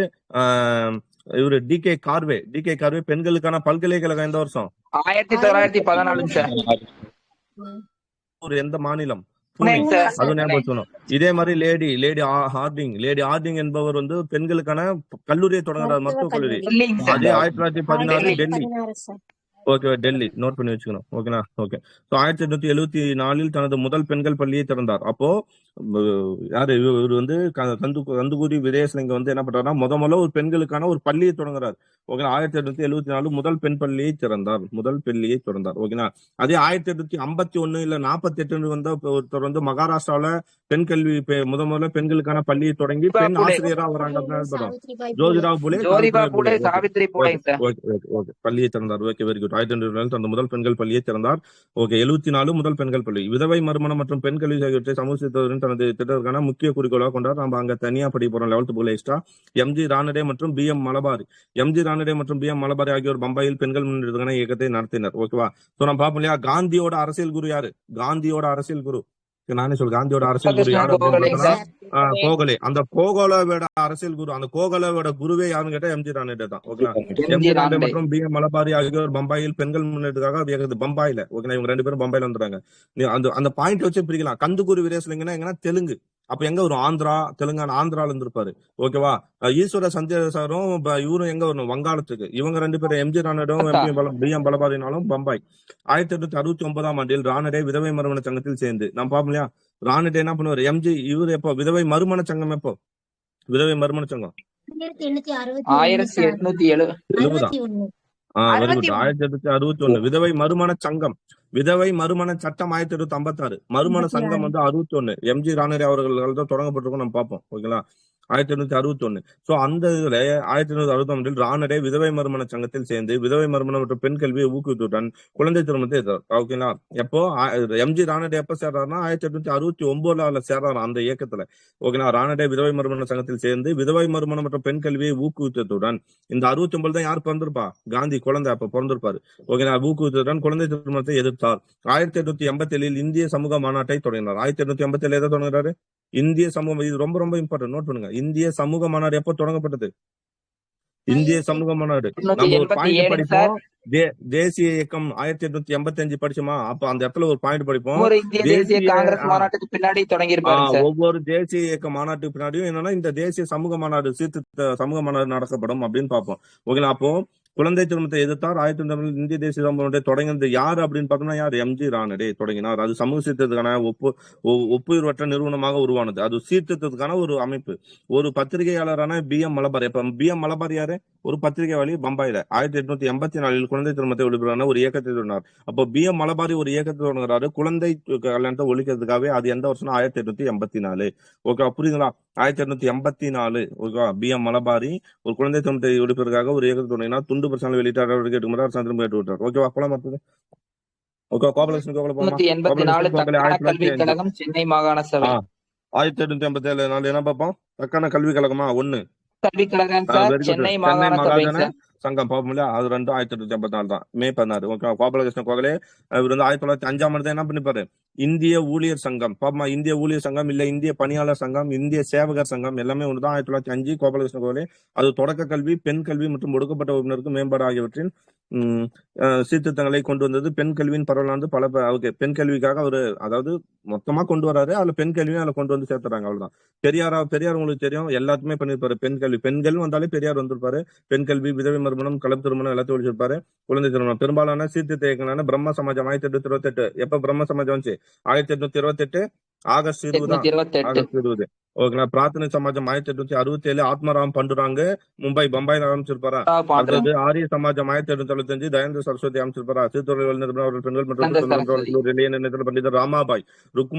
[SPEAKER 1] இவரு டி.கே. கார்வே பெண்களுக்கான பல்கலைக்கழகம் எந்த வருஷம்?
[SPEAKER 2] 1914.
[SPEAKER 1] எந்த மாநிலம்? அது ஞாபகம். இதே மாதிரி லேடி ஹார்டிங் என்பவர் வந்து பெண்களுக்கான கல்லூரியை தொடங்குறார். மருத்துவக் கல்லூரி. அதே 1916 டெல்லி. ஓகே டெல்லி நோட் பண்ணி வச்சுக்கணும். ஓகேனா? ஓகே 1874 தனது முதல் பெண்கள் பள்ளியை திறந்தார். அப்போ யாரு இவர் வந்து கந்துகுரி வீரேசலிங்கம் வந்து என்ன பண்றாருன்னா முதல்ல ஒரு பெண்களுக்கான ஒரு பள்ளியை தொடங்குறாரு. ஓகேங்களா. 1874 முதல் பெண் பள்ளியை திறந்தார். ஓகேங்களா. அதே 1851 இல்ல 48 வந்து ஒருத்தர் வந்து மகாராஷ்டிராவில பெண் கல்வி முதல்ல பெண்களுக்கான பள்ளியை தொடங்கி
[SPEAKER 2] ஜோதிபா
[SPEAKER 1] பெண்
[SPEAKER 2] பூலே
[SPEAKER 1] ஆசிரியரா வராங்க.
[SPEAKER 4] சாவித்ரிபாய் பூலே.
[SPEAKER 1] ஜோதிராவ் புலே,
[SPEAKER 2] ஜோதிபா
[SPEAKER 1] சாவித்ரிபாய்
[SPEAKER 2] பூலே
[SPEAKER 1] புலே. ஓகே
[SPEAKER 2] சாவித்ரி
[SPEAKER 1] ஓகே
[SPEAKER 2] பூலேங்க சார்.
[SPEAKER 1] ஓகே ஓகே ஓகே பள்ளியை திறந்தார். Okay very good. 1872 தனது முதல் பெண்கள் பள்ளியை திறந்தார். ஓகே 74 முதல் பெண்கள் பள்ளி. விதவை மறுமணம் மற்றும் பெண் கல்வி ஆகியவற்றை சமூக சீர்திருத்தம் தனது திட்டத்திற்கான முக்கிய குறிக்கோளாக கொண்டார். நம்ம அங்க தனியா படிக்க போறோம் 11th புக்ல எக்ஸ்ட்ரா. எம்ஜி ரானடே மற்றும் BM மலபாரி ஆகியோர் பம்பாயில் பெண்கள் முன்னேற்றத்துக்கான இயக்கத்தை நடத்தினர். ஓகேவா. சோ நம்ம பார்ப்போம் இல்லையா, காந்தியோட அரசியல் குரு யாரு? காந்தியோட அரசியல் குரு நானே சொல்ல காந்தியோட அரசியல் குரு யாரு அப்படின்னு
[SPEAKER 2] கோகலேங்க
[SPEAKER 1] பார்த்தோம்னா
[SPEAKER 2] சார்.
[SPEAKER 1] கோகலே. அந்த கோகலேவோட அரசியல் குரு, அந்த கோகலேவோட குருவே யாருன்னு கேட்டா எம்ஜி ரானடே தான். ஓகேங்களா.
[SPEAKER 2] MG
[SPEAKER 1] MG Ranade
[SPEAKER 2] Ranade.
[SPEAKER 1] மற்றும் BM மலபாரி ஆகியோர் பம்பாயில் பெண்கள் முன்னேற்றத்துக்காக இயக்கத்து பம்பாயில. ஓகேங்களா. இவங்க 2 பேரும் பம்பாயில வந்துறாங்க. அந்த பாயிண்ட் வச்சு பிரிக்கலாம். கந்துகுரு வீரேசலிங்கன்னா எங்கன்னா தெலுங்கு. அப்ப எங்க வரும்? ஆந்திரா, தெலுங்கானா. ஆந்திரால இருந்திருப்பாரு. ஓகேவா. ஈஸ்வர சந்திரசாரும் இவரும் எங்க வரணும்? வங்காளத்துக்கு. இவங்க 2 பேரும் எம்ஜி ரானடும் BM பலபாரினாலும் பம்பாய். 1869ஆம் ஆண்டில் ரானடே விதவை மறுமண சங்கத்தில் சேர்ந்து நம்ம பாப்போம் இல்லையா. ரானடே என்ன பண்ணுவாரு? எம்ஜி இவர் எப்போ விதவை மறுமண சங்கம்? எப்போ விதவை மறுமண சங்கம்?
[SPEAKER 2] 1870.
[SPEAKER 4] 1861.
[SPEAKER 1] Very good. 1861 விதவை மறுமண சங்கம். விதவை மறுமண சட்டம் 1856. மறுமண சங்கம் வந்து 61 எம்ஜி ரானடே அவர்கள் தான் தொடங்கப்பட்டிருக்கும். நம்ம பார்ப்போம். ஓகேங்களா. 1861. சோ அந்த இதுல 1861 ரானடே விதவை மறுமண சங்கத்தில் சேர்ந்து விதவை மறுமணம் மற்றும் பெண் கல்வியை ஊக்குவித்துடன் குழந்தை திருமணத்தை எதிர்த்தார். ஓகேங்களா. எப்போ எம்ஜி ரானடே எப்ப சேர்றாருன்னா 1869 சேர்றாரு அந்த இயக்கத்துல. ஓகேங்களா. ரானடே விதவை மறுமண சங்கத்தில் சேர்ந்து விதவை மறுமணம் மற்றும் பெண் கல்வியை ஊக்குவித்ததுடன் இந்த 69 தான் யார் பிறந்திருப்பா? காந்தி குழந்தை அப்ப பிறந்திருப்பாரு. ஓகேங்களா. ஊக்குவித்ததுடன் குழந்தை திருமணத்தை எதிர்த்தார். 1887 இந்திய சமூக மாநாட்டை தொடங்கினார். 1887 எதை தொடங்குறாரு? இந்திய சமூகம். இது ரொம்ப ரொம்ப இம்பார்ட்டன்ட், நோட் பண்ணுங்க. இந்திய சமூக மாநாடு எப்போ தொடங்கப்பட்டது? இந்திய சமூக மாநாடு நம்ம ஒரு பாயிண்ட் படிப்போம். தேசிய இயக்கம் 1885 படிச்சோமா? அப்ப அந்த இடத்துல ஒரு பாயிண்ட் படிப்போம்.
[SPEAKER 2] தேசிய காங்கிரஸ் மாநாட்டுக்கு பின்னாடி தொடங்கி இருப்பாரு.
[SPEAKER 1] ஒவ்வொரு தேசிய இயக்க மாநாட்டுக்கு பின்னாடியும் என்னன்னா இந்த தேசிய சமூக மாநாடு, சீர்திருத்த சமூக மாநாடு நடக்கப்படும் அப்படின்னு பார்ப்போம். ஓகேங்களா. அப்போ குழந்தை திருமணத்தை எதிர்த்தார். 1990 இந்திய தேசிய சமூக தொடங்கினது யாரு அப்படின்னு பார்த்தோம்னா யார்? எம்ஜி ரானடே தொடங்கினார். அது சமூக சீர்திருத்தத்துக்கான ஒப்புயர்வற்ற நிறுவனமாக உருவானது. அது சீர்திருத்தத்துக்கான ஒரு அமைப்பு. ஒரு பத்திரிகையாளரான BM மலபாரி. இப்ப BM மலபாரி யாரு? ஒரு பத்திரிகையாளி பம்பாயில. 1884 குழந்தை திருமணத்தை ஒழிப்புறான ஒரு இயக்கத்தை தொடங்கினார். அப்போ BM மலபாரி ஒரு இயக்கத்தை தொடங்குறாரு குழந்தை கல்யாணத்தை ஒழிக்கிறதுக்காகவே. அது எந்த வருஷம்? 1884. ஓகே புரியுதுங்களா. 1884. ஓகேவா. BM மலபாரி ஒரு குழந்தை திருமணத்தை ஒழிப்பதற்காக ஒரு இயக்கத்தை தொடங்கினார். துண்டு பிரச்சனை வெளியிட்டார். அரசாங்கம் கேட்டு விட்டார். ஓகேவா. கோலம் பார்த்தது. ஓகே கோபாலகிருஷ்ணன் கோகுல போமா.
[SPEAKER 2] 1884 கல்விக் கழகம் சென்னை மாகாண சபை.
[SPEAKER 1] 1887 என்ன பார்ப்போம்? தக்கான கல்விக் கழகமா? 1
[SPEAKER 2] கல்விக் கழகம் சார். சென்னை மாகாண சபை
[SPEAKER 1] சங்கம் பார்ப்போம் இல்லையா. அது 2 1884 தான். மே 16. ஓகே கோபாலகிருஷ்ணன் கோகலே இவர் வந்து 1905 என்ன பண்ணிப்பாரு? இந்திய ஊழியர் சங்கம் பாப்பமா. இந்திய ஊழியர் சங்கம் இல்ல இந்திய பணியாளர் சங்கம், இந்திய சேவகர் சங்கம் எல்லாமே ஒண்ணுதான். 1905 கோபாலகிருஷ்ண கோகலே. அது தொடக்க கல்வி, பெண் கல்வி மற்றும் ஒடுக்கப்பட்ட உறுப்பினருக்கு மேம்பாடு ஆகியவற்றின் சீர்திருத்தங்களை கொண்டு வந்தது. பெண் கல்வியின் பரவலானது பல பெண் கல்விக்காக அவரு அதாவது மொத்தமா கொண்டு வராரு. அதுல பெண் கல்வியும் அதுல கொண்டு வந்து சேர்த்துறாங்க. அவ்வளவுதான். பெரியார் உங்களுக்கு தெரியும், எல்லாத்துமே பண்ணிருப்பாரு. பெண் கல்வி, பெண்கள் வந்தாலே பெரியார் வந்திருப்பாரு. பெண் கல்வி, விதவை மறுமணம், கலப்பு திருமணம் எல்லாத்தையும் ஒழிச்சிருப்பாரு. குழந்தை திருமணம் பெரும்பாலான சீர்திருத்த இயக்கங்களான பிரம்ம சமாஜம் 1828. எப்ப பிரம்ம சமாஜம் வந்துச்சு? 1828 ஆகஸ்ட் 20. ஓகேங்களா. பிரார்த்தனை சமாஜம் 1867 ஆத்மராம் பண்டுராங்க பம்பாயில ஆரம்பிச்சிருப்பாரா. அடுத்தது ஆரிய சமாஜம் 1875 தயானந்த சரஸ்வதி அமைச்சிருப்பாரா. சிறுத்தொழில் வல்லுநர்கள் பெண்கள் மற்றும் பண்டிதர் ராமாபாய்,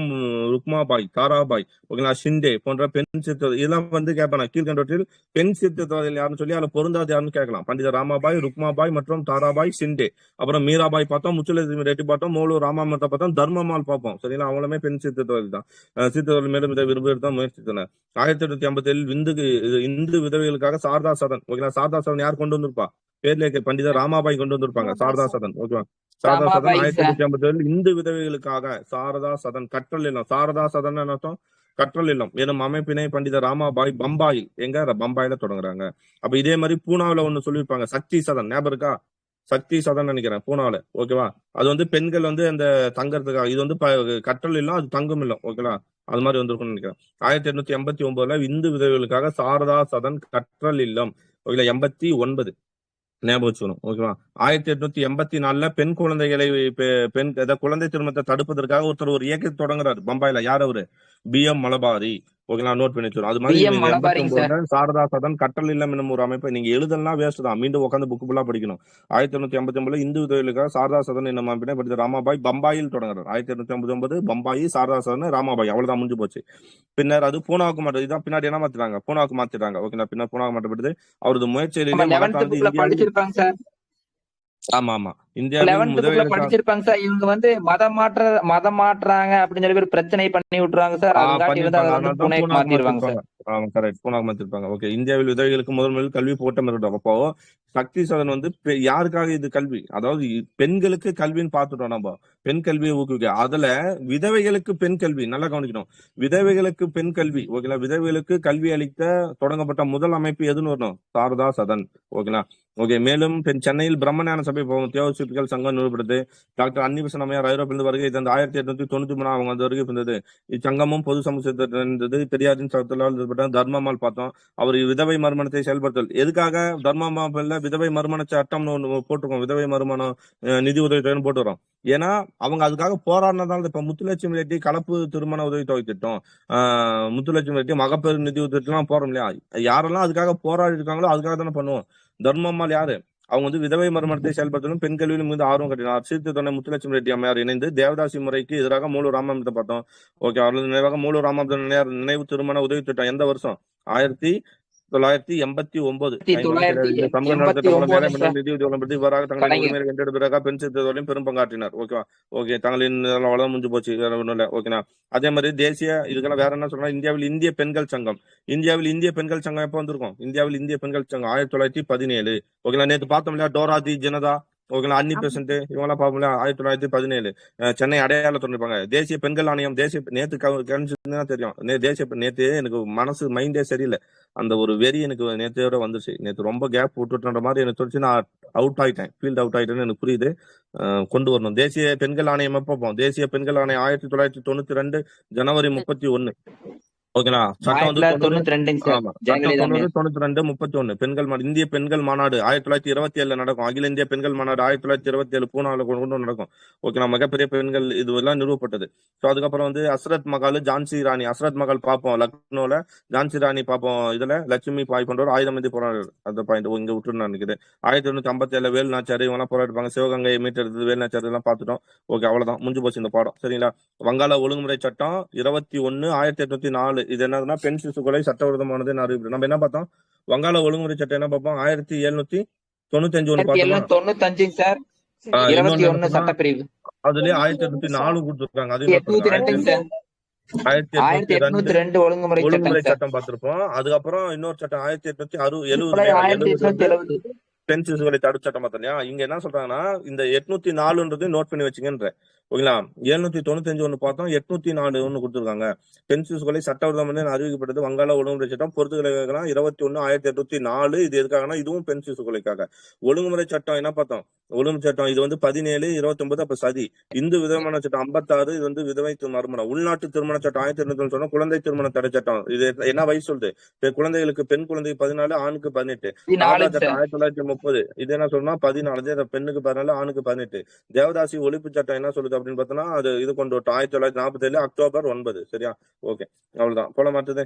[SPEAKER 1] ருக்மாபாய், தாராபாய், ஓகேங்களா, ஷிண்டே போன்ற பெண் சிறுத்தை இதெல்லாம் வந்து கேட்பாங்க. கீழ்கண்டவற்றில் பெண் சிறுத்தைவாதிகள் யாருன்னு சொல்லி அதுல பொருந்தாது யாருன்னு கேட்கலாம். பண்டிதர் ராமாபாய், ருக்மாபாய் மற்றும் தாராபாய், ஷிண்டே. அப்புறம் மீராபாய் பார்த்தோம், முச்சுலட்சுமி ரெட்டி பார்த்தோம், மோலூர் ராமாமத்தை பார்த்தோம், தர்மமால் பார்ப்போம். சரிங்களா. அவங்களுமே பெண் சிறுத்தைவாதி தான். சிறுத்தைவாதிகள் மேலும் இதை விரும்புதான் முயற்சி 1857 இந்து விதவைகளுக்காக சாரதா சதன். ஓகேங்களா. சாரதா சதன் யார் கொண்டு வந்திருப்பா? பேர்ல பண்டிதர் ராமாபாய் கொண்டு வந்திருப்பாங்க. சாரதா சதன். ஓகேவா. சாரதா சதன் 1857 இந்து விதவைகளுக்காக சாரதா சதன். கற்றல் இல்லம். சாரதா சதன் அர்த்தம் கற்றல் இல்லம் எனும் அமைப்பினை பண்டிதர் ராமாபாய் பம்பாயில் பம்பாயில தொடங்குறாங்க. அப்ப இதே மாதிரி பூனாவில ஒண்ணு சொல்லியிருப்பாங்க, சக்தி சதன். ஞாபகம் இருக்கா? சக்தி சதன் நினைக்கிறேன் பூனாவில. ஓகேவா. அது வந்து பெண்கள் வந்து அந்த தங்கறதுக்காக. இது வந்து கற்றல் இல்லம், அது தங்கும் இல்லம். ஓகேவா. அது மாதிரி வந்திருக்கும்னு நினைக்கிறேன். 1889 இந்து விதவைகளுக்காக சாரதா சதன் கற்றல் இல்லம். 89 ஞாபகம் வச்சுக்கணும். ஓகேவா? 1884 பெண் குழந்தைகளை பெண் குழந்தை திருமணத்தை தடுப்பதற்காக ஒருத்தர் ஒரு இயக்கத்தை தொடங்குறாரு பம்பாயில. யார் அவரு? BM மலபாரி. ஓகேங்களா? நோட் பண்ணி வச்சுக்கணும். அது மாதிரி
[SPEAKER 2] BM மலபாரிங்க சார்.
[SPEAKER 1] 89 சாரதா சதன் கற்றல் இல்லம் என்னும் ஒரு அமைப்பை நீங்க எழுதலாம் வேஸ்ட் தான். மீண்டும் உட்காந்து புக் ஃபுல்லா படிக்கணும். 1889 இந்து விதவைகளுக்காக சாரதா சதன் என்னும் அமைப்பினை படித்த ராமாபாய் பம்பாயில் தொடங்குறாரு. 1889 பம்பாயி, சாரதா சதன், ராமாபாய். அவ்வளவுதான், முடிஞ்சு போச்சு. பின்னர் அது பூனாவுக்கு மாற்று. இதான் பின்னாடி என்ன மாத்திட்டாங்க? பூனாவுக்கு மாத்திட்டாங்க. ஓகேங்களா? பின்னர் பூனாவுக்கு மாற்றப்பட்டது. அவரது முயற்சியிலே
[SPEAKER 2] 11th
[SPEAKER 1] மகாத்மாகாந்தி
[SPEAKER 2] புக்ல
[SPEAKER 1] இந்தியாவில்
[SPEAKER 2] படிச்சிருப்பாங்க சார்.
[SPEAKER 1] ஆமா ஆமா இந்தியாவில்
[SPEAKER 2] 11th புக்ல
[SPEAKER 1] முதலில்
[SPEAKER 2] படிச்சிருப்பாங்க சார். இவங்க வந்து மதம் மாற்றுறாங்க அப்படின்னு சொல்லி ஒரு பிரச்சனை பண்ணி விட்டுருவாங்க சார். அதுக்காண்டி வந்து அதை வந்து புனேக்கு மாத்திடுவாங்க சார்.
[SPEAKER 1] கரெக்ட், பூனாக்கு மாத்திருப்பாங்க. ஓகே. இந்தியாவில் விதவைகளுக்கு முதல் கல்வி போட்டம் இருக்கட்டும். அப்போ சக்தி சதன் வந்து யாருக்காக இது கல்வி? அதாவது பெண்களுக்கு கல்வின்னு பார்த்துட்டோம் நம்ம. பெண் கல்வியை ஊக்குவிக்க. அதுல விதவைகளுக்கு பெண் கல்வி நல்லா கவனிக்கணும். விதவைகளுக்கு பெண் கல்வி. ஓகேங்களா? விதவைகளுக்கு கல்வி அளித்த தொடங்கப்பட்ட முதல் அமைப்பு எதுன்னு வரணும்? சாரதா சதன். ஓகேங்களா? ஓகே. மேலும் சென்னையில் பிரம்மஞான சபை தியோசிபிக்கல் சங்கம் நிறுவப்படுது. டாக்டர் அன்னிபெசன்ட் அம்மையார் ஐரோப்பிலிருந்து வருகை தந்து 1893 அவங்க வந்து வருகை இருந்தது. இச்சங்கமும் பொது சமூகத்தில் இருந்தது. பெரியாரின் சட்டத்தால் தர்மமால் பார்த்தோம். அவர் விதவை மறுமணத்தை செயல்படுத்தல். எதுக்காக தர்மமால விதவை மறுமண சட்டம்னு ஒண்ணு போட்டிருக்கோம். விதவை மறுமணம் நிதி உதவி போட்டு வரோம். ஏன்னா அவங்க அதுக்காக போராடினதால. இப்ப முத்துலட்சுமி ரெட்டி கலப்பு திருமண உதவி தொகை திட்டம், முத்துலட்சுமி ரெட்டி மகப்பேறு நிதி உதவி திட்டம் போறோம் இல்லையா? யாரெல்லாம் அதுக்காக போராடி இருக்காங்களோ அதுக்காக தானே பண்ணுவோம். தர்மம்மாள் யாரு? அவங்க வந்து விதவை மறுமணத்தை செயல்படுத்தணும், பெண் கல்வியிலும் மீது ஆர்வம் கட்டினார். சீர்திருத்த முத்துலட்சுமி ரெட்டி அம்மையார் இணைந்து தேவதாசி முறைக்கு எதிராக மூலூர் ராமாமிர்தத்தை பார்த்தோம். ஓகே. அவர்கள் நினைவாக மூலூர் ராமாமிர்த நினைவு திருமண உதவி திட்டம் எந்த வருஷம்? 1989. சமூக நலத்திட்ட மூலம் வேலை நிதி உதவி இவ்வாறாக தங்களை உரிமையை வென்றெடுப்பதற்காக பெண் சீர்திருத்தங்களையும் பெரும் பங்காற்றினார். ஓகேவா? ஓகே. தங்களின் வளம் முடிஞ்சு போச்சு, வேற ஒண்ணும் இல்ல. ஓகேனா? அதே மாதிரி தேசிய இதுக்கெல்லாம் வேற என்ன சொல்றா? இந்தியாவில் இந்திய பெண்கள் சங்கம். இந்தியாவில் இந்திய பெண்கள் சங்கம் எப்ப வந்திருக்கும்? இந்தியாவில் இந்திய பெண்கள் சங்கம் 1917. ஓகேங்களா? நேற்று பார்த்தோம் இல்லையா? டோராதி ஜனதா. ஓகேங்களா? அன்னி பெசன்ட் இவங்கெல்லாம் பார்ப்போம்ல. 1917 சென்னை அடையாள தொடர்பாங்க. தேசிய பெண்கள் ஆணையம். நேத்து கணிச்சுன்னா தெரியும். நேத்து எனக்கு மனசு மைண்டே சரியில்லை. அந்த ஒரு வெறி எனக்கு நேத்தையோட வந்துச்சு. நேத்து ரொம்ப கேப் விட்டுன்ற மாதிரி எனக்கு தோணுச்சு. நான் அவுட் ஆயிட்டேன், ஃபீல்ட் அவுட் ஆயிட்டேன்னு எனக்கு புரியுது. கொண்டு வரணும். தேசிய பெண்கள் ஆணையம் எப்போ பார்ப்போம்? தேசிய பெண்கள் ஆணையம் 1992 ஜனவரி 31. ஓகேங்களா? சட்டம் வந்து 92 பெண்கள் இந்திய பெண்கள் மாநாடு 1927 நடக்கும். அகில இந்திய பெண்கள் மாநாடு 1927 பூனால கொண்டு நடக்கும். ஓகேங்களா? மிகப்பெரிய பெண்கள் இதுவெல்லாம் நிறுவப்பட்டது. ஸோ அதுக்கப்புறம் வந்து ஹஸ்ரத் மகால், ஜான்சி ராணி. ஹஸ்ரத் மகால் பார்ப்போம் லக்னோல, ஜான்சி ராணி பார்ப்போம் இதுல. லட்சுமி பாய் பண்றவர் 1000 மந்தி போராடு. அந்த பாயிண்ட் இங்க விட்டு நினைக்கிறேன். 1957 வேலுநாச்சாரி இவங்கெல்லாம் போராடிப்பாங்க. சிவகங்கை மீட்டெடுத்தது வேலுநாச்சாரி எல்லாம் பார்த்துட்டோம். ஓகே. அவ்வளவுதான், முடிஞ்சு போச்சு இந்த பாடம். சரிங்களா? வங்காள ஒழுங்குமுறை சட்டம் 21 1804. இது என்னதுன்னா பெண் சிசு கொலை சட்டவிரோதமானது அறிவிப்பு. நம்ம என்ன பார்த்தோம்? வங்காள ஒழுங்குமுறை சட்டம் என்ன பார்ப்போம்? 1795 ஒண்ணு பார்த்தோம். அதுலயே 1804 கொடுத்துருக்காங்க. அது 1802 ஒழுங்குமுறை சட்டம் பார்த்திருப்போம். அதுக்கப்புறம் இன்னொரு சட்டம் 1870 பெண் சிசுகளை தடுப்பு சட்டம் பார்த்தோம் இல்லையா? இங்க என்ன சொல்றாங்கன்னா இந்த 804 நோட் பண்ணி வச்சுங்கன்ற. ஓகேங்களா? 795 ஒண்ணு பார்த்தோம், 804 ஒண்ணு கொடுத்துருக்காங்க. பெண் சிசுகளை சட்டவிரோதம் அறிவிக்கப்பட்டது வங்காள ஒழுங்குமுறை சட்டம். பொறுத்துகளை 21 1804. இது எதுக்காகனா இதுவும் பெண் சிசுகளுக்காக. ஒழுங்குமுறை சட்டம் என்ன பார்த்தோம்? ஒழுங்கு சட்டம் இது வந்து 17 29 அப்ப சதி. இந்து விதமான சட்டம் 56. இது வந்து விதவை மறுமணம். உள்நாட்டு திருமண சட்டம் 1800 சொன்னா குழந்தை திருமண தடை சட்டம். இது என்ன வயசு சொல்லுது? குழந்தைகளுக்கு பெண் குழந்தை 14, ஆணுக்கு 18. சட்டம் 1930. இது என்ன சொல்லணும்னா 14, பெண்ணுக்கு 14, ஆணுக்கு 18. தேவதாசி ஒழிப்பு சட்டம் என்ன சொல்லுது அப்படின்னு பார்த்தோம்னா அது இது கொண்டு வரட்டும் 1947 அக்டோபர் 9. சரியா? ஓகே. அவ்வளவுதான். போல மாட்டுது.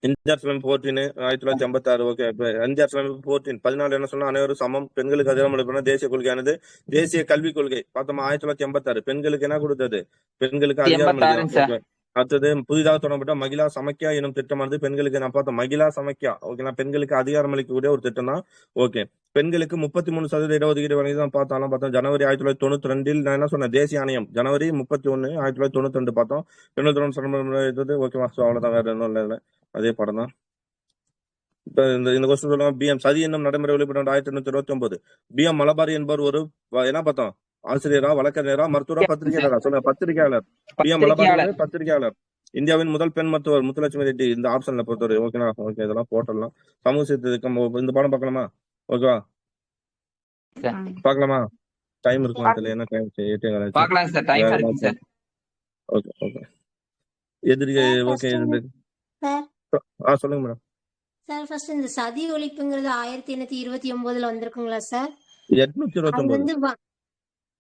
[SPEAKER 1] இந்தியா 14 1956. ஓகே. இந்தியா 14 14 என்ன சொன்னா அனைவரும் சமம், பெண்களுக்கு அதிகாரம் அளிப்பது தேசிய கொள்கையானது. தேசிய கல்விக் கொள்கை பார்த்தோமா 1986. பெண்களுக்கு என்ன கொடுத்தது? பெண்களுக்கு அதிகாரம் அளிக்கிறது. அடுத்தது புதிதாக தொடங்கப்பட்ட மகிழா சமக்கியா எனும் திட்டமானது பெண்களுக்கு நான் பார்த்தோம். மகிழா சமக்கியா. ஓகேங்களா? பெண்களுக்கு அதிகாரம் அளிக்கக்கூடிய ஒரு திட்டம் தான். ஓகே. பெண்களுக்கு 33% இடஒதுக்கீடு வழங்கிதான் பார்த்தோம். ஜனவரி 1992 நான் என்ன சொன்னேன்? தேசிய ஆணையம் ஜனவரி 31 1992 பார்த்தோம். பெண்கள் தொடர்பு. ஓகேவா? அவ்வளவுதான், வேற ஒன்றும் இல்லை. அதே படம் தான். இப்ப இந்த கொஸ்டின் சொல்லுவாங்க. BM சதி என்னும் நடைமுறை வெளிப்பட்ட 1829. BM மலபாரி என்பவர் ஒரு என்ன பார்த்தோம்? ஆசிரியரா, வழக்கறிஞரா, மருத்துவரா, பத்திரிகையாளரா? சொல்லுங்க. பத்திரிகையாளர். BM மலபாரி பத்திரிகையாளர். இந்தியாவின் முதல் பெண் மருத்துவர் முத்துலட்சுமி ரெட்டி. இந்த ஆப்ஷன்ல பொறுத்தவரை. ஓகேனா? ஓகே. இதெல்லாம் போட்டலாம். சமூக சீர்திருத்தம் இந்த பாடம் பார்க்கலாமா? ஓகேவா? பார்க்கலாமா? டைம் இருக்குமா தெரியல. என்ன டைம்? 8:15. ஓகே. ஓகே. எதிரி. ஓகே. சொல்லுங்க மேடம்.
[SPEAKER 4] சார் ஃபர்ஸ்ட் இந்த சதி ஒழிப்புங்கிறது 1829 வந்திருக்குங்களா சார்? அது
[SPEAKER 1] 829
[SPEAKER 4] வந்து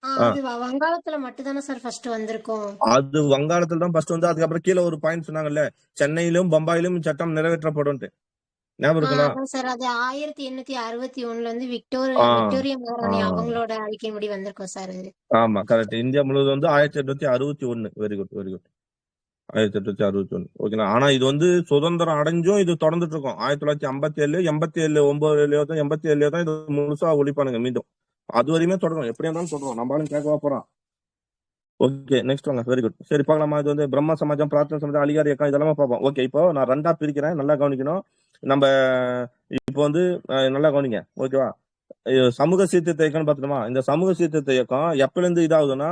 [SPEAKER 1] ஆ
[SPEAKER 4] அது வங்காளத்துல மட்டும் தானே சார் ஃபர்ஸ்ட் வந்திருக்கும்?
[SPEAKER 1] அது வங்காளத்துல தான் ஃபர்ஸ்ட் வந்து அதுக்கப்புறம் கீழே ஒரு பாயிண்ட் சொன்னாங்கல்ல, சென்னையிலும் பம்பாயிலும் சட்டம் நிறைவேற்றப்படும் ஞாபகம் இருக்குங்களா?
[SPEAKER 4] அதான் சார், அது 1861 வந்து
[SPEAKER 1] ஆ
[SPEAKER 4] விக்டோரியா
[SPEAKER 1] ஆ
[SPEAKER 4] மகாராணி அவங்களோட அறிக்கையின்படி வந்திருக்கும் சார் அது.
[SPEAKER 1] ஆமா கரெக்ட். இந்தியா முழுவதும் வந்து 1861. Very good very good. 1861 ஓகேங்களா. ஆனா இது வந்து சுதந்திரம் அடைஞ்சும் இது தொடர்ந்துட்டு இருக்கும். 1957 87 9லயோ தான் 87லயோ தான் இது முழுசா ஒழிப்பானுங்க மீண்டும். அது வரையுமே தொடரும். எப்படியா இருந்தாலும் தொடரும். நம்மளாலும் கேட்கவா போறோம். ஓகே நெக்ஸ்ட் வாங்க. Very good. சரி பார்க்கலாமா? இது வந்து பிரம்ம சமாஜம், பிரார்த்தனை சமாஜம், அலிகார் இயக்கம் இதெல்லாம் பார்ப்போம். ஓகே இப்போ நான் ரெண்டா பிரிக்கிறேன். நல்லா கவனிக்கணும். நம்ம இப்போ வந்து நல்லா கவனிங்க. ஓகேவா? சமூக சீர்திருத்த இயக்கம்னு பார்த்துட்டோமா? இந்த சமூக சீர்திருத்த இயக்கம் எப்பலேருந்து இதாகுதுன்னா,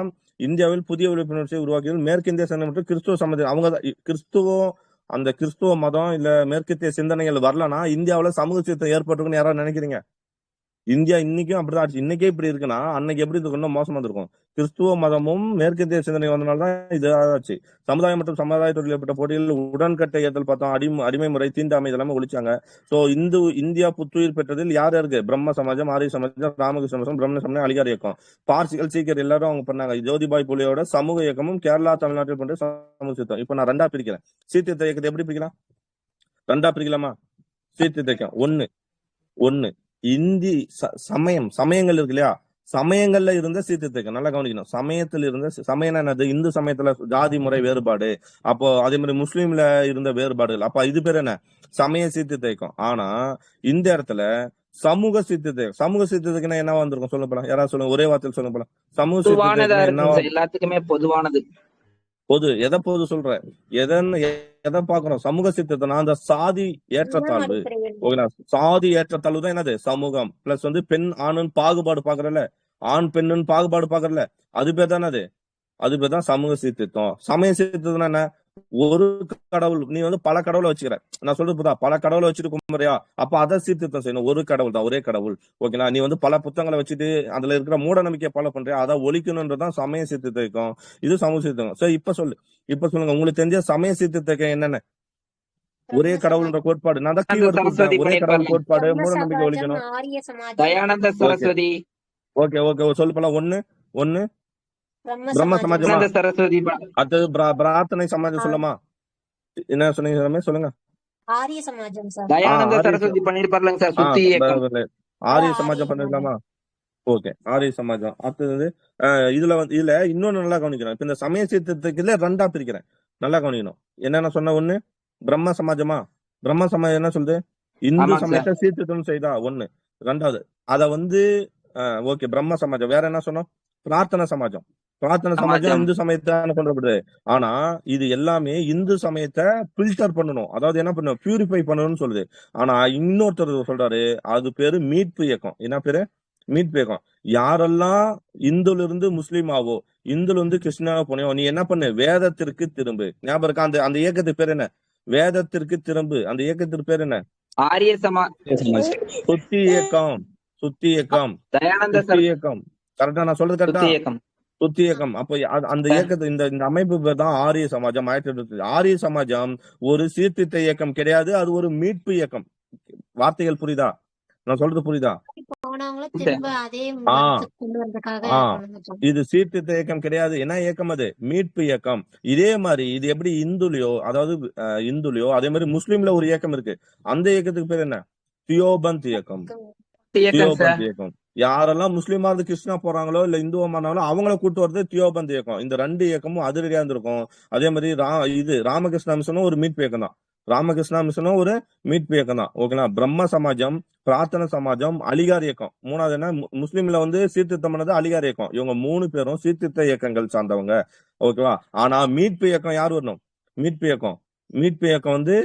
[SPEAKER 1] இந்தியாவில் புதிய விழிப்புணர்ச்சியை உருவாக்கியது மேற்கிந்திய சிந்தனை மற்றும் கிறிஸ்துவ சமயம். அவங்க தான் கிறிஸ்துவம், அந்த கிறிஸ்துவ மதம் இல்ல மேற்கத்திய சிந்தனைகள் வரலன்னா இந்தியாவுல சமூக சீர்திருத்தம் ஏற்பட்டிருக்குன்னு யாராவது நினைக்கிறீங்க? இந்தியா இன்னைக்கும் அப்படிதான் ஆச்சு. இன்னைக்கே இப்படி இருக்குன்னா அன்னைக்கு எப்படி இருக்கும்? இன்னும் மோசமா இருக்கும். கிறிஸ்துவ மதமும் மேற்கத்திய சிந்தனை வந்தனால்தான் இது ஆச்சு. சமுதாயம் மற்றும் சமுதாயத்தில் ஏற்பட்ட போட்டியில் உடன்கட்டை ஏற்றல் பார்த்தோம். அடிமை முறை, தீண்டாமை இதெல்லாமே ஒழிச்சாங்க. சோ இந்தியா புத்துயிர் பெற்றதில் யார் இருக்கு? பிரம்ம சமாஜம், ஆரிய சமாஜம், ராமகிருஷ்ண சமாஜம், பிரம்ம சமயம், அலிகார் இயக்கம். பார்சிகள், சீக்கியர் எல்லாரும் அவங்க பண்ணாங்க. ஜோதிபாய் புலியோட சமூக இயக்கமும் கேரளா தமிழ்நாட்டில் பண்ற சமூக சீர்திருத்தம். இப்ப நான் ரெண்டா பிரிக்கிறேன். சீர்திருத்த இயக்கத்தை எப்படி பிரிக்கலாம்? ரெண்டா பிரிக்கலாமா? சீர்திருத்த இயக்கம் ஒண்ணு சமயங்கள் இருக்கு இல்லையா? சமயங்கள்ல இருந்த சீர்திருத்தம் நல்லா கவனிக்கணும். சமயத்தில் இருந்த சமயம் என்னது? இந்து சமயத்துல ஜாதி முறை வேறுபாடு, அப்போ அதே மாதிரி முஸ்லீம்ல இருந்த வேறுபாடுகள், அப்ப இது பேர் என்ன? சமய சீர்திருத்தம். ஆனா இந்த இடத்துல சமூக சீர்திருத்தம் என்ன வந்திருக்கும்? சொல்ல போலாம். யாராவது சொல்லுங்க, ஒரே வார்த்தையில் சொல்ல போலாம். சமூக
[SPEAKER 2] பொதுவானதா
[SPEAKER 1] சீர்திருத்தம் என்ன?
[SPEAKER 2] எல்லாத்துக்குமே பொதுவானது.
[SPEAKER 1] பொது சொல்ற எதை பாக்குறோம்? சமூக சீர்திருத்தம். அந்த சாதி ஏற்றத்தாழ்வு, ஓகேங்களா? சாதி ஏற்றத்தாழ்வு தான் என்னது? சமூகம். பிளஸ் வந்து பெண் ஆணுன்னு பாகுபாடு பாக்குறல, ஆண் பெண்ணுன்னு பாகுபாடு பாக்குறல, அது பேர் தானே அது பேர் தான் சமூக சீர்திருத்தம். சமய சீர்திருத்தம் என்ன? ஒரு கடவுள், நீ வந்து பல கடவுளை வச்சுக்கிற. நான் சொல்றது புதா, பல கடவுளை வச்சுட்டு கும்பிடுறியா? அப்ப அதை சீர்திருத்தம் செய்யணும். ஒரு கடவுள் தான், ஒரே கடவுள். ஓகேங்களா? நீ வந்து பல புத்தகங்களை வச்சுட்டு அதுல இருக்கிற மூட நம்பிக்கையை ஃபாலோ பண்றியா? அதை ஒழிக்கணும்ன்றதான் சமய சீர்திருத்தம். இது சமூக சீர்திருத்தம். சரி இப்ப சொல்லுங்க, உங்களுக்கு தெரிஞ்ச சமய சீர்திருத்தம் என்னென்ன? ஒரே கடவுள்ன்ற கோட்பாடு. நான் தான் கீவேர்டு கொடுத்தேன். ஒரே கடவுள் கோட்பாடு, மூட நம்பிக்கை ஒழிக்கணும்.
[SPEAKER 2] தயானந்த சரஸ்வதி.
[SPEAKER 1] ஓகே சொல்லலாம். ஒண்ணு பிரம்ம சமாஜமா?
[SPEAKER 2] சரஸ்வதி.
[SPEAKER 1] அது பிரார்த்தனை சமாஜம் சொல்லமா? என்ன சொன்னீங்க? சொல்லுங்க.
[SPEAKER 4] ஆரிய சமாஜம் சார்.
[SPEAKER 2] தயானந்த சரஸ்வதி பண்ணிருப்பாருலங்க சார், சுத்தி இயக்கம்.
[SPEAKER 1] ஆரிய சமாஜம் பண்ணிருக்கலாமா? ஓகே ஆரிய சமாஜம். அடுத்தது இதுல இன்னொன்னு நல்லா கவனிக்கணும். இப்ப இந்த சமய சீர்திருத்தத்துல ரெண்டா பிரிக்கிறேன். நல்லா கவனிக்கணும். என்னென்ன சொன்ன? ஒண்ணு பிரம்ம சமாஜமா? பிரம்ம சமாஜம் என்ன சொல்லுது? இந்து சமயத்தை சீர்திருத்தம் செய்தா ஒண்ணு. ரெண்டாவது அத வந்து ஓகே பிரம்ம சமாஜம். வேற என்ன சொன்னோம்? பிரார்த்தனை சமாஜம் இந்து சமயத்தை கொண்டு. ஆனா இது எல்லாமே இந்து சமயத்தை பில்டர் பண்ணணும். அதாவது என்ன பண்ணணும்? பியூரிஃபை பண்ணணும்னு சொல்லுது. ஆனா இன்னொருத்தர் சொல்றாரு, அது பேரு மீட்பு இயக்கம். என்ன பேரு? மீட்பு இயக்கம். யாரெல்லாம் இந்துல இருந்து முஸ்லீம் ஆவோ, இந்துல இருந்து கிறிஸ்டினாவோ போனியோ, நீ என்ன பண்ணு? வேதத்திற்கு திரும்பு. ஞாபகம் இருக்கா? அந்த இயக்கத்துக்கு பேர் என்ன? வேதத்திற்கு திரும்பு. அந்த இயக்கத்திற்கு பேர் என்ன?
[SPEAKER 2] ஆரிய சமாஜம்.
[SPEAKER 1] சுத்தி இயக்கம். கரெக்டா நான் சொல்றது? கரெக்டா? சுத்தி இயக்கம். அப்போ அந்த இயக்கத்தை இந்த அமைப்பு பேர் தான் ஆரிய சமாஜம். 1920. ஆரிய சமாஜம் ஒரு சீர்திருத்த இயக்கம் கிடையாது, அது ஒரு மீட்பு இயக்கம். வார்த்தைகள் புரியுதா? நான் சொல்றது புரியுதா? இது சீர்திருத்த இயக்கம் கிடையாது. என்ன இயக்கம் அது? மீட்பு இயக்கம். இதே மாதிரி இது எப்படி இந்துலயோ, அதாவது இந்துலயோ அதே மாதிரி முஸ்லீம்ல ஒரு இயக்கம் இருக்கு. அந்த இயக்கத்துக்கு பேர் என்ன? தியோபந்த் இயக்கம். யாரெல்லாம் முஸ்லீமா இருந்து கிறிஸ்டினா போறாங்களோ இல்ல இந்துவா மாறினாங்களோ அவங்கள கூட்டு வரது தியோபந்த் இயக்கம். இந்த ரெண்டு இயக்கமும் அதிரடியா இருந்திருக்கும். அதே மாதிரி ராமகிருஷ்ணா மிஷனும் ஒரு மீட்பு இயக்கம் தான். ஓகேங்களா? பிரம்ம சமாஜம், பிரார்த்தனை சமாஜம், அலிகார் இயக்கம். மூணாவது என்ன? முஸ்லீம்ல வந்து சீர்திருத்தம் பண்ணது அலிகார் இயக்கம். இவங்க 3 பேரும் சீர்திருத்த இயக்கங்கள் சார்ந்தவங்க. ஓகேவா? ஆனா மீட்பு இயக்கம் யார் வரணும்? மீட்பு இயக்கம் வந்து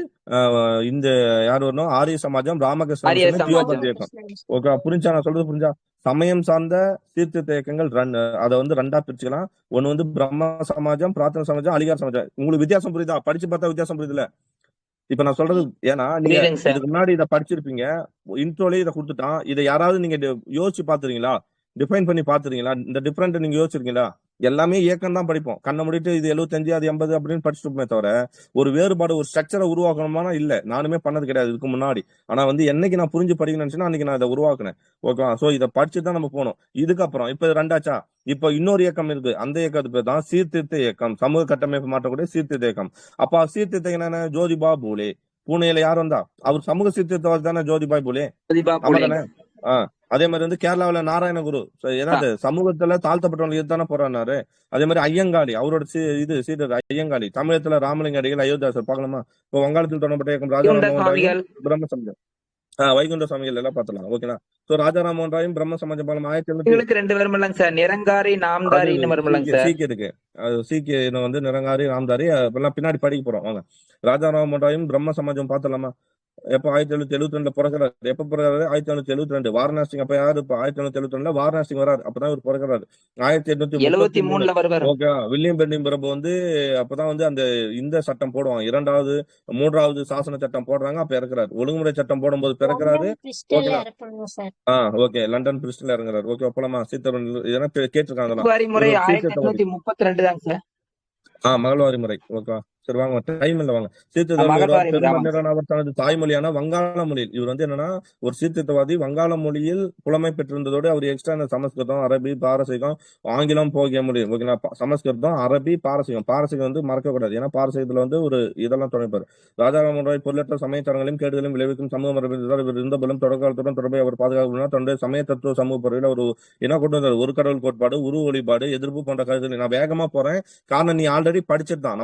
[SPEAKER 1] இந்த யார் வரணும்? ஆரிய சமாஜம், ராமகிருஷ்ண தியோபந்த் இயக்கம். ஓகே புரிஞ்சா? நான் சொல்றது புரிஞ்சா? சமயம் சார்ந்த சீர்திருத்த இயக்கங்கள் அதை வந்து ரெண்டா பிரிச்சுக்கலாம். ஒண்ணு வந்து பிரம்ம சமாஜம், பிரார்த்தனை சமாஜம், அலிகார் சமாஜம். உங்களுக்கு வித்தியாசம் புரியுதா? படிச்சு பார்த்தா வித்தியாசம் புரியுதுல? இப்ப நான் சொல்றது ஏன்னா நீங்க இதுக்கு முன்னாடி இதை படிச்சிருப்பீங்க. இன்ட்ரோலயே இதை கொடுத்துட்டான். இதை யாராவது நீங்க யோசிச்சு பாத்துறீங்களா? டிஃபைன் பண்ணி பாத்துறீங்களா? இந்த டிஃபரெண்ட் நீங்க யோசிச்சிருக்கீங்களா? எல்லாமே இயக்கம் தான் படிப்போம். கண்ண மூடிட்டு இது 75 அது 80 அப்படின்னு படிச்சுட்டுமே தவிர ஒரு வேறுபாடு ஒரு ஸ்ட்ரக்சரை உருவாக்கணுமானா இல்ல. நானுமே பண்ணது கிடையாது இதுக்கு முன்னாடி. ஆனா என்னைக்கு நான் புரிஞ்சு படிக்கணும்னு நினைச்சேன்னா அன்னைக்கு நான் இதை உருவாக்குனேன். ஓகேவா? சோ இதை படிச்சுட்டு தான் நம்ம போகணும். இதுக்கப்புறம் இப்ப ரெண்டாச்சா, இப்ப இன்னொரு இயக்கம் இருக்கு. அந்த இயக்கத்துக்கு பேர் தான் சீர்திருத்த இயக்கம். சமூக கட்டமைப்பு மாற்றக்கூடிய சீர்திருத்த இயக்கம். அப்ப சீர்திருத்த என்னன்னா ஜோதிபா பூலே. பூனேல யார் வந்தா? அவர் சமூக சீர்திருத்தவாதி தானே ஜோதிபாய் பூலே.
[SPEAKER 2] பிரதிபா
[SPEAKER 1] ஆமா
[SPEAKER 2] பூலே.
[SPEAKER 1] தானே? அதே மாதிரி கேரளாவுல நாராயணகுரு என்னது சமூகத்துல தாழ்த்தப்பட்டவங்க இதுதானே போறாரு. அதே மாதிரி ஐயங்காளி அவரோட சீடர் ஐயங்காளி. தமிழகத்துல ராமலிங்க அடிகள், அயோத்தியாசர் பார்க்கலாமா? இப்போ வங்காளத்தில் தொடரப்பட்ட இயக்கம்
[SPEAKER 2] வைகுண்ட
[SPEAKER 1] ராஜாராமோகன் ராயும்
[SPEAKER 2] சுவாமிகள்.
[SPEAKER 1] பிரம்ம சமாஜம். வைகுண்ட சுவாமிகள் எல்லாம் பார்த்தலாம். ஓகேனா? சோ ராஜாராமோகன் ராயும் பிரம்ம சமாஜம் பாலம் 1700
[SPEAKER 2] இவங்களுக்கு 2 வருமில்லங்க சார், நிரங்காரி
[SPEAKER 1] அது
[SPEAKER 2] நாம்தாரின்னு வருமில்லங்க சார்.
[SPEAKER 1] சீக்கியருக்கு சீக்கிய வந்து நிரங்காரி ராம்தாரி எல்லாம் பின்னாடி படிக்க போறோம். வாங்க. ராஜாராமோகன் ராயும் பிரம்ம சமாஜம் பார்த்தலாமா? எப்ப 1772 பிறக்கிறாரு. எப்ப பிறகுறாரு? 1772 வாரணாசி. அப்ப யாரு? இப்ப 1772 வாரணாசி வராரு. அப்பதான் இவர் பிறக்கிறாரு. 1833
[SPEAKER 2] 73 வருவார்.
[SPEAKER 1] ஓகே. வில்லியம் பெண்டிங் பிரபு அப்பதான் அந்த இந்த சட்டம் போடுவாங்க. 2வது 3வது சாசன சட்டம் போடுறாங்க. அப்ப இறக்குறாரு. ஒழுங்குமுறை சட்டம் போடும்போது பிறக்கிறாரு. ஓகேங்களா? ஓகே. லண்டன் பிரிஸ்டல் இறங்குறாரு. ஓகே. அப்பலாமா சீத்தரன் இதெல்லாம் கேட்டிருக்காங்க.
[SPEAKER 2] வாரி முறை 1832 தாங்க சார்.
[SPEAKER 1] மகள்வாரி முறை. ஓகே. சரி வாங்க. டைம் இல்ல வாங்க.
[SPEAKER 2] மகள்வாரி முறை. ஆமாங்க சார்.
[SPEAKER 1] அவர் தனது தாய்மொழியான வங்காள மொழியில் இவர் என்னன்னா ஒரு சீர்திருத்தவாதி. வங்காள மொழியில் புலமை பெற்றிருந்ததோடு அவர் எக்ஸ்ட்ரா சமஸ்கிருதம், அரபி, பாரசீகம், ஆங்கிலம் போகிய மொழி. ஓகேங்களா? சமஸ்கிருதம், அரபி, பாரசீகம். பாரசீகம் மறக்க கூடாது. ஏன்னா பாரசீகத்துல ஒரு இதெல்லாம் தொடர்பாரு. ராஜாராமன் ராய் பொருளற்ற சமயத்தரங்களையும் கேடுகளையும் விளைவிக்கும் சமூக மரபில் இவர் இருந்த போலும் தொடர்காலத்துடன் தொடர்பை அவர் பாதுகாப்பு தன்னுடைய சமய தத்துவ சமூக பொருளில் ஒரு என்ன கொண்டு வந்தார்? ஒரு கடவுள் கோட்பாடு, உருவ வழிபாடு, எதிர்ப்பு போன்ற கருத்துக்களை நான் வேகமா போறேன். காரணம் நீ ஆல்ரெடி படிச்சிருந்தான்.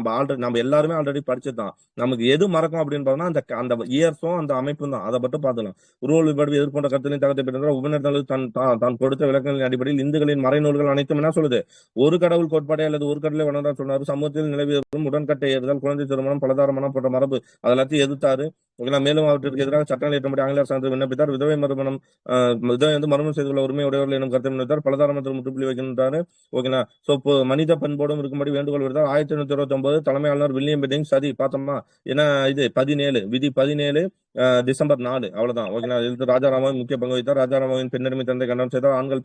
[SPEAKER 1] நம்ம எல்லாருமே ஆல்ரெடி படிச்சிருந்தான். நமக்கு எது மறக்கும் அப்படின்னு பார்த்தோம்னா அந்த இயர்ஸும் அந்த அமைப்பும் தான். அதை மட்டும் பார்த்துக்கலாம். உருவ வழிபாடு எதிர்கொண்ட கருத்துலையும் தகத்தை பெற்றால் உபநிடதங்கள் தான் கொடுத்த விளக்கங்களின் அடிப்படையில் இந்துக்களின் மறைநூல்கள் அனைத்தும் என்ன சொல்லுது? ஒரு கடவுள் கோட்பாடே அல்லது ஒரு கடவுளை வணங்கா சொன்னாரு. சமூகத்தில் நிலவியதும் உடன்கட்டை ஏறுதல், குழந்தை திருமணம், பலதாரமணம் போன்ற மரபு அதெல்லாத்தையும் எதிர்த்தாரு. மேலும் அவற்றிற்கு எதிராக சட்டங்கள் ஏற்றபடி ஆங்கிலேயர் சார்ந்து விண்ணப்பித்தார். விதவை மறுமணம் மறுமணம் செய்து கொள்ள உரிமை உடையவர்கள் எனும் கருத்தை முன்வைத்தார். பலதாரமத்தில் முற்றுப்புள்ளி வைக்கின்றாரு. ஓகேங்களா? சோ மனித பண்போடும் இருக்கும்படி வேண்டுகோள் விடுத்தார். 1829 தலைமை ஆளுநர் வில்லியம் பெண்டிங் சதி பார்த்தோமா? ஏன்னா இது 17 விதி 17 டிசம்பர் 4 அவ்வளவுதான். ஓகேங்களா? இதுக்கு ராஜாராமன் முக்கிய பங்கு வகித்தார். ராஜாராமன் பெண்ணடிமை தந்தை கண்டனம் செய்தார். ஆண்கள்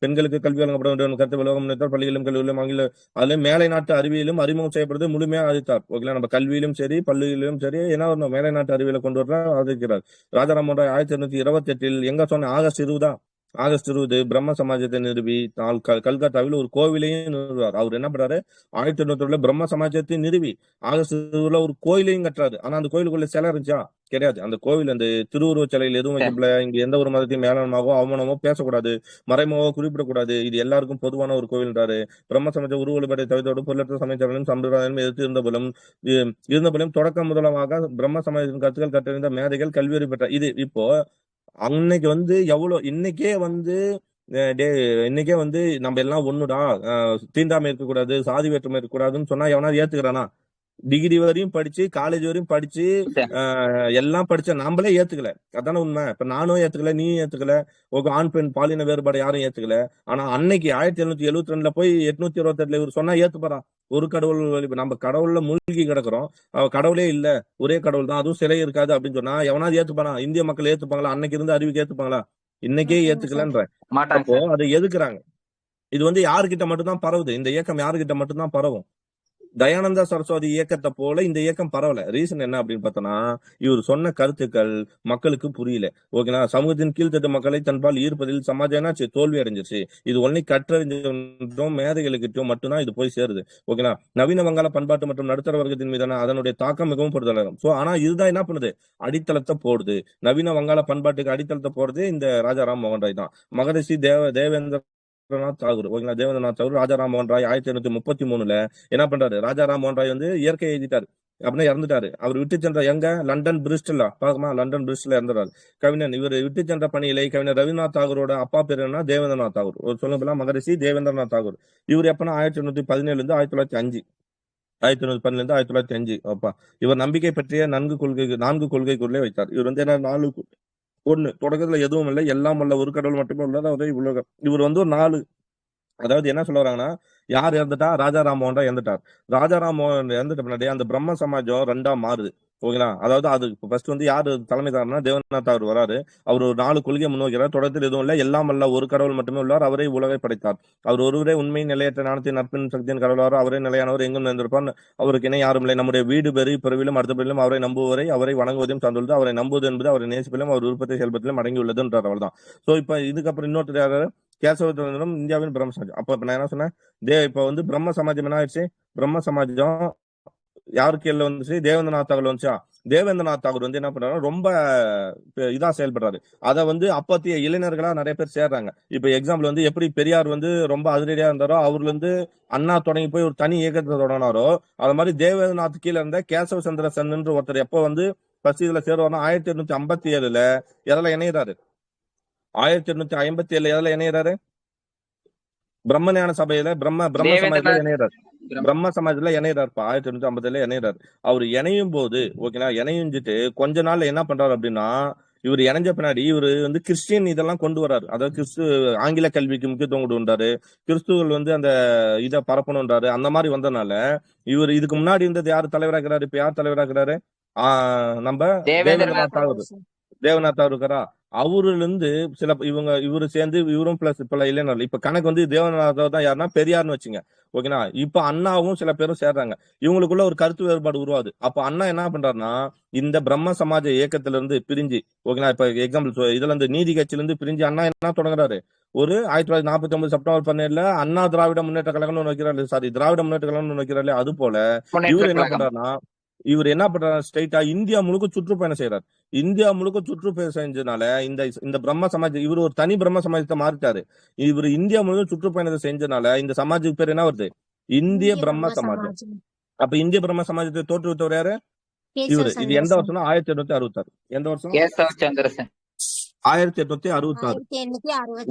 [SPEAKER 1] பெண்களுக்கு கல்வி வழங்கப்பட வேண்டும் கருத்து விலகம் முன்வைத்தார். பள்ளியிலும் கல்வியிலும் ஆங்கில அதிலும் மேலை நாட்டு அறிவியலும் அறிமுகம் செய்யப்படுறது முழுமையாக ஆதித்தார். ஓகேங்களா? நம்ம கல்வியிலும் சரி பள்ளியிலும் சரி ஏன்னா மேலை நாட்டு அறிவியலை கொண்டு வர ஆதரிக்கிறார். ராஜாராமன் 1828 எங்க சொன்ன ஆகஸ்ட் 20 பிரம்ம சமாஜத்தை நிறுவி கல்கத்தாவில் ஒரு கோவிலையும் நிறுவார். அவர் என்ன பண்றாரு? 1892 பிரம்ம சமாஜத்தை நிறுவி ஆகஸ்ட் 20 ஒரு கோயிலையும் கட்டுறாரு. ஆனா அந்த கோயிலுக்குள்ள சிலை இருந்துச்சா? கிடையாது. அந்த கோவில் அந்த திருவுருவ சிலையில் எதுவும் வைக்கப்படல. இங்க எந்த ஒரு மதத்தையும் மேலனமாகவோ அவமானமோ பேசக்கூடாது, மறைமுகவோ குறிப்பிடக்கூடாது. இது எல்லாருக்கும் பொதுவான ஒரு கோவில்ன்றாரு. பிரம்ம சமாஜ உருவ வழிபாட்டை தவிர்த்தோடு பொருளற்ற சமயத்தாலும் சம்பிரதாயம் எதிர்த்து இருந்தபோலும் தொடக்கம் முதலமாக பிரம்ம சமாஜத்தின் கருத்துக்கள் கற்றறிந்த மேதைகள் கல்வி பெற்ற இது இப்போ அன்னைக்கு எவ்வளவு இன்னைக்கே நம்ம எல்லாம் ஒண்ணுடா, தீண்டாமை இருக்கக்கூடாது, சாதி வேற்றுமை இருக்கக்கூடாதுன்னு சொன்னா எவனாவது ஏத்துக்கிறானா? டிகிரி வரையும் படிச்சு காலேஜ் வரையும் படிச்சு எல்லாம் படிச்ச நாமளே ஏத்துக்கல. அதான உண்மை. இப்ப நானும் ஏத்துக்கல, நீ ஏத்துக்கல. ஆண் பெண் பாலின வேறுபாடு யாரும் ஏத்துக்கல. ஆனா அன்னைக்கு 1772 போய் 828 இவர் சொன்னா ஏத்துப்பாரா? ஒரு கடவுள் நம்ம கடவுள்ல மூழ்கி கிடக்குறோம். கடவுளே இல்ல, ஒரே கடவுள் தான், அதுவும் சிலை இருக்காது அப்படின்னு சொன்னா எவனாவது ஏத்துப்பானா? இந்திய மக்கள் ஏத்துப்பாங்களா? அன்னைக்கு இருந்து அறிவுக்கு ஏத்துப்பாங்களா? இன்னைக்கே ஏத்துக்கலன்ற. அப்போ அதை எதுக்குறாங்க? இது யாருகிட்ட மட்டும்தான் பரவுது. இந்த இயக்கம் யாருகிட்ட மட்டும்தான் பரவும். தயானந்தா சரஸ்வதி இயக்கத்தை போல இந்த இயக்கம் பரவல. ரீசன் என்ன அப்படின்னு பார்த்தோம்னா இவர் சொன்ன கருத்துக்கள் மக்களுக்கு புரியல. ஓகேங்களா? சமூகத்தின் கீழ்த்தட்டு மக்களை தன்பால் ஈர்ப்பதில் சமாஜம் தோல்வி அடைஞ்சிருச்சு. இது ஒன்லி கற்றறிஞ்சும் மேதைகளுக்கிட்டும் மட்டும்தான் இது போய் சேருது. ஓகேங்களா? நவீன வங்காள பண்பாட்டு மற்றும் நடுத்தர வர்க்கத்தின் மீதான அதனுடைய தாக்கம் மிகவும் பொருத்தம். சோ ஆனா இதுதான் என்ன பண்ணுது? அடித்தளத்தை போடுது. நவீன வங்காள பண்பாட்டுக்கு அடித்தளத்தை போடுறது இந்த ராஜாராம் மோகன் ராய் தான். மகரிஷி தேவேந்திர தாகூர். ஓகேங்களா? தேவேந்திரநாத் தாகூர் ராஜாராம் மோகன் ராய் 1833 என்ன பண்றாரு? ராஜாராம் மோகன் ராய் இயற்கை எழுதிட்டாரு. அப்படின்னா இறந்துட்டாரு. அவர் விட்டு சென்ற லண்டன் பிரிஸ்டல் பாக்கமா? லண்டன் பிரிஸ்டல் இறந்துறாரு. கவிஞன் இவர் விட்டு சென்ற பணியிலே கவிஞர் ரவீந்திரநாத் தாகூரோட அப்பா பேர் என்ன? தேவேந்திரநாத் தாகூர். ஒரு சொல்லுங்க மகரிஷி தேவேந்திரநாத் தாகூர். இவர் எப்பன்னா 1817 இருந்து 1905 1912 இருந்து 1905 அப்பா. இவர் நம்பிக்கை பற்றிய 4 கொள்கைக்குள்ளே வைத்தார். இவர் என்ன 4 தொடக்கத்துல எதுவும் இல்லை, எல்லாம் உள்ள ஒரு கடவுள் மட்டுமே உள்ளது உலகம். இவர் ஒரு 4 அதாவது என்ன சொல்ல வராங்கன்னா யார் இறந்துட்டா? ராஜாராம் மோகன் ராய் இறந்துட்டார். ராஜாராம் மோகன் இறந்துட்ட பின்னாடி அந்த பிரம்ம சமாஜம் 2ஆ மாறுது. ஓகேங்களா? அதாவது அது ஃபர்ஸ்ட் வந்து யாரு தலைமை தாரனா தேவநாத் அவர் வராரு. அவர் ஒரு 4 கொள்கையை முன்வைக்கிறார். தொடக்கத்தில் எதுவும் இல்ல. எல்லாம் அல்ல ஒரு கடவுள் மட்டுமே உள்ளார். அவரே உலகை படைத்தார். அவர் ஒருவரே உண்மை நிலையற்ற ஞானத்தின் நட்பின் சக்தியின் கடவுளார். அவரே நிலையானவர் எங்கும் நிறைந்திருப்பார். அவருக்கு இணை யாரும் இல்லை. நம்முடைய வீடு பெரு பிறவிலும் அடுத்த பிறவிலும் அவரை நம்புவரை அவரை வணங்குவதையும் சார்ந்துள்ளது. அவரை நம்புவது என்பது அவரை நேசிப்பிலும் அவர் விருப்பத்தை செயல்பத்திலும் அடங்கியுள்ளதுன்றார். அவ்வளவுதான். சோ இப்ப இதுக்கப்புறம் இன்னொருத்தர் யாரு? கேசவத்திரம் இந்தியாவின் பிரம்ம சமாஜம். அப்ப நான் என்ன சொன்னேன்? இப்ப வந்து பிரம்ம சமாஜம் என்ன ஆயிடுச்சு? பிரம்ம சமாஜம் யாருக்கு கீழ வந்துச்சு? தேவேந்திரநாத் தாகூர் வந்துச்சா? தேவேந்திரநாத் தாகூர் வந்து என்ன பண்றாரு? ரொம்ப இதா செயல்படுறாரு. அத வந்து அப்பத்திய இளைஞர்களா நிறைய பேர் சேர்றாங்க. இப்ப எக்ஸாம்பிள் வந்து எப்படி பெரியார் வந்து ரொம்ப அதிரடியா இருந்தாரோ, அவர்ல இருந்து அண்ணா தொடங்கி போய் ஒரு தனி இயக்கத்தை தொடங்கினாரோ, அது மாதிரி தேவேந்திரநாத் கீழ இருந்த கேசவ சந்திர சென்னு ஒருத்தர் எப்ப வந்து ஃபர்ஸ்ட் இதுல சேருவாருன்னா 1857 எதுல இணையறாரு? 1857 எதுல இணையறாரு? பிரம்மஞான சபையில பிரம்ம சமாஜத்துல
[SPEAKER 2] தேவேந்திரநாத்
[SPEAKER 1] இணையறாரு. பிரம்ம சமாஜத்துல இணையறாருப்பா. 1857 இணையறாரு. அவர் இணையும் போது ஓகேங்களா, இணைஞ்சிட்டு கொஞ்ச நாள்ல என்ன பண்றாரு அப்படின்னா, இவர் இணைஞ்ச பின்னாடி இவரு வந்து கிறிஸ்டியன் இதெல்லாம் கொண்டு வராரு. அதாவது ஆங்கில கல்விக்கு முக்கியத்துவம் கொடுன்றாரு. கிறிஸ்துவர்கள் வந்து அந்த இதை பரப்பணும்ன்றாரு. அந்த மாதிரி வந்தனால இவர் இதுக்கு முன்னாடி இருந்தது யாரு தலைவராகிறாரு? இப்ப யார் தலைவராகிறாரு? நம்ம தேவேந்திரநாத் தாகூர். தேவநாத் தாகூர் இருக்காரா? அவருல இருந்து சில இவரு சேர்ந்து இவரும் பிளஸ் பல இளைஞர்கள். இப்ப கணக்கு வந்து தேவநாத் தாகூர் தான் யாருன்னா பெரியார்னு வச்சுங்க. ஓகேனா? இப்ப அண்ணாவும் சில பேரும் சேர்றாங்க. இவங்களுக்குள்ள ஒரு கருத்து வேறுபாடு உருவாது. அப்ப அண்ணா என்ன பண்றாருன்னா, இந்த பிரம்ம சமாஜ இயக்கத்துல இருந்து பிரிஞ்சு ஓகேனா, இப்ப எக்ஸாம்பிள் இதுல இருந்து நீதி கட்சியில இருந்து பிரிஞ்சு அண்ணா என்ன தொடங்குறாரு? ஒரு 1949 செப்டம்பர் 17 அண்ணா திராவிட முன்னேற்ற கழகம்னு ஒண்ணு வைக்கிறாரு. சாரி, திராவிட முன்னேற்ற கழகம்னு ஒண்ணு வைக்கிறாரு. அது போல இவர் என்ன பண்றாருன்னா, ஸ்ட்ரைட்டா இந்தியா முழுக்க சுற்றுப்பயணம் செய்யறாரு. இந்தியா முழுக்க சுற்றுப்பயணம் செஞ்சதுனால இந்த பிரம்ம சமாஜ் இவர் ஒரு தனி பிரம்ம சமாஜத்தை மாறிட்டாரு. இவர் இந்தியா முழுக்க சுற்றுப்பயணத்தை செஞ்சதுனால இந்த சமாஜுக்கு பேர் என்ன வருது? இந்திய பிரம்ம சமாஜம். அப்ப இந்திய பிரம்ம சமாஜத்தை தோற்றுவித்தவர் யாரு? இவரு. இது எந்த வருஷம்னா 1866. எந்த வருஷம்? 1866.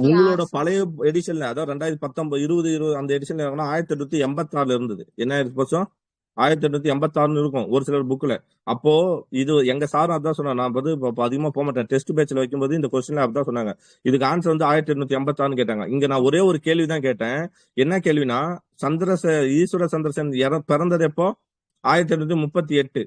[SPEAKER 1] உங்களோட பழைய எடிஷன்ல, அதாவது 2019 20 அந்த எடிஷன்ல 1886 இருந்தது. என்ன வருஷம்? 1886 இருக்கும் ஒரு சிலர் புக்ல. அப்போ இது எங்க சாரும் அதான் சொன்னா. நான் வந்து அதிகமா போக மாட்டேன். டெஸ்ட் பேட்ச்ல வைக்கும்போது இந்த கொஸ்டின்ல அப்படிதான் சொன்னாங்க. இதுக்கு ஆன்சர் வந்து 1886 கேட்டாங்க. இங்க நான் ஒரே ஒரு கேள்விதான் கேட்டேன். என்ன கேள்வினா, ஈஸ்வர சந்திரசேன் பிறந்தது எப்போ? 1838.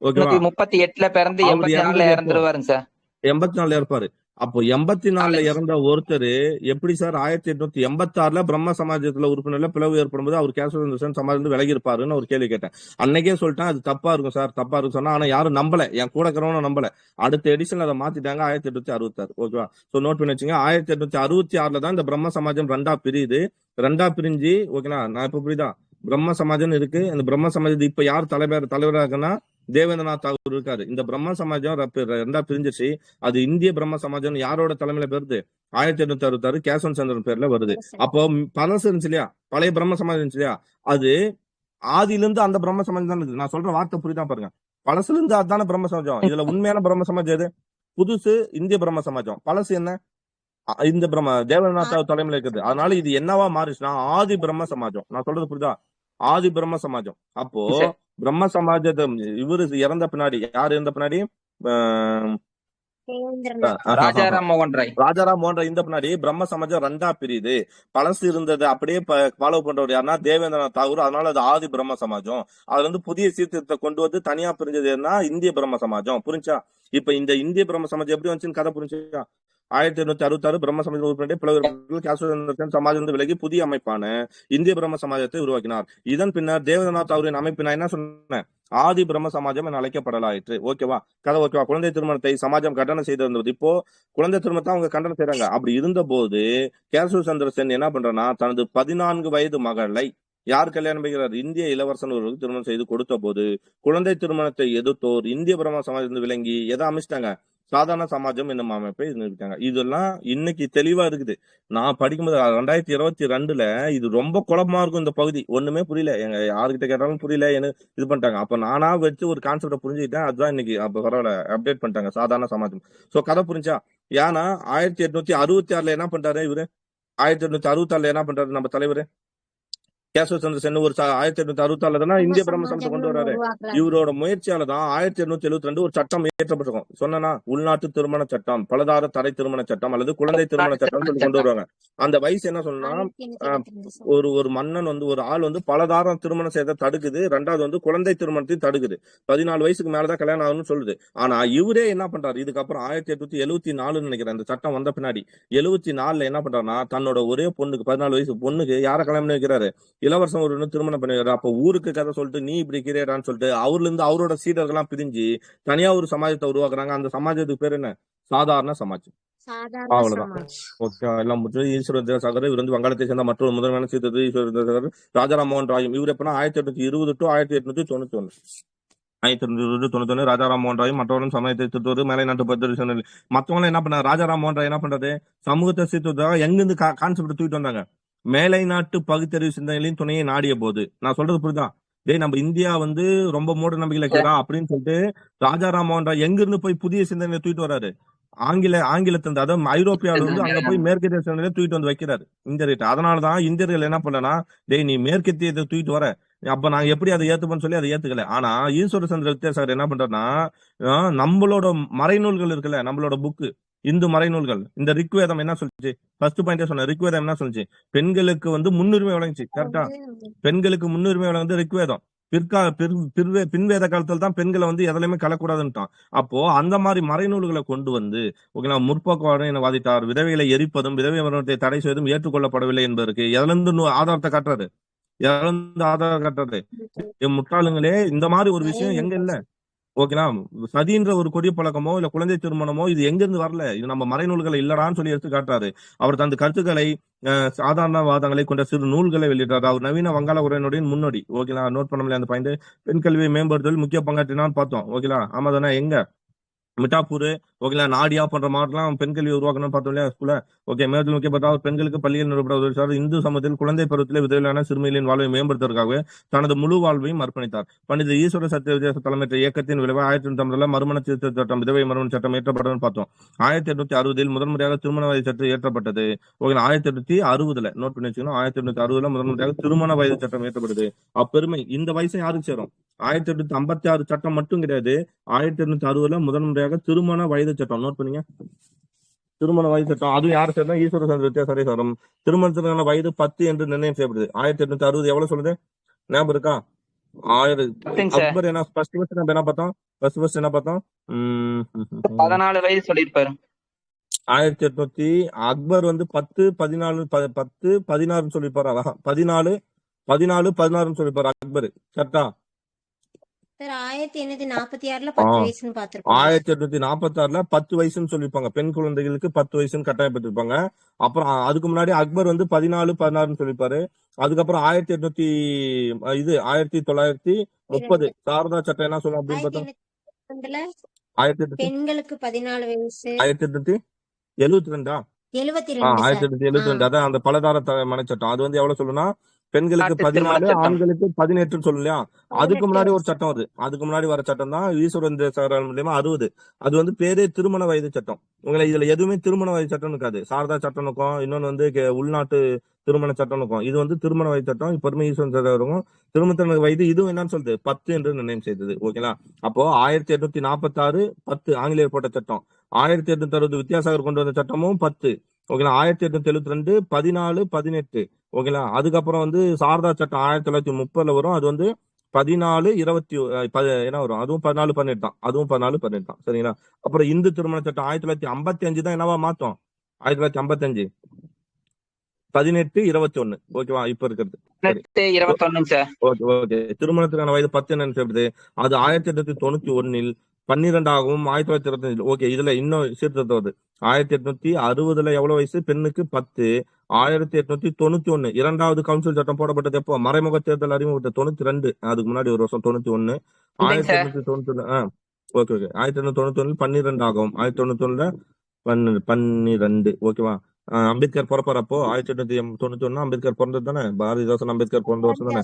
[SPEAKER 1] ஓகேவா?
[SPEAKER 2] 38ல பிறந்து 84ல இறந்துருவாருங்க சார்.
[SPEAKER 1] 84ல இருப்பாரு. அப்போ 84ல இறந்த ஒருத்தர் எப்படி சார் 1886ல பிரம்ம சமாஜத்துல உறுப்பினர்ல பிளவு ஏற்படும் போது அவர் கேசவ சமாஜம் விலகி இருப்பாருன்னு ஒரு கேள்வி கேட்டேன். அன்னைக்கே சொல்லிட்டேன் அது தப்பா இருக்கும் சார், தப்பா இருக்கும் சொன்னா. ஆனா யாரும் நம்பல, என் கூட இருக்கிறவனும் நம்பல. அடுத்த எடிஷன்ல அதை மாத்திட்டாங்க 1866. ஓகேவா? சோ நோட் பண்ணி வச்சுங்க. 1866ல தான் இந்த பிரம்ம சமாஜம் ரெண்டா பிரிஞ்சு ஓகேனா. நான் இப்ப புரியுதா? பிரம்ம சமாஜம் இருக்கு. அந்த பிரம்ம சமாஜத்துக்கு இப்ப யார் தலைவராக இருக்குன்னா தேவேந்திரநாத் தாகூர் இருக்காரு. இந்த பிரம்ம சமாஜம் ரெண்டா பிரிஞ்சிச்சு. அது இந்திய பிரம்ம சமாஜம் யாரோட தலைமையில பெறுது? 1866 கேசவ சந்திரன் பேர்ல வருது. அப்போ பழசு இருந்துச்சு இல்லையா, பழைய பிரம்ம சமாஜம் இருந்துச்சு இல்லையா, அது ஆதியில இருந்து அந்த பிரம்ம சமாஜம் தான் இருக்கு. நான் சொல்ற வார்த்தை புரியுதா பாருங்க. பழசுல இருந்து அதுதான பிரம்ம சமாஜம். இதுல உண்மையான பிரம்ம சமாஜம் எது? புதுசு இந்திய பிரம்ம சமாஜம். பழசு என்ன? இந்த தேவேந்திரநாத் தாகூர் தலைமையில இருக்குது. அதனால இது என்னவா மாறிச்சுன்னா ஆதி பிரம்ம சமாஜம். நான் சொல்றது புரியுதா? ஆதி பிரம்ம சமாஜம். அப்போ பிரம்ம சமாஜத்தை இவரு இறந்த பின்னாடி யார் இருந்த பின்னாடி? ராஜாராம் மோகன் ராய் இந்த பின்னாடி பிரம்ம சமாஜம் ரெண்டா பிரியுது. பழசு இருந்தது அப்படியே ஃபாலோ பண்றவர் யாருன்னா தேவேந்திரநாத் தாகூர். அதனால அது ஆதி பிரம்ம சமாஜம். அதுல இருந்து புதிய சீர்திருத்தத்தை கொண்டு வந்து தனியா பிரிஞ்சது என்ன? இந்திய பிரம்ம சமாஜம். புரிஞ்சா? இப்ப இந்த இந்திய பிரம்ம சமாஜம் எப்படி வந்துச்சுன்னு கதை புரிஞ்சா? 1866 பிரம்ம சமாஜம் உறுப்பினர் பிளவு கேசவ சமாஜம் வந்து விலகி புதிய அமைப்பான இந்திய பிரம்ம சமாஜத்தை உருவாக்கினார். இதன் பின்னர் தேவேந்திரநாத் தாகூரின் அமைப்பு நான் என்ன சொன்னேன்? ஆதி பிரம்ம சமாஜம் என அழைக்கப்படலாயிற்று. ஓகேவா? கதை ஓகேவா? குழந்தை திருமணத்தை சமாஜம் கண்டனம் செய்திருந்தது. இப்போ குழந்தை திருமணத்தை அவங்க கண்டனம் செய்யறாங்க. அப்படி இருந்த போது கேசவ சந்திர சென் என்ன பண்றனா, தனது 14 வயது மகளை யார் கல்யாணம் செய்கிறார்? இந்திய இளவரசன் ஒருவருக்கு திருமணம் செய்து கொடுத்த போது குழந்தை திருமணத்தை எதிர்த்தோர் இந்திய பிரம்ம சமாஜம் விளங்கி எதை அமைச்சிட்டாங்க? சாதாரண சமாஜம் என்னும் அமைப்பை நிறுவிட்டாங்க. இதெல்லாம் இன்னைக்கு தெளிவா இருக்குது. நான் படிக்கும்போது 2022ல இது ரொம்ப குழப்பமா இருக்கும். இந்த பகுதி ஒண்ணுமே புரியல. எங்க யாருக்கிட்ட கேட்டாலும் புரியல, இது பண்ணிட்டாங்க. அப்ப நானா வச்சு ஒரு கான்செப்ட புரிஞ்சுக்கிட்டேன். அதுதான் இன்னைக்கு அப்ப பரவாயில்ல அப்டேட் பண்ணிட்டாங்க சாதாரண சமாஜம். சோ கதை புரிஞ்சா? ஏன்னா 1866ல என்ன பண்றாரு இவரு? 1866ல என்ன பண்றாரு நம்ம தலைவர்? கேசவ சந்திர சென் ஒரு 1864 தானே இந்திய பிரம்ம சமயத்தை கொண்டு வர்றாரு.
[SPEAKER 4] உருவாக்குறாரு.
[SPEAKER 1] இவரோட முயற்சியால தான் 1872 ஒரு சட்டம் இயற்றப்பட்டிருக்கும். சொன்னா உள்நாட்டு திருமண சட்டம், பலதார தடை திருமண சட்டம் அல்லது குழந்தை திருமண சட்டம் சொல்லி கொண்டு வருவாங்க. அந்த வயசு என்ன சொன்னா
[SPEAKER 4] 1822 சார்.
[SPEAKER 1] ஒரு மன்னன் ஒரு ஆள் பலதார திருமணம் செய்த தடுக்குது. 2வது குழந்தை திருமணத்தையும் தடுக்குது. 14 வயசுக்கு மேலதான் கல்யாணம் ஆகும்னு சொல்லுது. ஆனா இவரே என்ன பண்றாரு, இதுக்கப்புறம் 1874 நினைக்கிறேன் அந்த சட்டம் வந்த பின்னாடி 74 என்ன பண்றாருன்னா தன்னோட ஒரே பொண்ணுக்கு 14 வயசு பொண்ணுக்கு யார கல்யாணம் பண்ணி வைக்கிறாரு, இளவரசன் ஒரு திருமணம் பண்ணி வைக்கிறாரு. அப்ப ஊருக்கு கதை சொல்லிட்டு நீ இப்படி கிரியடான்னு சொல்லிட்டு அவர்ல இருந்து அவரோட சீடர்கள்லாம் பிரிஞ்சு தனியா ஒரு சமாஜத்தை உருவாக்குறாங்க. அந்த சமாஜத்துக்கு பேர் என்ன, சாதாரண சமாஜம்.
[SPEAKER 4] சாதாரண
[SPEAKER 1] அவ்வளவுதான்.
[SPEAKER 4] சமாஜ்.
[SPEAKER 1] ஓகே, எல்லாம் முடிஞ்சது. ஈஸ்வர வித்யாசாகர் இவர் வங்காளத்தை சேர்ந்த மற்றொரு முதன்மையான சீர்திருத்த ஈஸ்வர வித்யாசாகர். ராஜாராம் மோகன் ராயும் இவர் எப்பனா 1820 to 1891. 1891 ராஜாராம் மோகன் ராயும் மற்றவர்களும் சமயத்தை திருத்துவது மேலை நாட்டு பத்திரிகை மற்றவங்களும் என்ன பண்ணாரு, ராஜாராம் மோகன் ராய் என்ன பண்றது, சமூகத்தை சீர்திருத்தம் எங்கிருந்து கான்செப்ட் தூக்கிட்டு வந்தாங்க, மேலை நாட்டு பகுத்தறிவு சிந்தனைகளின் துணையை நாடிய போது. நான் சொல்றது புரியுதான், டேய் நம்ம இந்தியா ரொம்ப மூட நம்பிக்கையில இருக்கிறா அப்படின்னு சொல்லிட்டு ராஜாராம் மோகன் ராய் எங்க இருந்து போய் புதிய சிந்தனையை தூக்கிட்டு வராரு, ஆங்கிலத்திலிருந்து, அதாவது ஐரோப்பியாவில அங்க போய் மேற்கத்திய சிந்தனையை தூக்கிட்டு வந்து வைக்கிறாரு இந்தியர்கிட்ட. அதனாலதான் இந்தியர்கள் என்ன பண்ணலன்னா, டேய் நீ மேற்கத்தியத்தை தூக்கிட்டு வர, அப்ப நாங்க எப்படி அதை ஏத்துப்போம்னு சொல்லி அதை ஏத்துக்கல. ஆனா ஈஸ்வர சந்திர வித்யாசாகர் என்ன பண்றாருன்னா, நம்மளோட மறைநூல்கள் இருக்குல்ல, நம்மளோட புக்கு இந்து மறைநூல்கள், இந்த ரிக்வேதம் என்ன சொல்லுச்சு, ஃபர்ஸ்ட் பாயிண்டே சொன்ன ரிக்வேதம் என்ன சொல்லுச்சு, பெண்களுக்கு முன்னுரிமை வழங்குச்சு. கரெக்டா, பெண்களுக்கு முன்னுரிமை வழங்குது ரிக்வேதம். பின்வேத காலத்துல தான் பெண்களை எதுலையுமே கலக்கூடாதுன்ட்டான். அப்போ அந்த மாதிரி மறைநூல்களை கொண்டு ஓகேங்களா, முற்போக்கு வாதிட்டார். விதவைகளை எரிப்பதும் விதவை மரணத்தை தடை செய்வதும் ஏற்றுக்கொள்ளப்படவில்லை என்பதற்கு எதுல ஆதாரத்தை காட்டுறாரு, ஆதாரம் காட்டுறது. முட்டாளுங்களே, இந்த மாதிரி ஒரு விஷயம் எங்க இல்ல. ஓகேங்களா, சதின்ற ஒரு கொடிய பழக்கமோ இல்ல குழந்தை திருமணமோ இது எங்க இருந்து வரல, இது நம்ம மறைநூல்கள் இல்லடான்னு சொல்லி எடுத்து காட்டுறாரு. அவர் தந்த கருத்துக்களை சாதாரண வாதங்களை கொண்ட சிறு நூல்களை வெளியிட்டார். அவர் நவீன வங்காள உரையினுடைய முன்னோடி. ஓகேங்களா, நோட் பண்ண முடியல அந்த பாயிண்ட். பெண் கல்வியை மேம்படுத்துவதில் முக்கிய பங்காற்றினான்னு பார்த்தோம். ஓகேங்களா, ஆமா தானே, எங்க மிட்டாப்பூர், ஓகேங்களா, நாடியா போன்ற மாவட்டம்லாம் பெண் கல்வி உருவாக்கணும்னு பார்த்தோம் இல்லையா ஸ்கூல்ல. ஓகே, மேலும் முக்கியப்பட்ட பெண்களுக்கு பள்ளியில் நிறுவப்பட்ட இந்து சமூகத்தில் குழந்தை பருவத்தில் விதவிலான சிறுமிகளின் வாழ்வை மேம்படுத்துவதற்காகவே தனது முழு வாழ்வையும் அர்ப்பணித்தார். பண்டித ஈஸ்வர சத்திய வித்தியாச தலைமையற்ற இயக்கத்தின் விளைவாக 1890 மறுமண திருத்த சட்டம், விதவை மறுமண சட்டம் ஏற்றப்பட்டதுன்னு பார்த்தோம். 1860 முதன்முறையாக திருமண வயது சட்டம் ஏற்றப்பட்டது. ஓகே, 1860 நோட் பண்ணி வச்சுக்கணும், 1860 முதன்முறையாக திருமண வயது சட்டம் ஏற்றப்பட்டது. அப்பெருமை இந்த வயசு யாருக்கு சேரும், 1856 சட்டம் மட்டும் கிடையாது, 1860 முதன்முறையாக திருமண வயது சட்டம். நோட் பண்ணீங்க, திருமண வயது சட்டம். அதுவும் யார் சேர்ந்தா, ஈஸ்வர சந்திர வித்யாசாகர் சாரம். திருமணத்திற்கான வயது 10 என்று நிர்ணயம் செய்யப்படுது. 1860 எவ்வளவு சொல்லுது, ஞாபகம் இருக்கா, 1000. அக்பர் என்ன ஃபர்ஸ்ட் நம்ம என்ன பார்த்தோம், ஃபர்ஸ்ட் என்ன பார்த்தோம்,
[SPEAKER 2] 14 வயசு சொல்லிருப்பாரு.
[SPEAKER 1] 1800 அக்பர் 10 14 10 16 சொல்லிருப்பாரு. அழகா 14 16 சொல்லிருப்பாரு அக்பர். கரெக்டா,
[SPEAKER 4] சார் 1846ல 10 வயசுன்னு பாத்துருக்கோம்.
[SPEAKER 1] 1846ல 10 வயசுன்னு சொல்லிருப்பாங்க. பெண் குழந்தைகளுக்கு 10 வயசுன்னு கட்டாயப்பட்டிருப்பாங்க. அப்புறம் அதுக்கு முன்னாடி அக்பர் 14 16 சொல்லிருப்பாரு. அதுக்கப்புறம் 1930 சாரதா சட்டம் என்ன சொல்லும் அப்படின்னு பார்த்தோம்,
[SPEAKER 4] 1872 பெண்களுக்கு 14 வயசு.
[SPEAKER 1] 1872 1872 அதான் அந்த பலதார மனை சட்டம். அது எவ்வளவு சொல்லுன்னா, பெண்களுக்கு 14 ஆண்களுக்கு 18 சொல்லு இல்லையா. அதுக்கு முன்னாடி ஒரு சட்டம் வருது, அதுக்கு முன்னாடி வர சட்டம் தான் ஈஸ்வர மூலியமா 60. அது பேரே திருமண வயது சட்டம். உங்களை இதுல எதுவுமே திருமண வயது சட்டம் இருக்காது. சாரதா சட்டம் இருக்கும், இன்னொன்னு உள்நாட்டு திருமண சட்டம் இருக்கும். இது திருமண வயது சட்டம். இப்ப ஈஸ்வரன் இருக்கும் திருமண வயது. இதுவும் என்னன்னு சொல்லுது, 10 என்று நிர்ணயம் செய்தது. ஓகேங்களா, அப்போ 1846 10 ஆங்கிலேயர் போட்ட சட்டம். 1860 வித்யாசாகர் கொண்டு வந்த சட்டமும் 10. ஓகேங்களா, 1872 14 18. ஓகேங்களா, அதுக்கப்புறம் சாரதா சட்டம் 1930 வரும். அது 14 20 என்ன வரும், அதுவும் 14 18 தான். அதுவும் 14 18 தான். சரிங்களா, அப்புறம் இந்து திருமண சட்டம் 1955 தான் என்னவா மாத்தோம், 1955 18 21. ஓகேவா, இப்ப இருக்கிறது
[SPEAKER 2] 21.
[SPEAKER 1] ஓகே, திருமணத்துக்கான வயது 10 என்னன்னு சொல்றது, அது 1891 12ஆகவும் 1925. ஓகே, இதுல இன்னும் சீர்திருத்தம் வருது. 1860 எவ்வளவு வயசு, பெண்ணுக்கு 10. 1891 2வது கவுன்சில் சட்டம் போடப்பட்டது எப்போ, மறைமுக தேர்தல் அறிமுகப்பட்ட 92. அதுக்கு முன்னாடி ஒரு வருஷம் 91. 1891 ஓகே 1891 12 ஆகும். 1891 12. ஓகேவா, அம்பேத்கர் பிறப்பார் அப்போ 1891. அம்பேத்கர் பிறந்தது தானே, பாரதிதாசன் அம்பேத்கர் பிறந்த வருஷம் தானே.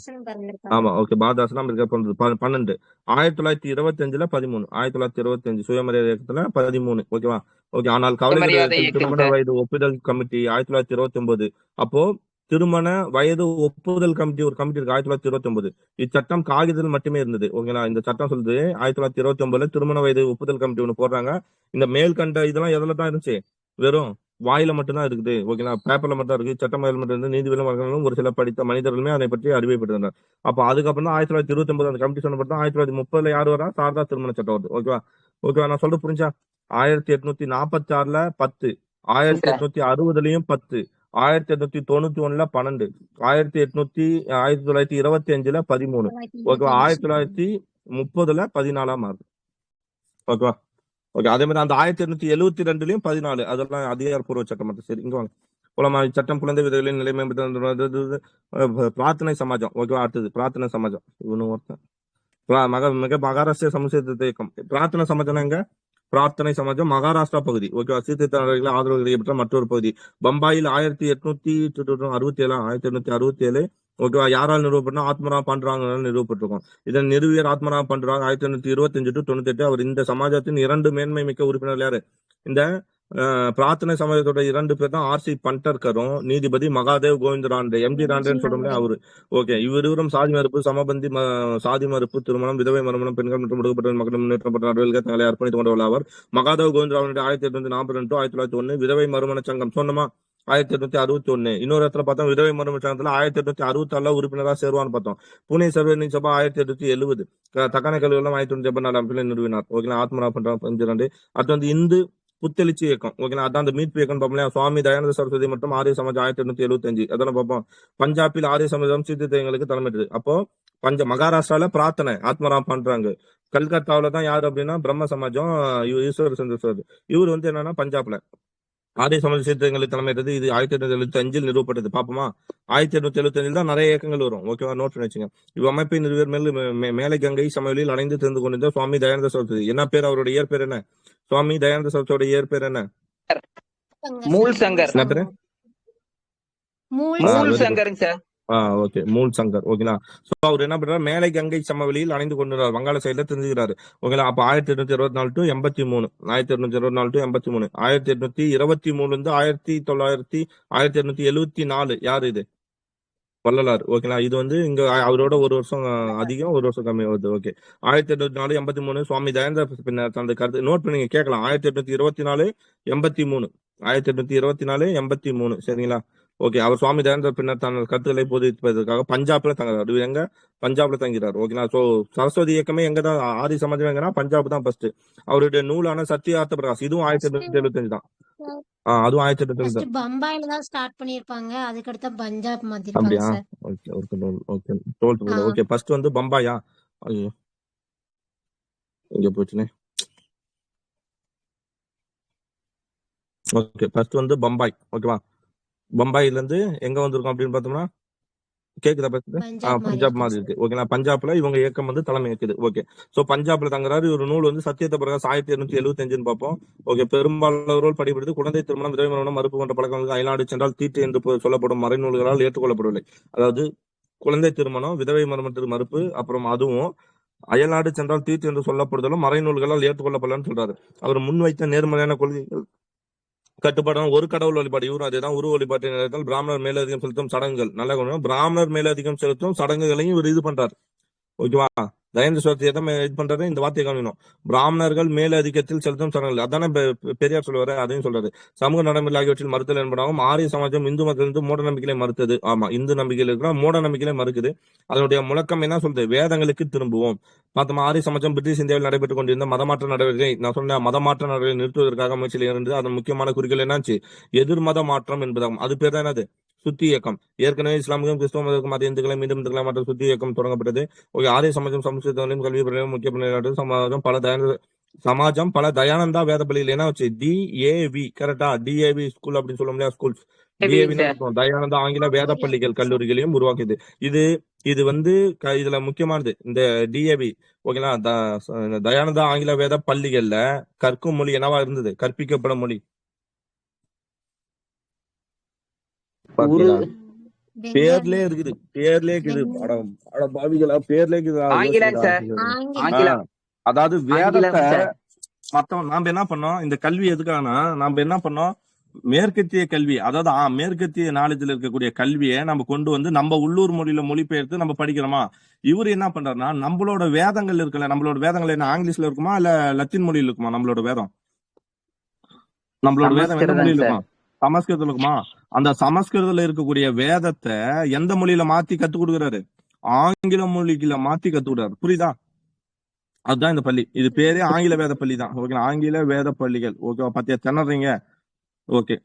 [SPEAKER 1] ஆமா, ஓகே, பாரதிதாசன் அம்பேத்கர் பிறந்தது 12. 1925 13. 1925 சுயமரியாதை இயக்கத்துல 13. ஓகேவா, ஓகே. ஆனால் கவலை திருமண வயது ஒப்புதல் கமிட்டி 1929. அப்போ திருமண வயது ஒப்புதல் கமிட்டி ஒரு கமிட்டி இருக்கு 1929. இச்சட்டம் காகிதத்தில் மட்டுமே இருந்தது. ஓகேங்களா? இந்த சட்டம் சொல்லுது 1929 திருமண வயது ஒப்புதல் கமிட்டி ஒண்ணு போடுறாங்க. இந்த மேல்கண்ட இதெல்லாம் எதுல தான் இருந்துச்சு? வெறும் வாயில மட்டும்தான் இருக்குது. ஓகேங்களா? பேப்பர்ல மட்டும் இருக்கு. சட்டம் மட்டும் இருந்து நீதிபதிகளும் வழக்கறிஞர்களும் ஒரு சில படித்த மனிதர்களுமே அதை பற்றி அறிவிப்பட்டிருந்தார். அப்ப அதுக்கப்புறம் தான் 1929 அந்த கமிட்டி சொன்னப்பட்டு 1930 யார் வரா? சாரதா திருமண சட்டம் வருது. ஓகேவா? ஓகேவா? நான் சொல்றது புரிஞ்சா? 1846ல 10, 1860லயும் 10, 1891ல 12, 1925ல 13, ஓகேவா? 1930ல 14 மாறுது. ஓகேவா? ஓகே. அதே மாதிரி அந்த 1872லயும் 14 அதெல்லாம் அதிகாரப்பூர்வ சட்டம் மட்டும். சரி, இங்க வாங்க. சட்டம் குழந்தை விதைகளின் நிலை மேம்படுத்த பிரார்த்தனை சமாஜம். ஓகேவா? அடுத்தது பிரார்த்தனை சமாஜம். இவனு ஒருத்தன் மிக மகாராஷ்டிர சமூக இயக்கம். பிரார்த்தனை சமாஜம் எங்க? பிரார்த்தனை சமாஜம் மகாராஷ்டிரா பகுதி. ஓகேவா? சீர்திருத்தங்களை ஆதரவு பெற்ற மற்றொரு பகுதி. பம்பாயில் 1867 ஓகேவா? யாரால் நிறுவப்பட்டா? ஆத்மராவ் பாண்டுராங்கனால் நிறுவப்பட்டிருக்கும். இதன் நிறுவியர் ஆத்மராவ் பாண்டுராங் 1825 to 98. அவர் இந்த சமாஜத்தின் 2 மேன்மை மிக்க உறுப்பினர் யாரு? இந்த பிரார்த்தனை சமாஜத்தோட 2 பேர் தான் ஆர்சி பண்டர்கரும் நீதிபதி மகாதேவ் கோவிந்த் ராண்டே, எம்டி ராண்டேன்னு சொல்றோம்ல அவரு. ஓகே. இவரும் சாதி மறுப்பு, சமபந்தி சாதி மறுப்பு, திருமணம், விதவை மறுமணம், பெண்கள் மற்றும் ஒடுக்கப்பட்ட மக்கள் முன்னேற்றப்பட்ட நடவடிக்கை தங்களை அர்ப்பணித்துக் கொண்டவர் அவர். மகாதேவ் கோவிந்த் ராண்டே 1842 to 1901 விதவை மறுமண சங்கம் சொன்னமா 1861. இன்னொரு இடத்துல பார்த்தோம் விதவை மறுமண சங்கத்துல 1864 உறுப்பினராக சேருவான்னு பார்த்தோம். புனே சர்வஜனிக் சபா 1870. தக்கான கல்வியெல்லாம் 1984 நிறுவினார். ஓகேங்களா? ஆத்மராவ் பண்றாங்க 52. அடுத்து வந்து இந்து புத்தெழுச்சி இயக்கம். ஓகேங்களா? அதான் அந்த மீட்பு இயக்கம் பார்ப்போம். சுவாமி தயானந்த சரஸ்வதி மற்றும் ஆரிய சமாஜ் 1875 அதெல்லாம் பார்ப்போம். பஞ்சாபில் ஆரிய சமாஜம் சீர்திருத்தங்களுக்கு தலைமையிட்டது. அப்போ மகாராஷ்டிரால பிரார்த்தனை ஆத்மராவ் பண்றாங்க. கல்கத்தாவில தான் யாரு அப்படின்னா பிரம்ம சமாஜம் ஈஸ்வர சந்திர இவர் வந்து என்னன்னா பஞ்சாப்ல ஆரிய சமாஜ சீர்திருத்தங்களுக்கு தலைமையிட்டது. இது 1875 நிறுவப்பட்டது. பாப்போமா? 1875 தான் நிறைய இயக்கங்கள் வரும். ஓகேவா? நோட் பண்ணி வச்சுங்க. இவ் அமைப்பை நிறுவியர் மேலை கங்கை சமவெளியில் அணைந்து தெரிந்து கொண்டிருந்த சுவாமி தயானந்த சரஸ்வதி. என்ன பேர்? அவருடைய இயற்பேர் என்ன? சுவாமி தயானந்த சரஸ்வதியோட இயற்பேர் என்ன?
[SPEAKER 2] மூல் சங்கர்.
[SPEAKER 1] என்ன பேரு?
[SPEAKER 2] மூல் சங்கருங்க சார்.
[SPEAKER 1] ஓகே. மூல் சங்கர். ஓகேங்களா? சோ அவர் என்ன பண்றாரு? மேலை கங்கை சமவெளியில் அணைந்து கொண்டிருந்தார். வங்காள சைடுல தெரிஞ்சுக்கிறாரு. ஓகேங்களா? அப்ப 1824 to 83, 1824 to 83, 1823 இருந்து 1874 யாரு இது? வள்ளலார். ஓகேங்களா? இது வந்து இங்க அவரோட ஒரு வருஷம் அதிகம், ஒரு வருஷம் கம்மி வருது. ஓகே. 1884 83 சுவாமி தயானந்த பின்னர் தந்த கருத்து நோட் பண்ணி கேட்கலாம். 1824 83, 1824 83. சரிங்களா? ஓகே. அவர் சுவாமி தயானந்த பின்னர் தனது கருத்துக்களை போதிப்பதற்காக பஞ்சாப்ல தங்குறாரு. எங்க? பஞ்சாப்ல தங்கிறார். ஓகேங்களா? சோ சரஸ்வதி இயக்கமே எங்கதான்? ஆரிய சமாஜம் எங்கன்னா பஞ்சாப் தான் ஃபர்ஸ்ட். அவருடைய நூலான சத்யார்த்த பிரகாஷ் இதுவும் 1875 தான். அதுவும் 1875
[SPEAKER 4] பம்பாயில தான் ஸ்டார்ட் பண்ணிருப்பாங்க. அதுக்கு அடுத்து பஞ்சாப் மாத்திருப்பாங்க
[SPEAKER 1] அப்படியா?
[SPEAKER 4] Sir.
[SPEAKER 1] Okay. Okay. 12th. Okay. First வந்து பம்பாயா? ஐயோ எங்க போச்சுனே. ஓகே. ஃபர்ஸ்ட் வந்து பம்பாய். ஓகேவா? பம்பாயில இருந்து எங்க வந்திருக்கோம் அப்படின்னு பார்த்தோம்னா கேக்குதா பேசுறது? பஞ்சாப் மாதிரி இருக்கு. ஓகேங்களா? பஞ்சாப்ல இவங்க இயக்கம் வந்து தலைமை இருக்குது. ஓகே. சோ பஞ்சாப்ல தங்குறாரு. ஒரு நூல் வந்து சத்தியத்த பிரகாஷ் 1875 பார்ப்போம். ஓகே. பெரும்பாலானோர் படிப்படுது குழந்தை திருமணம், விதவை மரணம், மறுப்பு போன்ற பழக்கங்கள் அயல்நாடு சென்றால் தீட்டு என்று சொல்லப்படும் மறைநூல்களால் ஏற்றுக்கொள்ளப்படவில்லை. அதாவது குழந்தை திருமணம், விதவை மரணத்திற்கு மறுப்பு, அப்புறம் அதுவும் அயல்நாடு சென்றால் தீட்டு என்று சொல்லப்படுதலும் மறைநூல்களால் ஏற்றுக்கொள்ளப்படலன்னு சொல்றாரு. அவர் முன்வைத்த நேர்மறையான கொள்கைகள் கட்டுப்பாடான ஒரு கடவுள் வழிபாடு. இவரும் அதேதான். உருவ வழிபாட்டு நேரத்தில் பிராமணர் மேலதிகம் செலுத்தும் சடங்குகள். நல்ல பிராமணர் மேலதிகம் செலுத்தும் சடங்குகளையும் இவர் இது பண்றாரு. ஓகேவா? தயானந்த சரஸ்வதி எதை இது பண்றாரு? இந்த வார்த்தையை கவனிக்கணும். பிராமணர்கள் மேலதிகத்தில் செலுத்தும் சடங்குகள். அதானே பெரியார் சொல்லுவாரு. அதையும் சொல்றாரு. சமூக நடைமுறை ஆகியவற்றில் மறுத்தல் என்பதாகவும் ஆரிய சமாஜம் இந்து மதத்திலிருந்து மூட நம்பிக்கையை மறுத்தது. ஆமா, இந்து நம்பிக்கையில் இருக்கிற மூட நம்பிக்கையை மறுக்குது. அதனுடைய முழக்கம் என்ன சொல்றது? வேதங்களுக்கு திரும்புவோம். பார்த்தோமா? ஆரிய சமாஜம் பிரிட்டிஷ் இந்தியாவில் நடைபெற்றுக் கொண்டிருந்த மதமாற்ற நடவடிக்கை, நான் சொன்ன மதமாற்ற நடவடிக்கை நிறுத்துவதற்காக முயற்சியில் இருந்து அதன் முக்கியமான குறிக்கோள் என்னாச்சு? எதிர்மத மாற்றம் என்பதாகும். அது பேர் தான் என்னது? சுத்தி இயக்கம். ஏற்கனவே இஸ்லாமியம் கிறிஸ்தவ மதம் மத இந்துக்களை மீண்டும் இந்துக்களை மாற்ற சுத்தி இயக்கம் தொடங்கப்பட்டது. ஓகே. ஆரிய சமாஜம் சமஸ்கிருதங்களையும் கல்வி பிரயோகம் முக்கிய பணியாற்றும் சமாஜம் பல தயானந்தா வேத பள்ளியில் என்ன வச்சு DAV கரெக்டா? DAV ஸ்கூல் அப்படின்னு சொல்ல முடியாது. ஸ்கூல்ஸ் தயானந்தா ஆங்கில வேத பள்ளிகள் கல்லூரிகளையும் உருவாக்குது. இது வந்து இதுல முக்கியமானது இந்த DAV. ஓகேங்களா? தயானந்தா ஆங்கில வேத பள்ளிகள்ல கற்கும் மொழி என்னவா இருந்தது? கற்பிக்கப்படும் மொழி பேர்லே இருக்குது. பாவிகளா பேர்லே இருக்குது. அதாவது வேதத்தை மத்தவன் நாம என்ன பண்ணோம்? இந்த கல்வி எதுக்கானா நாம என்ன பண்ணோம்? மேற்கத்திய கல்வி, அதாவது மேற்கத்திய நாலேஜ்ல இருக்கக்கூடிய கல்வியை நம்ம கொண்டு வந்து நம்ம உள்ளூர் மொழியில மொழிபெயர்த்து நம்ம படிக்கிறோமா? இவரு என்ன பண்றாருன்னா, நம்மளோட வேதங்கள் இருக்குல்ல, நம்மளோட வேதங்கள் என்ன ஆங்கிலீஷ்ல இருக்குமா இல்ல லத்தீன் மொழியில இருக்குமா? நம்மளோட வேதம் எந்த
[SPEAKER 2] சமஸ்கிருதம்
[SPEAKER 1] மொழியில
[SPEAKER 2] சார்.
[SPEAKER 1] இருக்கும்? சமஸ்கிருதம் இருக்குமா? அந்த சமஸ்கிருதத்துல இருக்கக்கூடிய வேதத்தை எந்த மொழியில மாத்தி கத்து கொடுக்குறாரு? ஆங்கில மொழியில மாத்தி கத்து கொடுக்குறாரு. புரியுதா? அதுதான் இந்த பள்ளி. இது பேரே ஆங்கில வேத பள்ளி தான். ஓகே, ஆங்கில வேத பள்ளிகள். ஓகேவா? பத்தியா திணறீங்க? ஓகே.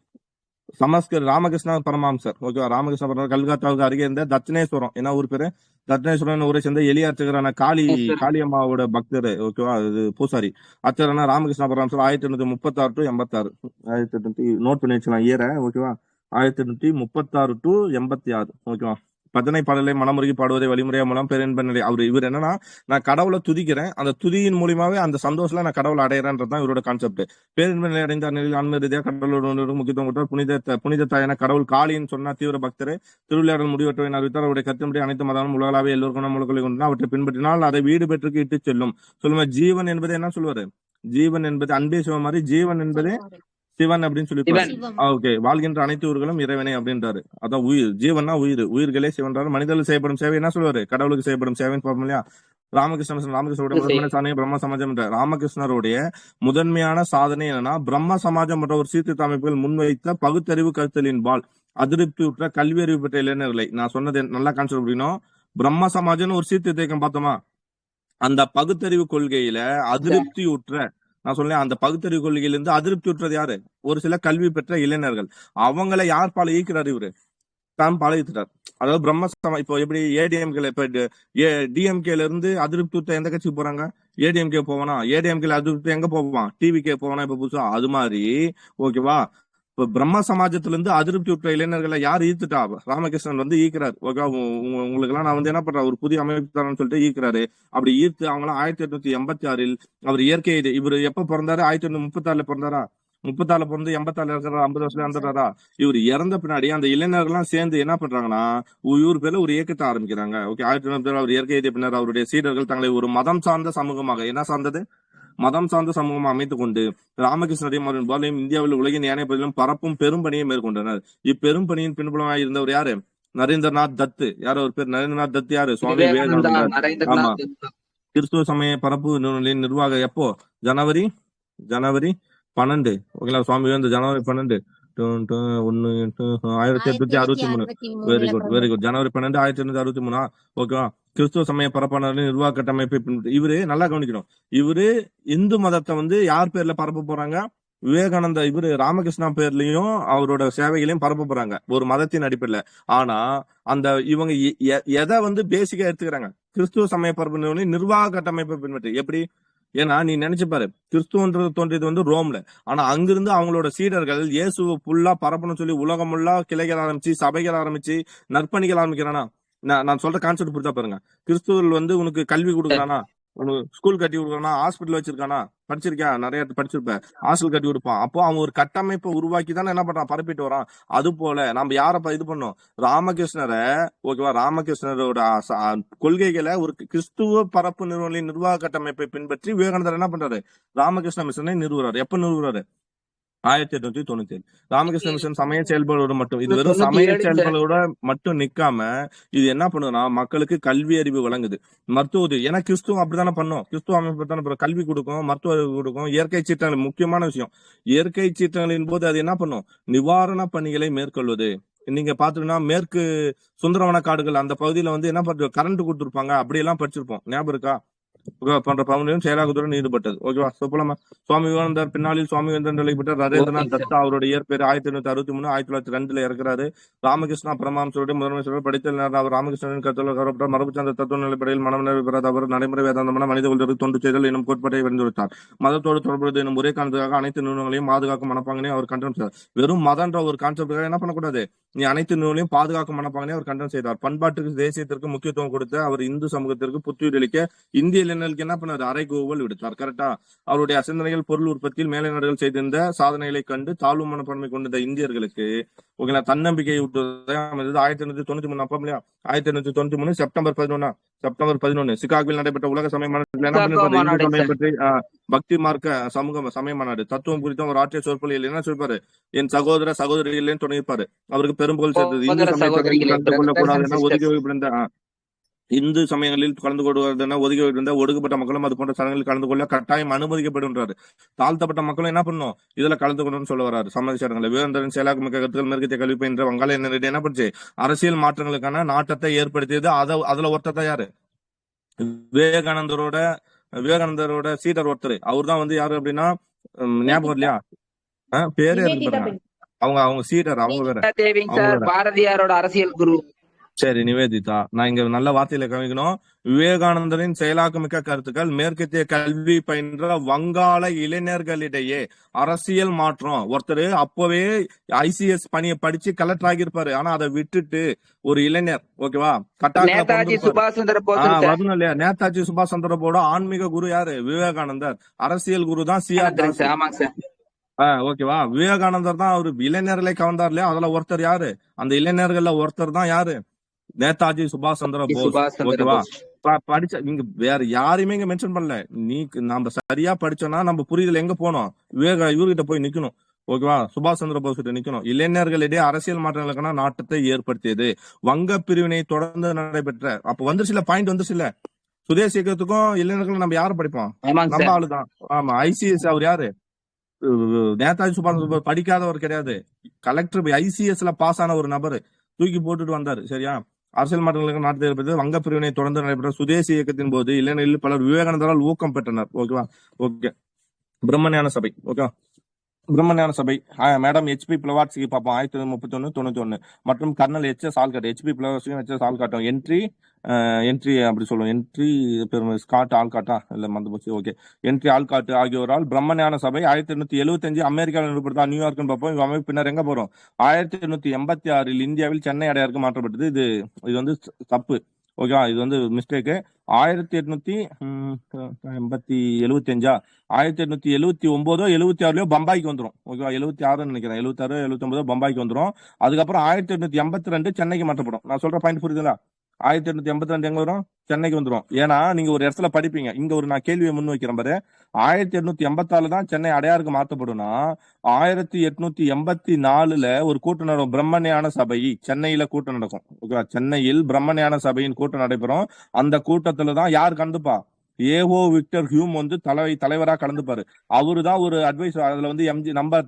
[SPEAKER 1] ராமகிருஷ்ண பரமஹம்சர். ஓகேவா? ராமகிருஷ்ண பரமஹம்சர் கல்கத்தாவுக்கு அருகே இருந்த தட்சிணேஸ்வரம், என்ன ஊர் பேரு? தட்சிணேஸ்வரம் ஊரை சேர்ந்த எளிய அர்ச்சகரான காளியம்மாவோட பக்தர். ஓகேவா? இது பூசாரி அர்ச்சகரான ராமகிருஷ்ண பரமஹம்சர் 1836 to 86. 1800 நோட் பண்ணி வச்சுக்கலாம் இயரை. ஓகேவா? 1836 to 86. ஓகேவா? பஜனை பாடலை மனமுருகி பாடுவதை வழிமுறையா மூலம் பேரின்ப நிலை. இவர் என்னன்னா, நான் கடவுளை துதிக்கிறேன், அந்த துதியின் மூலியமாவே அந்த சந்தோஷத்துல நான் கடவுளை அடையறேன்றதுதான் இவரோட கான்செப்ட். பேரின்ப நிலை அடைந்த நிலையில் ஆன்மீக ரீதியாக கடவுளோட முக்கியத்துவம் கொடுத்தார். புனித தாயான கடவுள் காளின்னு சொன்னா தீவிர பக்தர். திருவிளையாடல் முடிவற்றவை அறிவித்தார். அவருடைய கருத்துப்படி அனைத்து மதமும் உலகளாவே எல்லோருக்கும் முழுக்களை கொண்டு அவற்றை பின்பற்றினால் அதை வீடு பெற்றுக்கு இட்டு செல்லும். சொல்லுங்க, ஜீவன் என்பது என்ன சொல்லுவாரு? ஜீவன் என்பது அன்பே சிவம் மாதிரி ஜீவன் என்பது சிவன் அப்படின்னு சொல்லியிருப்பாரு. ஓகே, வாழ்கின்ற அனைத்து உயிர்களும் இறைவனே அப்படின்றாரு. அதான் உயிர், ஜீவன்னா உயிர், உயிர்களே சிவன்றாரு. மனிதர்கள் செய்யப்படும் சேவை என்ன சொல்லுவாரு? கடவுளுக்கு செய்யப்படும் சேவைன்னு பார்ப்போம் இல்லையா? ராமகிருஷ்ணருடைய முதன்மையான சாதனை பிரம்ம சமாஜம் என்ற ராமகிருஷ்ணருடைய முதன்மையான சாதனை என்னன்னா, பிரம்ம சமாஜம் என்ற ஒரு சீர்திருத்த அமைப்புகள் முன்வைத்த பகுத்தறிவு கருத்தலின்பால் அதிருப்தி உற்ற கல்வி அறிவு பெற்ற இளைஞர்களை, நான் சொன்னது நல்லா கான்செப்ட் அப்படின்னா, பிரம்ம சமாஜம்னு ஒரு சீர்திருத்த இயக்கம் பார்த்தோமா, அந்த பகுத்தறிவு கொள்கையில அதிருப்தி உற்ற, நான் சொல்லேன், அந்த பகுத்தறிவு கொள்கையிலிருந்து அதிருப்தி உற்றது யாரு? ஒரு சில கல்வி பெற்ற இளைஞர்கள். அவங்களை யார் பால ஈக்கிறார்? இவரு தான் பால ஈத்துட்டார். அதாவது இப்போ எப்படி ஏடிஎம்கேல இப்ப டிஎம்கேல இருந்து அதிருப்தி உற்ற எந்த கட்சிக்கு போறாங்க? ஏடிஎம்கே போவானா? ஏடிஎம்கேல அதிருப்தி எங்க போவான்? டிவிகே போவானா? இப்ப புதுசா அது மாதிரி. ஓகேவா? இப்ப பிரம்ம சமாஜத்துல இருந்து அதிருப்தி உற்ற இளைஞர்களை யார் ஈர்த்துட்டா? ராமகிருஷ்ணன் வந்து ஈக்கிறார். ஓகே, உங்களுக்கு எல்லாம் நான் வந்து என்ன பண்றேன், ஒரு புதிய அமைப்பு தரேன்னு சொல்லிட்டு ஈர்க்கிறாரு. அப்படி ஈர்த்து அவங்களாம் 1886 அவர் இயற்கை இவர் எப்ப பிறந்தாரு? 1836 பிறந்தாரா? 36 பிறந்து 86 இருக்கிற 50 வருஷத்துல இறந்துட்டாரா? இவர் இறந்த பின்னாடி அந்த இளைஞர்கள்லாம் சேர்ந்து என்ன பண்றாங்கன்னா, இவர் பேர்ல ஒரு இயக்கத்தை ஆரம்பிக்கிறாங்க. ஓகே, 1900 அவர் இயற்கை எழுதிய பின்னர் அவருடைய சீடர்கள் தங்களை ஒரு மதம் சார்ந்த சமூகமாக, என்ன சார்ந்தது? மதம் சார்ந்த சமூகமாக அமைத்துக் கொண்டு ராமகிருஷ்ணரையும் அவரின் போதையும் இந்தியாவில் உலகின் ஏனைய பகுதியிலும் பரப்பும் பெரும் பணியை மேற்கொண்டனர். இப்பெரும் பணியின் பின்புலமாக இருந்தவர் யாரு? நரேந்திரநாத் தத்து. யார் அவர் பேர்? நரேந்திரநாத் தத்து யாரு? சுவாமி விவேகானந்தர். ஆமா. கிறிஸ்துவ சமய பரப்பு நிறுவனங்களின் நிர்வாக எப்போ? ஜனவரி 12. ஓகேங்களா? சுவாமி விவேகானந்தர் ஜனவரி 12 1863. Very good. ஜனவரி 12 1863. ஓகேவா? கிறிஸ்துவ சமய பரப்பாளரின் நிர்வாக கட்டமைப்பை இவரு நல்லா கவனிக்கணும். இவரு இந்து மதத்தை வந்து யார் பேர்ல பரப்ப போறாங்க? விவேகானந்தா இவரு ராமகிருஷ்ணா பேர்லயும் அவரோட சேவைகளையும் பரப்ப போறாங்க, ஒரு மதத்தின் அடிப்படையில. ஆனா அந்த இவங்க எதை வந்து பேசிக்கா எடுத்துக்கிறாங்க? கிறிஸ்துவ சமய பரப்பு நிர்வாக கட்டமைப்பை பின்பற்றி. எப்படி? ஏன்னா நீ நினைச்சு பாரு, கிறிஸ்துவன்றது தோன்றியது வந்து ரோம்ல. ஆனா அங்கிருந்து அவங்களோட சீடர்கள் இயேசுவை ஃபுல்லா பரப்பணும்னு சொல்லி உலகம் ஃபுல்லா கிளைகள் ஆரம்பிச்சு, சபைகள் ஆரம்பிச்சு, நற்பணிகள் ஆரம்பிக்கிறானா? நான் சொல்ற கான்செப்ட் புரிதா பாருங்க. கிறிஸ்துவர்கள் வந்து உனக்கு கல்வி கொடுக்குறானா? உனக்கு ஸ்கூல் கட்டி கொடுக்குறானா? ஹாஸ்பிட்டல் வச்சிருக்கானா? படிச்சிருக்கியா? நிறைய படிச்சிருப்ப. ஹாஸ்டல் கட்டி கொடுப்பான். அப்போ அவன் ஒரு கட்டமைப்பை உருவாக்கி தானே என்ன பண்றான்? பரப்பிட்டு வரான். அது போல நம்ம யாரப்ப இது பண்ணோம்? ராமகிருஷ்ணரை. ஓகேவா? ராமகிருஷ்ணரோட கொள்கைகளை ஒரு கிறிஸ்துவ பரப்பு நிறுவனங்களின் நிர்வாக கட்டமைப்பை பின்பற்றி விவேகானந்தர் என்ன பண்றாரு? ராமகிருஷ்ண மிஷனை நிறுவுறாரு. எப்ப நிறுவுறாரு? 1897. ராமகிருஷ்ண மிஷன் சமய செயல்பாடோட மட்டும், இது வெறும் சமய செயல்பாடோட மட்டும் நிக்காம இது என்ன பண்ணுதுன்னா, மக்களுக்கு கல்வி அறிவு வழங்குது, மருத்துவ உதவி. ஏன்னா கிறிஸ்துவம் அப்படித்தானே பண்ணும். கிறிஸ்துவ அமைப்பு தானே கல்வி கொடுக்கும், மருத்துவ அறிவு கொடுக்கும், இயற்கை சீற்றங்கள் முக்கியமான விஷயம். இயற்கை சீற்றங்களின் போது அது என்ன பண்ணும்? நிவாரண பணிகளை மேற்கொள்வது. நீங்க பாத்தீங்கன்னா மேற்கு சுந்தரவன காடுகள் அந்த பகுதியில வந்து என்ன பண்ணுறது, கரண்ட் கொடுத்துருப்பாங்க, அப்படி எல்லாம் படிச்சிருப்போம். ஞாபகம் இருக்கா? போன்ற பவனிலும் செயலாக்கத்துடன் ஈடுபட்டது. ஓகேவா? சொல்லலாமா? சுவாமி விவேகானந்தர் பின்னாளில் சுவாமி விவேகானந்தர் நிலை பெற்ற நரேந்திரநாத் தத்தா. அவருடைய இயற்பேர் 1863 1902 இறக்கிறாரு. ராமகிருஷ்ணா பரமஹம்சருடைய முதன்மை சொல்ல படித்த அவர் ராமகிருஷ்ணனின் கருத்து மரபு சார்ந்த தத்துவ நிலைப்படையில் மனநிலை பெறாத அவர் நடைமுறை வேதாந்தமான மனித உலகிற்கு தொண்டு செய்தல் என்னும் கோட்பாட்டை வரைந்துவிட்டார். மதத்தோடு தொடர்புடைய என்னும் ஒரே காரணத்துக்காக அனைத்து நிறுவனங்களையும் பாதுகாக்கும் மனப்பாங்கனையும் அவர் கண்டனம் செய்தார். வெறும் மதன்ற ஒரு கான்செப்டுக்காக என்ன பண்ணக்கூடாது, நீ அனைத்து நிறுவனங்களையும் பாதுகாக்கும் மனப்பாங்கனையும் அவர் கண்டனம் செய்தார். பண்பாட்டுக்கு தேசியத்திற்கு முக்கியத்துவம் கொடுத்த அவர் இந்து சமூகத்திற்கு புத்துயிர் அளிக்க இந்திய இளைஞர்களுக்கு என்ன பண்ணாரு? அறைகூவல் விடுத்தார். கரெக்டா? அவருடைய சிந்தனைகள் பொருள் உற்பத்தியில் மேலை நாடுகள் செய்திருந்த சாதனைகளை கண்டு தாழ்வு மனப்பான்மை கொண்ட இந்தியர்களுக்கு ஓகேங்களா தன்னம்பிக்கையை விட்டுவதை அமைந்தது 1893. அப்ப இல்லையா 1893 செப்டம்பர் 11 சிகாகோவில் நடைபெற்ற உலக சமய மாநாட்டில் என்ன
[SPEAKER 2] சிகாகோ
[SPEAKER 1] பண்ணிருப்பாரு? இந்து
[SPEAKER 2] மாநாடு
[SPEAKER 1] சமயம்
[SPEAKER 2] சார்.
[SPEAKER 1] பற்றி பக்தி மார்க்க சமூக சமய மாநாடு தத்துவம் குறித்த ஒரு ஆற்றிய சொற்பொழிவில் என்ன சொல்லிப்பாரு? என் சகோதர சகோதரிகள்னு துணைப்பாரு. அவருக்கு பெரும்புகழ் சேர்த்தது. இந்து
[SPEAKER 2] சகோதர
[SPEAKER 1] சமயத்தை
[SPEAKER 2] சகோதரிகளே,
[SPEAKER 1] கலந்து
[SPEAKER 2] brothers and
[SPEAKER 1] கொள்ளக்கூடாதுன்னா ஒதுக்கி
[SPEAKER 2] sisters.
[SPEAKER 1] வைப்பிருந்த இந்து சமயங்களில் கலந்து கொள்வதுன்னா ஒதுக்கி வைத்திருந்த ஒடுக்கப்பட்ட மக்களும் அது போன்ற சடங்குகளில் கலந்து கொள்ள கட்டாயம் அனுமதிக்கப்படுன்றாரு. தாழ்த்தப்பட்ட மக்களும் என்ன பண்ணும்? இதுல கலந்து கொள்ளணும்னு சொல்ல வராரு. சம்மதி சடங்குல விவேகானந்தரின் செயலாக்க கருத்துக்கள் மேற்கத்திய கல்வி பயின்ற வங்காள என்ன பண்ணுச்சு? அரசியல் மாற்றங்களுக்கான நாட்டத்தை ஏற்படுத்தியது. அதுல ஒருத்தர் யாரு? விவேகானந்தரோட சீடர் ஒருத்தர். அவர் தான் யாரு அப்படின்னா ஞாபகம் இல்லையா? பேரே இருக்கு
[SPEAKER 4] நிவேதிதா
[SPEAKER 1] பாருங்க. அவங்க சீடர், அவங்க வேற.
[SPEAKER 2] தேவிங்
[SPEAKER 1] அவங்க
[SPEAKER 2] சார்
[SPEAKER 1] வேற.
[SPEAKER 2] பாரதியாரோட அரசியல் குரு.
[SPEAKER 1] சரி, நிவேதிதா. நான் இங்க நல்ல வார்த்தையில கவனிக்கணும். விவேகானந்தரின் செயலாக்கமிக்க கருத்துக்கள் மேற்கத்திய கல்வி பயின்ற வங்காள இளைஞர்களிடையே அரசியல் மாற்றம். ஒருத்தர் அப்பவே ICS பணியை படிச்சு கலெக்டர் ஆகியிருப்பாரு. ஆனா அதை விட்டுட்டு ஒரு இளைஞர் ஓகேவா
[SPEAKER 2] நேதாஜி சுபாஷ் சந்திர போஸ் சார்.
[SPEAKER 1] வரணும் இல்லையா? நேதாஜி சுபாஷ் சந்திர போஸோட ஆன்மீக குரு யாரு? விவேகானந்தர். அரசியல் குரு தான் CR தாஸ்.
[SPEAKER 2] ஆமாங்க சார்.
[SPEAKER 1] ஓகேவா? விவேகானந்தர் தான் அவரு இளைஞர்களை கவர்ந்தார் இல்லையா? அதுல ஒருத்தர் யாரு? அந்த இளைஞர்கள்ல ஒருத்தர் தான் யாரு? நேதாஜி சுபாஷ் சந்திர போஸ்.
[SPEAKER 2] சுபாஷ் சந்திர
[SPEAKER 1] ஓகேவா?
[SPEAKER 2] போஸ்.
[SPEAKER 1] படிச்ச இங்க வேற யாரையுமே இங்க மென்ஷன் பண்ணல. நம்ம சரியா படிச்சோம்னா நம்ம புரிதல் எங்க போனோம்? இவர்கிட்ட போய் நிக்கணும். ஓகேவா? சுபாஷ் சந்திர போஸ் கிட்ட நிக்கணும். இளைஞர்களிடையே அரசியல் மாற்றங்களுக்கான நாட்டத்தை ஏற்படுத்தியது. வங்க பிரிவினை தொடர்ந்து நடைபெற்ற அப்ப வந்துருச்சுல பாயிண்ட் வந்துருச்சுல. சுதேசி இயக்கத்துக்கும் இளைஞர்களும் நம்ம யாரை படிப்போம்? நம்ம ஆளுதான். ஆமா, ICS. அவர் யாரு? நேதாஜி சுபாஷ் சந்திர போஸ் படிக்காதவர் கிடையாது. கலெக்டர் ICSல பாஸ் ஆன ஒரு நபர் தூக்கி போட்டுட்டு வந்தாரு. சரியா? அரசியல் மாற்றங்களுக்கு நாட்டை ஏற்படுத்தி வங்க பிரிவினை தொடர்ந்து நடைபெற்ற சுதேசி இயக்கத்தின் போது இளைஞர்களில் பலர் விவேகானந்தரால் ஊக்கம் பெற்றனர். ஓகேவா? ஓகே. பிரம்மஞான சபை. ஓகேவா? பிரம்மஞான சபை மேடம் HP பிளவாட்ஸ்கி பார்ப்போம் 1931-91 மற்றும் கர்னல் HS ஆல்காட். HP பிளவாட்ஸ்கியும் HS ஆல்காட்டும் என்ட்ரி அப்படி சொல்லுவோம். என்ட்ரி ஸ்காட் ஆல்காட்டா இல்ல மறந்து போச்சு. ஓகே. என்ட்ரி ஆல்காட் ஆகியோரால் பிரம்மஞான சபை 1875 அமெரிக்காவில் நிறுவப்பட்டதா நியூயார்க்னு பார்ப்போம். இவ அமைப்பு பின்னர் எங்க போறோம்? 1886 இந்தியாவில் சென்னை அடையாருக்கு மாற்றப்பட்டது. இது தப்பு. ஓகேவா? இது மிஸ்டேக்கு. 1875 1879 பம்பாய்க்கு வந்துரும். ஓகேவா? 76 நினைக்கிறேன். 76 79 பம்பாய்க்கு வந்துரும். அதுக்கப்புறம் 1882 சென்னைக்கு மாற்றப்படும். நான் சொல்ற பாயிண்ட் புரியுதுங்களா? 1882 எங்க வரும்? சென்னைக்கு வந்துரும். ஏன்னா நீங்க ஒரு இடத்துல படிப்பீங்க. இங்க நான் கேள்வியை முன் வைக்கிறேன் பாரு. 1886 தான் சென்னை அடையாருக்கு மாற்றப்படும்னா 1884 ஒரு கூட்டம் நடக்கும். பிரம்மஞான சபை சென்னையில கூட்டம் நடக்கும். ஓகேவா? சென்னையில் பிரம்மஞான சபையின் கூட்டம் நடைபெறும். அந்த கூட்டத்துலதான் யார் கலந்துப்பா? ஏஓ விக்டர் ஹியூம் தலைவரா கலந்துப்பாரு. அவருதான் ஒரு அட்வைஸ். அதுல நம்ம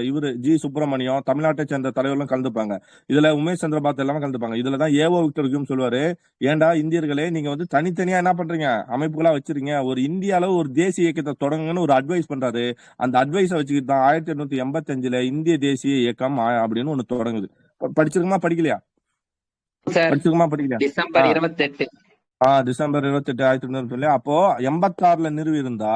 [SPEAKER 1] இவரு G சுப்பிரமணியம் தமிழ்நாட்டை சேர்ந்த தலைவர்களும் கலந்துப்பாங்க. இதுல உமேஷ் சந்திரபாத் எல்லாமே கலந்துப்பாங்க. இதுலதான் ஏஓ விக்டர் ஹியூம் சொல்லுவாரு, ஏண்டா இந்தியர்களே நீங்க தனித்தனியா என்ன பண்றீங்க? அமைப்புகளா வச்சிருக்கீங்க. ஒரு இந்தியால ஒரு தேசிய இயக்கத்தை தொடங்குன்னு ஒரு அட்வைஸ் பண்றாரு. அந்த அட்வைஸ வச்சுக்கிட்டு தான் 1885 இந்திய தேசிய இயக்கம் அப்படின்னு ஒண்ணு தொடங்குது. படிச்சிருக்குமா படிக்கலையா? படிச்சிருக்குமா படிக்கலையா?
[SPEAKER 2] December 28
[SPEAKER 1] December 28 1900. அப்போ 86 நிறுவி இருந்தா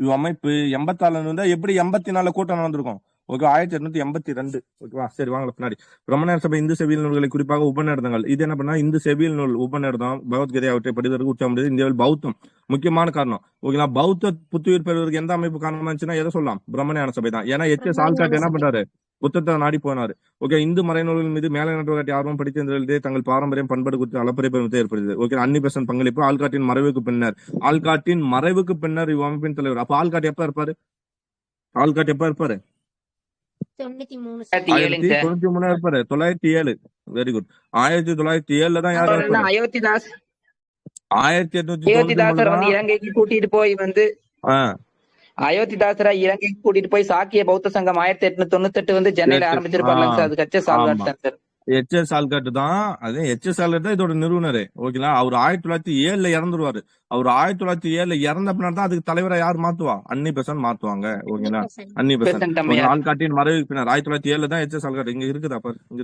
[SPEAKER 1] இவ் அமைப்பு 86 இருந்தா எப்படி 84 கூட்டம் நடந்திருக்கும்? ஓகே. 1882. ஓகேவா? சரி வாங்க பின்னாடி. பிரம்மஞான சபை இந்து செவியல் நூல்களை குறிப்பாக உபநிடதங்கள். இது என்ன பண்ணா இந்து செவியல் நூல் உபநிடதம் பகவத்கீதை அவற்றை படிப்பதற்கு உச்சம் இந்தியாவில் பௌத்தம் முக்கியமான காரணம். ஓகேங்களா? பௌத்த புத்துயிர் பெறுவதற்கு எந்த அமைப்பு காரணமா இருந்துச்சுன்னா எதை சொல்லலாம்? பிரம்மஞான சபை தான். ஏன்னா HS ஆல்காட் என்ன பண்றாரு? புத்தகத்தை நாடி போனாரு. ஓகே. இந்து மறைநூல்கள் மீது மேலை நாட்டு காட்டி ஆர்வம் படித்தே தங்கள் பாரம்பரியம் பண்பாடு குறித்து அளப்பரிய பெருமத்தை ஏற்படுது. ஓகே. அன்னிபெசன்ட் பங்களிப்பு ஆல்காட்டின் மறைவுக்கு பின்னர் இவ்வமைப்பின் தலைவர். அப்ப ஆல்காட் எப்ப இருப்பாரு?
[SPEAKER 4] 93
[SPEAKER 1] இருப்பாரு. 907. Very good. 1907 தான் யாரு?
[SPEAKER 2] அயோத்திதாஸ்.
[SPEAKER 1] 1893
[SPEAKER 2] இலங்கைக்கு கூட்டிட்டு போய் அயோத்திதாசரா இலங்கைக்கு கூட்டிட்டு போய் சாக்கிய பௌத்த சங்கம் 1898 சென்னையில ஆரம்பிச்சிருப்பாங்க. அது HS Olcott sir.
[SPEAKER 1] HS Olcott தான். அதே HS ஆல்காட் தான் இதோட நிறுவனர். ஓகேங்களா? அவர் 1907 இறந்துருவாரு. அவர் 1907 இறந்த பின்னாடி தான் அதுக்கு தலைவரை யார் மாத்துவா? அன்னிபெசன்ட் மாத்துவாங்க. ஓகேங்களா? அன்னிபெசன்ட் ஆல்காட்டின் மறைவுக்கு பின்னர் 1907 தான் HS ஆல்காட். இங்க இருக்குதா பாரு. இங்க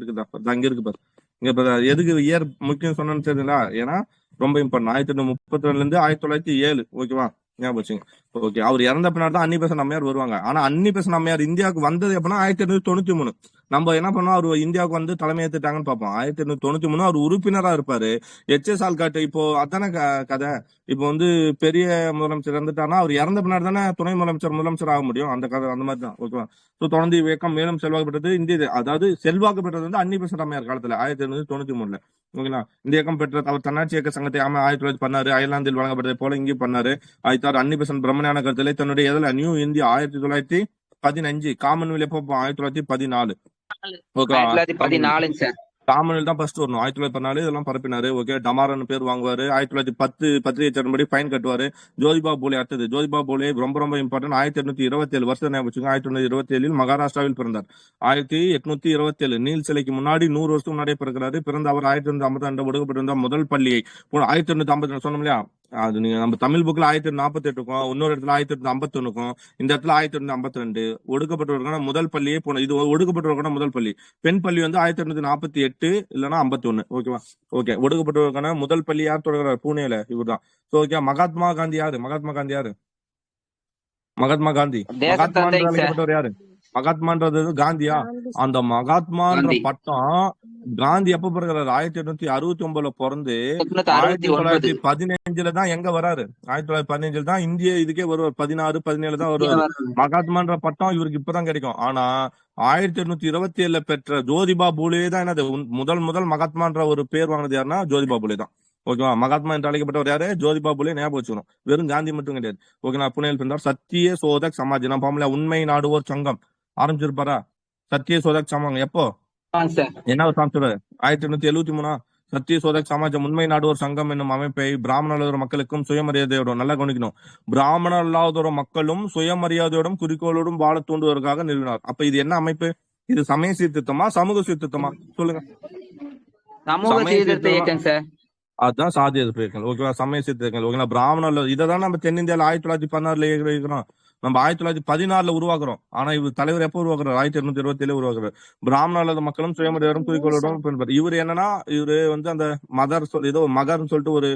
[SPEAKER 1] இருக்கு பாரு. இங்க எதுக்கு இயர் முக்கியம் சொன்னு தெரியுங்களா? ஏன்னா ரொம்ப இம்பார்ட்டன். 1832 1907. ஓகேவா? ஞாபகம் வச்சுங்க. ஓகே. அவர் இறந்த பின்னாடி தான் அன்னிபெசன்ட் அம்மையார் வருவாங்க. ஆனா அன்னிபெசன்ட் அம்மையார் இந்தியாவுக்கு வந்தது எப்படின்னா 1893. நம்ம என்ன பண்ணோம், அவர் இந்தியாவுக்கு வந்து தலைமை ஏத்துட்டாங்கன்னு பார்ப்போம். 1893 அவர் உறுப்பினரா இருப்பாரு. எச்.எஸ். ஆல்காட் இப்போ அதானே கதை. இப்போ வந்து பெரிய முதலமைச்சர் இறந்துட்டாருன்னா அவர் இறந்த பின்னாடி தானே துணை முதலமைச்சர் ஆக முடியும். அந்த கதை அந்த மாதிரி தான். ஓகேவா? ஸோ தொடர்ந்து இயக்கம் மேலும் செல்வாக்கு பெற்றது. இந்திய அதாவது செல்வாக்கு பெற்றது வந்து அன்னி பெசன்ட் அம்மையார் காலத்துல 1893. ஓகேங்களா? இந்த இயக்கம் பெற்ற அவர் தன்னாட்சி இயக்க சங்கத்தை 1900 பண்ணாரு. அயர்லாந்தில் வழங்கப்பட்டதை போல இங்கேயும் பண்ணாரு. அதுதான் அன்னி பெசன்ட் பிரம்மஞான கருத்திலே தன்னுடைய எதில் நியூ இந்தியா 1915 காமன்வெல்த் எப்போ 1914. Okay,
[SPEAKER 2] 1914 sir.
[SPEAKER 1] காமன்வெல்த் தான் ஃபர்ஸ்ட் வரணும். 1914 இதெல்லாம் பரப்பினாரு. ஓகே, டமாரன் பேர் வாங்குவாரு. 1910 பத்திரிகை சட்டப்படி ஃபைன் கட்டுவாரு. ஜோதிபா போலே அடுத்தது. ஜோதிபா போலே ரொம்ப ரொம்ப இம்பார்ட்டன்ட். 1827 வருஷம் ஞாபகம் வச்சுக்கோங்க. 1827 மகாராஷ்டிராவில் பிறந்தார். 1827 நீல் சிலைக்கு முன்னாடி 100 வருஷத்துக்கு முன்னாடியே பிறக்கிறாரு. பிறந்த அவர் 1852 ஒடுக்கப்பட்டிருந்த முதல் பள்ளியை 1852 சொன்னோம் இல்லையா, அது நீங்க நம்ம தமிழ் புக்ல 1848க்கும் இன்னொரு இடத்துல 1851க்கும் இந்த இடத்துல 1852 ஒடுக்கப்பட்டவருக்கான முதல் பள்ளியே போன. இது ஒடுக்கப்பட்டவருக்கான முதல் பள்ளி. பெண் பள்ளி வந்து 1848 இல்லைன்னா 51. ஓகேவா? ஓகே, ஒடுக்கப்பட்டவருக்கான முதல் பள்ளி யார் தொடங்குறாரு? பூனேல இவர்தான். ஸோ ஓகே, மகாத்மா காந்தி யாரு? மகாத்மா காந்தி அழைக்கப்பட்டவர் யாரு? மகாத்மான்றது காந்தியா? அந்த மகாத்மான்ற பட்டம் காந்தி எப்ப பிறகுறாரு? 1869 பிறந்து 1915 தான் எங்க வராரு? 1915 தான் இந்திய இதுக்கே வருவார். 16, 17 தான் வருவார். மகாத்மான்ற பட்டம் இவருக்கு இப்பதான் கிடைக்கும். ஆனா 1827 பெற்ற ஜோதிபா பூலே தான் என்னது முதல் மகாத்மான்ற ஒரு பேர் வாங்கினது யாருன்னா ஜோதிபா பூலே தான். ஓகேவா? மகாத்மா என்று அழைக்கப்பட்டவர் யாரு? ஜோதிபா பூலே. ஞாபகம் வச்சுக்கணும். வெறும் காந்தி மட்டும் கிடையாது. ஓகேவா? புனேல் பிறந்தார். சத்திய சோதக் சமாஜ் நம்ம பாமல உண்மை நாடுவோர் சங்கம் ஆரம்பிச்சிருப்பாரா? சத்திய சோதக் சங்கம் எப்போ என்ன ஒரு சாமிச்சாரு? 1873. சத்திய சோதக் சமாஜம் உண்மை நாடுவோர் சங்கம் என்னும் அமைப்பை பிராமண அல்லாதோர் மக்களுக்கும் சுயமரியாதையோடும், நல்லா கவனிக்கணும், பிராமண அல்லாதோர் மக்களும் சுயமரியாதையோடும் குறிக்கோளோடும் வாழ தூண்டுவதற்காக நிறுவினார். அப்ப இது என்ன அமைப்பு? இது சமய சீர்திருத்தமா சமூக சீர்திருத்தமா? சொல்லுங்க. அதுதான் சாதி எதிர்ப்பு இயக்கங்கள். ஓகேவா? சமய சீர்திருத்தங்கள். ஓகேங்களா? பிராமண இதான் நம்ம தென்னிந்தியாவில் 1916 இருக்கிறோம். நம்ம 1916 உருவாக்குறோம். ஆனா இவர் தலைவர் எப்ப உருவாக்குறாரு? 1827 உருவாக்குறாரு. பிராமண அல்லாத மக்களும் சுயமரியாதையோடும் குறிக்கோளோடும். இவர் என்னன்னா, இவரு வந்து அந்த மதர் ஏதோ மகர்ன்னு சொல்லிட்டு ஒரு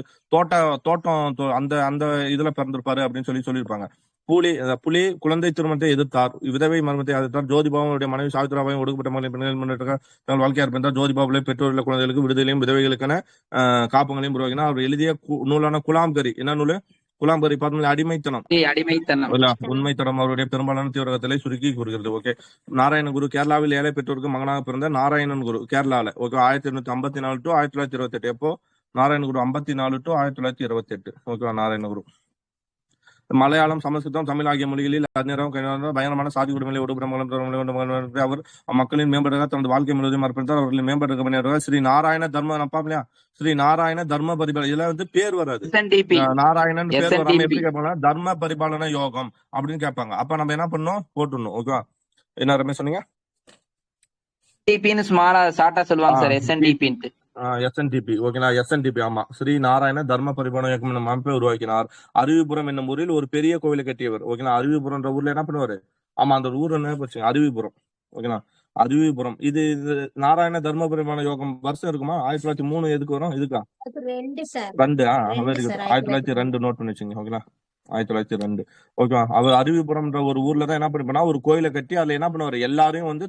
[SPEAKER 1] தோட்டம் அந்த அந்த இதுல பிறந்திருப்பாரு அப்படின்னு சொல்லியிருப்பாங்க. புலி குழந்தை திருமணத்தை எதிர்த்தார். விதவை மர்மத்தை எதிர்த்தார். ஜோதிபாவுடைய மனைவி சாவித்ராபாயும் ஒடுக்கப்பட்ட பெண்கள் வாழ்க்கையா இருப்பார். ஜோதிபாவுடைய பெற்றோர்கள் குழந்தைகளுக்கு விடுதலையும் விதவைகளுக்கான காப்பங்களையும் உருவாக்கினார். அவர் எழுதிய நூலான குலாம்கரி, என்ன நூலு? குலாம்பரி பார்த்தோம், அடிமைத்தனம். உண்மைத்தனம் அவருடைய பெரும்பாலான தீவிரகத்திலே சுருக்கி கூறுகிறது. ஓகே, நாராயணகுரு கேரளாவில் ஏழை பெற்றோருக்கு மகனாக பிறந்த நாராயணன் குரு கேரளால. Okay, 1854 to 1928. எப்போ? நாராயணகுரு 54 to 1928. ஓகேவா? நாராயணகுரு மலையாளம், சமஸ்கிருதம், தமிழ் ஆகிய மொழிகளில் பயங்கரமான சாதி குடும்பங்களை அவர் மக்களின் மேம்படுத்த தனது வாழ்க்கை முழுவதும் அர்ப்பணித்தார். அவர்களின் மேம்படுத்த பணியாற்றுவார். ஸ்ரீ நாராயண தர்ம நப்பாப்லையா ஸ்ரீ நாராயண தர்ம பரிபாலன, இதுல வந்து பேர் வராது. நாராயணன் பேர் வராம எப்படி கேட்பாங்க? தர்ம பரிபாலன யோகம் அப்படின்னு கேட்பாங்க. அப்ப நம்ம என்ன பண்ணணும்? போட்டுடணும். ஓகேவா? என்ன ரமேஷ் சொன்னீங்க? SNDP. ஓகேங்களா? SNDP. ஆமா, ஸ்ரீ நாராயண தர்ம பரிபாலன இயக்கம் என்னும் அமைப்பை உருவாக்கினார். அருவிபுரம் என்னும் ஊரில் ஒரு பெரிய கோவிலை கட்டியவர். ஓகேங்களா? அருவிபுரம்ன்ற ஊர்ல என்ன பண்ணுவாரு? ஆமா, அந்த ஊர் என்ன போச்சு? அருவிபுரம். ஓகேங்களா? அருவிபுரம். இது நாராயண தர்ம பரிபாலன யோகம் வருஷம் இருக்குமா? 1903 எதுக்கு வரும்? இதுக்கா? 2. 1902 நோட் பண்ணி வச்சுங்க. ஓகேங்களா? 1902. ஓகேவா? அவர் அருவிபுரம்ன்ற ஒரு ஊர்ல தான் என்ன பண்ணிருப்பாரு? ஒரு கோயிலை கட்டி அதுல என்ன பண்ணுவாரு? எல்லாரையும் வந்து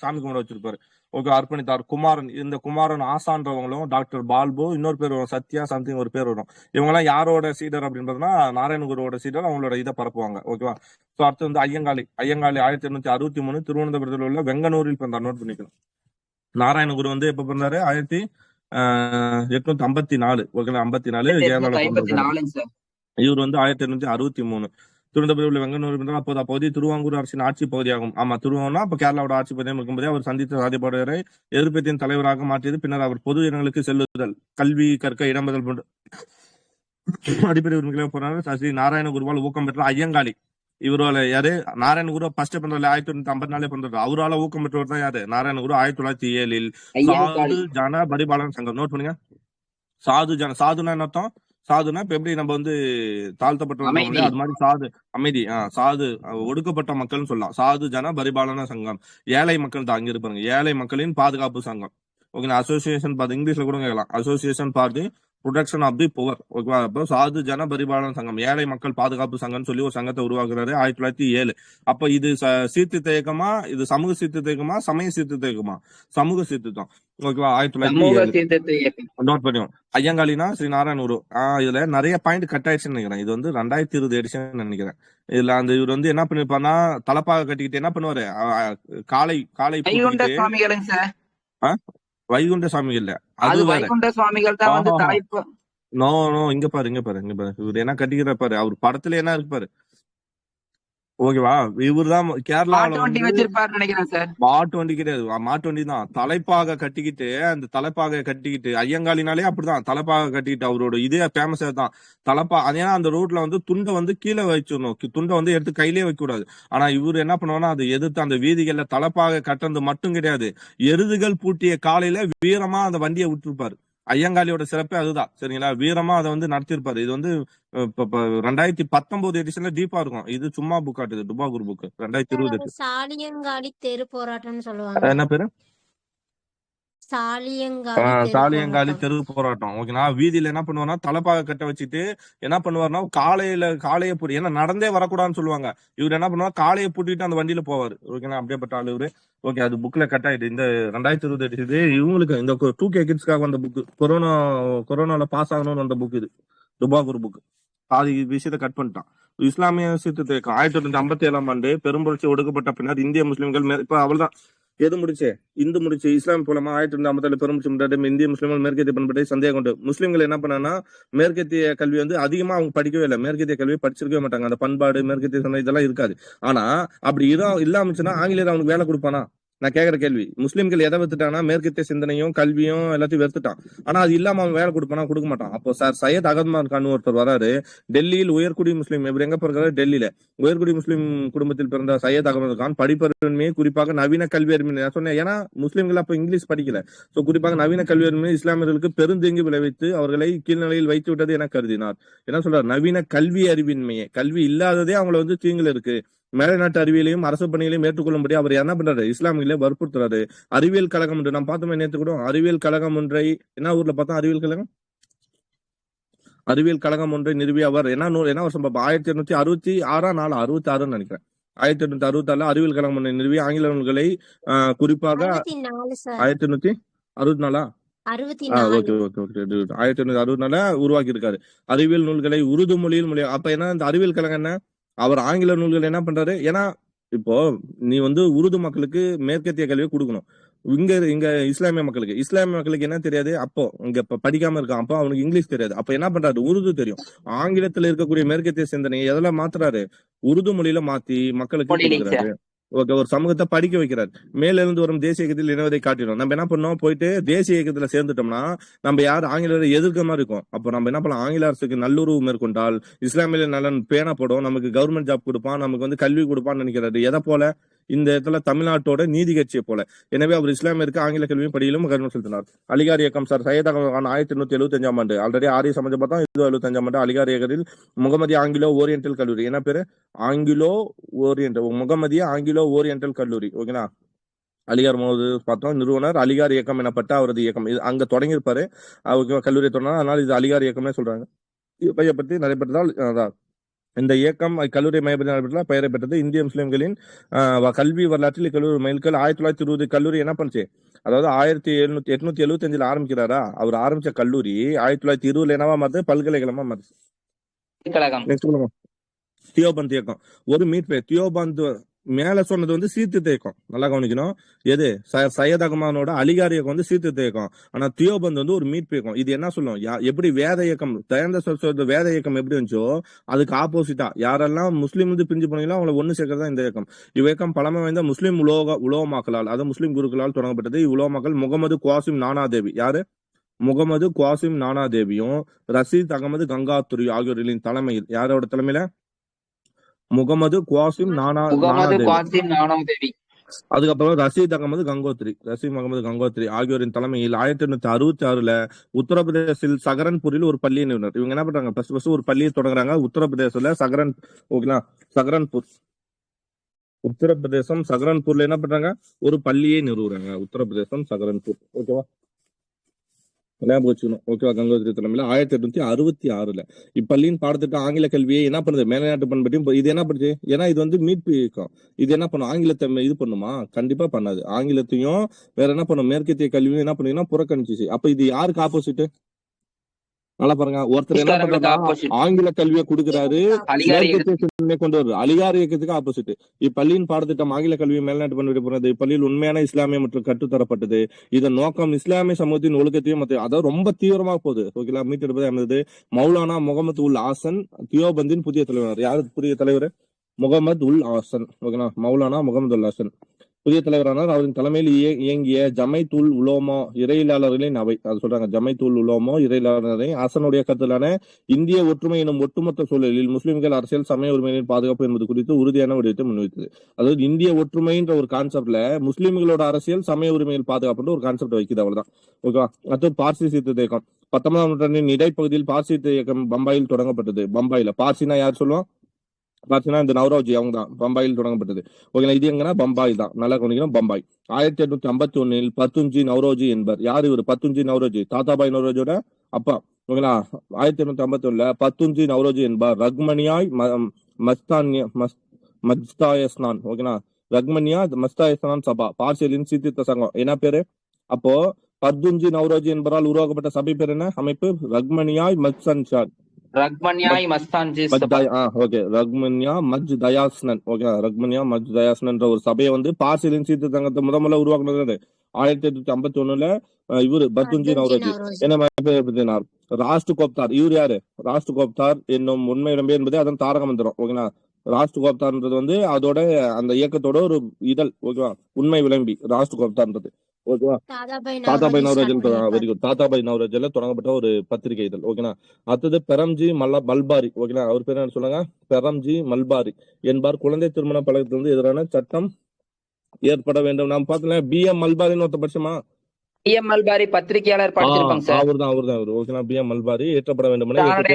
[SPEAKER 1] சாமி கும்பிட வச்சிருப்பாரு. ஓகே, அர்ப்பணித்தார். குமாரன், இந்த குமாரன் ஆசான்றவங்களும் டாக்டர் பால்பு, இன்னொரு பேர் வரும் சத்யா சம்திங் ஒரு பேர் வரும். இவங்க எல்லாம் யாரோட சீடர் அப்படின்னு பார்த்தோம்னா நாராயணகுருவோட சீடர். அவங்களோட இதை பரப்புவாங்க. ஓகேவா? ஸோ அடுத்து வந்து ஐயங்காளி 1863 திருவனந்தபுரத்தில் உள்ள வெங்கனூரில் பிறந்தார். நோட் பண்ணிக்கணும். நாராயணகுரு வந்து எப்ப பிறந்தாரு? 1854. ஓகேங்களா? 54. இவர் வந்து 1863 திருவனந்தபுரத்தில் வெங்கனூர். அப்போது அப்பகுதி திருவாங்கூர் அரசின் ஆட்சி பகுதியாகும். ஆமா, திருவாங்கூர்னா அப்ப கேரளாவோட ஆட்சி பகுதியாக இருக்கும்போதே அவர் சந்தித்த சாதிப்பாளரை எதிர்ப்பத்தின் தலைவராக மாற்றியது. பின்னர் அவர் பொது இடங்களுக்கு செல்லுதல், கல்வி கற்க இடம்பெறல் போன்ற அடிப்படை உரிமைகளை போறாரு. ஸ்ரீ நாராயணகுருவால் ஊக்கம் பெற்ற ஐயங்காளி. இவரோட யாரு? நாராயணகுரு ஃபர்ஸ்ட் பண்றாரு 1954 பண்றாரு. அவரால் ஊக்கம் பெற்றவர் தான் யாரு? நாராயணகுரு. 1907 சாது ஜன பரிபாலன சங்கம். நோட் பண்ணுங்க. சாதுனா என்ன அர்த்தம்? சாதுனா இப்ப எப்படி நம்ம வந்து தாழ்த்தப்பட்ட அது மாதிரி சாது அமைதி, சாது ஒடுக்கப்பட்ட மக்கள்னு சொல்லலாம். சாது ஜன பரிபாலன சங்கம். ஏழை மக்கள் தான் அங்க இருப்பாங்க. ஏழை மக்களின் பாதுகாப்பு சங்கம். ஓகே, அசோசியேஷன் பார்த்து இங்கிலீஷ்ல கூட கேட்கலாம். Association for the protection of the poor. ஓகேவா? அப்போ சாது ஜன பரிபாலன சங்கம், ஏழை மக்கள் பாதுகாப்பு சங்கம்னு சொல்லி ஒரு சங்கத்தை உருவாக்குறாரு 1907. அப்ப இது சீர்திருத்த இயக்கமா, இது சமூக சீர்திருத்த இயக்கமா, சமய சீர்திருத்த இயக்கமா? சமூக சீர்திருத்தம். ஓகேவா?
[SPEAKER 2] சமூக
[SPEAKER 1] 1907
[SPEAKER 2] சீர்திருத்த இயக்கம்.
[SPEAKER 1] நோட் பண்ணியும். ஐயங்காளினா ஸ்ரீ நாராயண குரு. இதுல நிறைய பாயிண்ட் கட் ஆயிடுச்சுன்னு நினைக்கிறேன். இது வந்து 2020 எடிஷன் நினைக்கிறேன். இதுல அந்த இவர் வந்து என்ன பண்ணிருப்பாருன்னா, தலப்பாக கட்டிக்கிட்டு என்ன பண்ணுவாரு, காலை காலை
[SPEAKER 2] வைகுண்ட
[SPEAKER 1] பூட்டிக்கிட்டு
[SPEAKER 2] சுவாமிகளுங்க சார்.
[SPEAKER 1] ஆ? வைகுண்ட சுவாமிகள் இல்ல,
[SPEAKER 2] அது
[SPEAKER 1] அது வேற.
[SPEAKER 2] வைகுண்ட சுவாமிகள் தான் வந்து
[SPEAKER 1] ஆஹா,
[SPEAKER 2] தலைப்பு.
[SPEAKER 1] நோ நோ, இங்க பாரு இங்க பாரு இங்க பாரு, இவர் என்ன கட்டிக்கிற பாரு, அவர் படத்துல என்ன இருக்கு பாரு. ஓகேவா? இவர்தான் கேரளாவில
[SPEAKER 2] மாட்டு வண்டி
[SPEAKER 1] வந்து
[SPEAKER 2] வச்சிருப்பாரு நினைக்கிறேன் சார்.
[SPEAKER 1] மாட்டு வண்டி கிடையாது, மாட்டு வண்டி தான். தலைப்பாக கட்டிக்கிட்டு, அந்த தலைப்பாக கட்டிக்கிட்டு, ஐயங்காலினாலே அப்படிதான், தலைப்பாக கட்டிக்கிட்டு அவரோட இதே ஃபேமஸ் தான். தலப்பா அது ஏன்னா அந்த ரோட்ல வந்து துண்டை வந்து கீழே வச்சிடணும், துண்டை வந்து எடுத்து கையிலே வைக்க கூடாது. ஆனா இவர் என்ன பண்ணுவாருன்னா, அதை எதிர்த்து அந்த வீதிகள்ல தலைப்பாக கட்டுறது மட்டும் கிடையாது, எருதுகள் பூட்டிய காலையில வீரமா அந்த வண்டியை விட்டுருப்பாரு. ஐயங்காளியோட சிறப்பே அதுதான். சரிங்களா? வீரமா அதை வந்து நடத்திருப்பாரு. இது வந்து 2019 எடிஷன்ல டீப்பா இருக்கும். இது சும்மா புக் ஆட்டுது, டுபாகூர் புக்
[SPEAKER 4] சார்
[SPEAKER 1] 2020.
[SPEAKER 4] அது சாலியங்காளி தெரு போராட்டம்னு சொல்லுவாங்க.
[SPEAKER 1] என்ன பேரு?
[SPEAKER 4] சாலியங்காளி தெரு
[SPEAKER 1] சாலியங்காலி
[SPEAKER 4] போராட்டம்.
[SPEAKER 1] தெரு போராட்டம். ஓகேனா? வீதியில என்ன பண்ணுவாருன்னா, தலைப்பாக கட்ட வச்சுட்டு என்ன பண்ணுவாருன்னா, காளையை பூட்டி, ஏன்னா நடந்தே வரக்கூடாதுன்னு சொல்லுவாங்க. இவர் என்ன பண்ணுவார், காளையை பூட்டிட்டு அந்த வண்டியில போவாரு. ஓகேனா? அப்படியேப்பட்ட ஆளு இவரு. ஓகே, அது புக்ல கட் ஆயிட்டு. இந்த 2020 இது இவங்களுக்கு இந்த 2K கிட்ஸ்க்காக வந்த புக், கொரோனால பாஸ் ஆகணும்னு வந்த புக் இது, டுபாகூர் புக். பாதி விஷயத்தை கட் பண்ணிட்டான். இஸ்லாமிய சீர்திருத்த இயக்கம் 1957 ஆண்டு பெரும்புரட்சி ஒடுக்கப்பட்ட பின்னர் இந்திய முஸ்லிம்கள் இப்ப அவள்தான் எது முடிச்சு, இந்து முடிச்சு, இஸ்லாம் போலமா 1957 பெரும்புரட்சி முன்னாடி இந்திய முஸ்லிம்கள் மேற்கத்திய பண்பட்டை சந்தேகம் கொண்டு முஸ்லிம்கள் என்ன பண்ணாங்கன்னா, மேற்கத்திய கல்வி வந்து அதிகமா அவங்க படிக்கவே இல்லை, மேற்கத்திய கல்வியை படிச்சிருக்கவே மாட்டாங்க. அந்த பண்பாடு மேற்கத்திய சந்தை இதெல்லாம் இருக்காது. ஆனா அப்படி இல்லாமச்சுன்னா ஆங்கிலேயர் அவனுக்கு வேலை கொடுப்பானா? நான் கேக்குற கேள்வி. முஸ்லிம்கள் எதை வெறுத்துட்டானா, மேற்கத்திய சிந்தனையும் கல்வியும் எல்லாத்தையும் வெறுத்துட்டான். ஆனா அது இல்லாம அவன் வேலை கொடுப்பானா? கொடுக்க மாட்டான். அப்போ சார் சையத் அகமது கான் ஒருத்தர் வராரு, டெல்லியில் உயர்குடி முஸ்லீம், இவர் எங்க பிறகு டெல்லியில உயர்குடி முஸ்லீம் குடும்பத்தில் பிறந்த சையத் அகமது கான் படிப்பறிவின்மையை, குறிப்பாக நவீன கல்வி அறிவின்மை, நான் சொன்னேன் ஏன்னா முஸ்லிம்கள் அப்ப இங்கிலீஷ் படிக்கல, சோ குறிப்பாக நவீன கல்வி அறிவின்மை இஸ்லாமியர்களுக்கு பெருந்தீங்கு விளைவித்து அவர்களை கீழ்நிலையில் வைத்து விட்டது என கருதினார். என்ன சொல்றார்? நவீன கல்வி அறிவின்மையை, கல்வி இல்லாததே அவங்களை வந்து தீங்குல இருக்கு, மேலைநாட்டு அறிவியலையும் அரசு பணிகளையும் ஏற்றுக்கொள்ளும்படி அவர் என்ன பண்றாரு, இஸ்லாமியிலே வற்புறுத்துறாரு. அறிவியல் கழகம் ஒன்று நம்ம பார்த்தோமே நேற்று கூட, அறிவியல் கழகம் ஒன்றை என்ன ஊர்ல பார்த்தோம், அறிவியல் கழகம் ஒன்றை நிறுவி அவர் என்ன வருஷம் பார்ப்போம், 1866 நினைக்கிறேன். 1866 அறிவியல் கழகம் ஒன்றை நிறுவி ஆங்கில நூல்களை குறிப்பாக 1864 ஓகே ஓகே ஓகே 1864 உருவாக்கி இருக்காரு அறிவியல் நூல்களை உருது மொழியில் அப்ப என்ன இந்த அறிவியல் கழகம் என்ன, அவர் ஆங்கில நூல்கள் என்ன பண்றாரு, ஏன்னா இப்போ நீ வந்து உருது மக்களுக்கு மேற்கத்திய கல்வியை கொடுக்கணும், இங்க இஸ்லாமிய மக்களுக்கு என்ன தெரியாது, அப்போ இங்க படிக்காம இருக்கான், அப்போ அவனுக்கு இங்கிலீஷ் தெரியாது, அப்ப என்ன பண்றாரு, உருது தெரியும். ஆங்கிலத்துல இருக்கக்கூடிய மேற்கத்திய சிந்தனையை எதெல்லாம் மாத்துறாரு, உருது மொழியில மாத்தி மக்களுக்கு கொடுக்குறாரு. ஓகே, ஒரு சமூகத்தை படிக்க வைக்கிறார். மேல இருந்து வரும் தேசிய இயக்கத்தில் இணைவதை காட்டிடும். நம்ம என்ன பண்ணோம், போயிட்டு தேசிய இயக்கத்துல சேர்ந்துட்டோம்னா நம்ம யார் ஆங்கிலரை எதிர்க்க மாதிரி இருக்கும். அப்போ நம்ம என்ன பண்ணலாம், ஆங்கில அரசுக்கு நல்லுறவு மேற்கொண்டால் இஸ்லாமிய நலன் பேணப்படும், நமக்கு கவர்மெண்ட் ஜாப் கொடுப்பான், நமக்கு வந்து கல்வி கொடுப்பான்னு நினைக்கிறாரு. எதை போல, இந்த இடத்துல தமிழ்நாட்டோட நீதி கட்சியை போல. எனவே அவர் இஸ்லாமியருக்கு ஆங்கில கல்வியும் படியிலும் கவனம் செலுத்தினார். அலிகார் இயக்கம் சார் சையத் அகமது கான் 1875 ஆண்டு, ஆல்ரெடி ஆரிய சமாஜம் பார்த்தா, இது 75 ஆண்டு அலிகார் இயக்கத்தில் முகமதிய ஆங்கிலோ ஓரியன்டல் கல்லூரி, என்ன பேரு, ஆங்கிலோ ஓரியன்டல், முகமதிய ஆங்கிலோ ஓரியன்டல் கல்லூரி. ஓகேனா? அலிகார் பார்த்தோம், நிறுவனர் அலிகார் இயக்கம் எனப்பட்ட அவரது இயக்கம், இது அங்க தொடங்கியிருப்பாரு. கல்லூரி தொடங்கினார், அதனால இது அலிகார் இயக்கமே சொல்றாங்க. இதை பற்றி நடைபெற்றதால் அதான் இந்த இயக்கம் கல்லூரி மையப்பட்ட பெயரை பெற்றது. இந்திய முஸ்லிம்களின் கல்வி வரலாற்றில் இக்கல்லூரி மைல்கல். 1920 கல்லூரி என்ன பண்ணுச்சு, அதாவது 1875 ஆரம்பிக்கிறாரா, அவர் ஆரம்பிச்ச கல்லூரி 1920 என்னவா மாறுது, பல்கலைக்கழகமா மாறுது. தியோபந்த் இயக்கம் ஒரு மீட்பு. தியோபந்த் மேல சொன்னது வந்து சீர்திருத்த இயக்கம், நல்லா கவனிக்கணும். எது, சையத் அகமதோட அலிகார் இயக்கம் வந்து சீர்திருத்த இயக்கம். ஆனா தியோபந்த் வந்து ஒரு மீட்பு இயக்கம். இது என்ன சொல்லும், எப்படி வேத இயக்கம் தயந்த வேத இயக்கம் எப்படி இருந்துச்சோ அதுக்கு ஆப்போசிட்டா யாரெல்லாம் முஸ்லீம் வந்து பிரிஞ்சு போனீங்களோ அவங்களை ஒண்ணு சேர்க்கறதா இந்த இயக்கம். இவ்வியக்கம் பழமை வாய்ந்த முஸ்லீம் உலோமாக்களால், அதாவது முஸ்லீம் குருக்களால் தொடங்கப்பட்டது. இவ்வுலோமாக்கள் முகமது குவாசிம் நானாதேவி, யாரு, முகமது குவாசிம் நானாதேவியும் ரஷீத் அகமது கங்காத்துரி ஆகியோர்களின் தலைமையில், யாரோட தலைமையில, முகமது குவாசிம் நானாதேவி, அதுக்கப்புறம் ரஷீத் அகமது கங்கோத்ரி ஆகியோரின் தலைமையில் 1866 உத்தரப்பிரதேசில் சகரன்பூரில் ஒரு பள்ளியை நிறுவனர். இவங்க என்ன பண்றாங்க, ஃபர்ஸ்ட் ஒரு பள்ளியை தொடங்குறாங்க உத்தரப்பிரதேசத்துல, உத்தரப்பிரதேசம் சகரன்பூர்ல என்ன பண்றாங்க, ஒரு பள்ளியை நிறுவுறாங்க. உத்தரப்பிரதேசம் சகரன்பூர். ஓகேவா? ஞாபகம் வச்சுக்கணும். ஓகேவா? கங்கோத்ரி தலைமையில 1866 இப்பள்ளியின் பாடத்திட்டம் ஆங்கில கல்வியை என்ன பண்ணுது, மேலைநாட்டு பண்பட்டையும் இது என்ன பண்ணுது, ஏன்னா இது வந்து மீட்பு இயக்கம். இது என்ன பண்ணும், ஆங்கிலத்தை இது பண்ணுமா? கண்டிப்பா பண்ணாது. ஆங்கிலத்தையும் வேற என்ன பண்ணும், மேற்கத்திய கல்வியும் என்ன பண்ணுங்கன்னா புறக்கணிச்சு. அப்ப இது யாருக்கு ஆப்போசிட்? நல்லா பாருங்க, ஒருத்தர் என்ன
[SPEAKER 2] பிரிட்டிஷ்காரங்களுக்கு
[SPEAKER 1] பண்றாருன்னா
[SPEAKER 2] ஆப்போசிட்.
[SPEAKER 1] ஆங்கில கல்வியை கொடுக்கிறாரு,
[SPEAKER 2] அதிகாரி
[SPEAKER 1] மேற்கத்திய சிந்தனை கொண்டு வருது. அதிகார இயக்கத்துக்கு ஆப்போசிட். இப்பள்ளியின் பாடத்திட்டம் ஆங்கில கல்வியை மேல்நாட்டு பண்பட்டு போனது. இப்பள்ளியில் உண்மையான இஸ்லாமிய மற்றும் கற்றுத்தரப்பட்டது. இதன் நோக்கம் இஸ்லாமிய சமூகத்தின் ஒழுக்கத்தையும் அதாவது ரொம்ப தீவிரமா போகுது. ஓகேங்களா? மீட்டெடுப்பது அமைந்தது. மௌலானா முகமது உல் ஹாசன் தியோபந்தின் புதிய தலைவர். யாரு புதிய தலைவர்? முகமது உல் ஹாசன். ஓகேங்களா? மௌலானா முகமது உல் ஹாசன் புதிய தலைவரானார். அவரின் தலைமையில் இயங்கிய ஜமைத் உல் உலோமா இறையியலாளர்களின் அவை, அது சொல்றாங்க, ஜமைத் உல் உலோமா இறையியலாளரை ஹசனுடைய கருத்திலான இந்திய ஒற்றுமை எனும் ஒட்டுமொத்த சூழலில் முஸ்லிம்கள் அரசியல் சமய உரிமையின் பாதுகாப்பு என்பது குறித்து உறுதியான விடயத்தை முன்வைத்தது. அதாவது இந்திய ஒற்றுமைன்ற ஒரு கான்செப்ட்ல முஸ்லிம்களோட அரசியல் சமய உரிமையில் பாதுகாப்புன்ற ஒரு கான்செப்ட் வைக்குது. அவ்வளவுதான். ஓகேவா? அடுத்து பார்சி சீர்திருத்த இயக்கம். 19ஆம் நூற்றாண்டின் இடைப்பகுதியில் பார்சி சீர்திருத்த இயக்கம் பம்பாயில் தொடங்கப்பட்டது. பம்பாயில பார்சினா யார் சொல்லுவோம்? பாத்தீங்கன்னா இந்த நவ்ரோஜி அவங்க தான் பம்பாயில் தொடங்கப்பட்டது. ஓகேங்களா? இது எங்கன்னா பம்பாய் தான். நல்லா கவனிக்கணும், பம்பாய். 1851 பத்துஞ்சி நவ்ரோஜி என்பர். யார் இவர்? பத்துஞ்சி நவ்ரோஜி தாத்தாபாய் நவ்ரோஜியோட அப்பா. ஓகேங்களா? 1851 பத்துஞ்சி நவ்ரோஜி என்பார் ரக்மணியாய் மஸ்தாயஸ்னான். ஓகேங்களா? ரக்மணியா மஸ்தாயஸ்னான் சபா பார்சியலின் சீர்திருத்த சங்கம். என்ன பேரு அப்போ? பத்துஞ்சி நவ்ரோஜி என்பவரால் உருவாக்கப்பட்ட சபை பேர் என்ன? அமைப்பு ரக்மணியாய் மஸ்தான்
[SPEAKER 2] ரக்மன்யாய் மஸ்தான் ஜி சபா.
[SPEAKER 1] ரக்மன்யா மஜ் தயாஸ்னன். ஓகே, ரக்மன்யா மஜ் தயாஸ்னன்ற ஒரு சபையை வந்து பார்சிலின் சீர்திருத்த சங்கத்தை முதல்ல உருவாக்குனது 1851 இவரு பத்துஞ்சி நவ்ரோஜி. என்ன ராஷ்டு கோப்தார். இவர் யாரு? ராஷ்டு கோப்தார் என்னும் உண்மை இடம்பே என்பது அதன் தாரக மந்திரம். ஓகேங்களா? ராஷ்டு கோப்தார்ன்றது வந்து அதோட அந்த இயக்கத்தோட ஒரு இதழ். ஓகேவா? உண்மை விளம்பி ராஷ்டு கோப்தார்ன்றது. ஓகேவா? தாத்தாபாய் நவ்ரோஜில் வெரி குட். தாத்தாபாய் நவ்ரோஜில தொடங்கப்பட்ட ஒரு பத்திரிகை இதழ். ஓகேனா? அடுத்தது பெரம்ஜி மல்பாரி. ஓகேனா? அவர் பேர் என்ன சொல்லுங்க? பெரம்ஜி மல்பாரி என்பார் குழந்தை திருமண பழக்கத்திலிருந்து எதிரான சட்டம் ஏற்பட வேண்டும். நாம் பார்த்தோம்ல, BM மல்பாரின்னு ஒருத்த படிச்சோமா?
[SPEAKER 2] BM மல்பாரி பத்திரிகையாளர் படிச்சிருப்பாங்க சார்.
[SPEAKER 1] அவர்தான். ஓகேனா? BM மல்பாரி ஏற்றப்பட வேண்டும்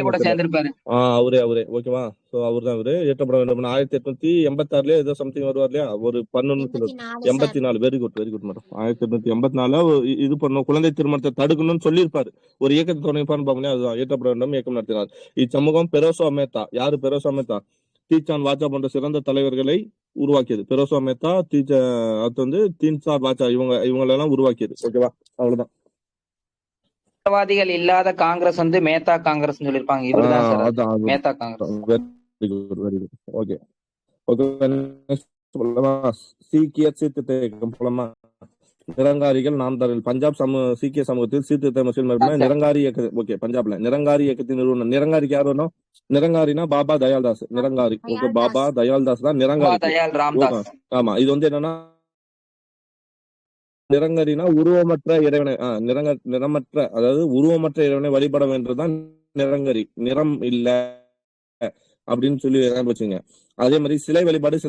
[SPEAKER 2] கூட சேர்ந்திருப்பாரு.
[SPEAKER 1] அவரே. ஓகேவா? சோ அவர்தான் இவரு. ஏற்றப்பட வேண்டும் 1886 ஏதோ சம்திங் வருவார் இல்லையா? ஒரு 84. Very good madam. 1884 இது பண்ணும், குழந்தை திருமணத்தை தடுக்கணும்னு சொல்லியிருப்பாரு. ஒரு இயக்கத்தை தொடங்கிப்பான்னு பாப்போம். அதுதான் ஏற்றப்பட வேண்டும் இயக்கம் நடத்தினார். இச்சமூகம் பெரோசோ மேத்தா. யாரு பெரோசோ மேத்தா? தீச்சான் வாச்சா போன்ற சிறந்த தலைவர்களை உருவாக்கியது. பெரோசோ மேத்தா, அது வந்து தீன்சார் வாச்சா இவங்களெல்லாம் உருவாக்கியது. ஓகேவா? அவ்வளவுதான்.
[SPEAKER 2] தீவிரவாதிகள் இல்லாத காங்கிரஸ் வந்து மேத்தா காங்கிரஸ் சொல்லிருப்பாங்க. இவர்தான் sir Mehta Congress.
[SPEAKER 1] Very good. Okay. சீக்கிய சீர்திருத்த இயக்கம் போலமா? நிரங்காரிகள் நாம்தாரிகள். பஞ்சாப் சீக்கிய சமூகத்தில் சீர்திருத்த முஸ்லிம் நிரங்காரி இயக்க. ஓகே, பஞ்சாப்ல நிரங்காரி இயக்கத்தின் நிறுவனம். நிரங்காரிக்கு யார் வேணும்? நிரங்காரினா பாபா தயால்தாஸ். நிரங்காரி. ஓகே, பாபா தயால்தாஸ் தான் நிரங்காரி. ஆமா, இது வந்து என்னன்னா, நிரங்கரினா உருவமற்ற இறைவனை, நிறமற்ற, அதாவது உருவமற்ற இறைவனை வழிபட வேண்டியதுதான் நிரங்கரி. நிறம் இல்ல அப்படின்னு சொல்லி வச்சுங்க. அதே மாதிரி சிலை வழிபாடு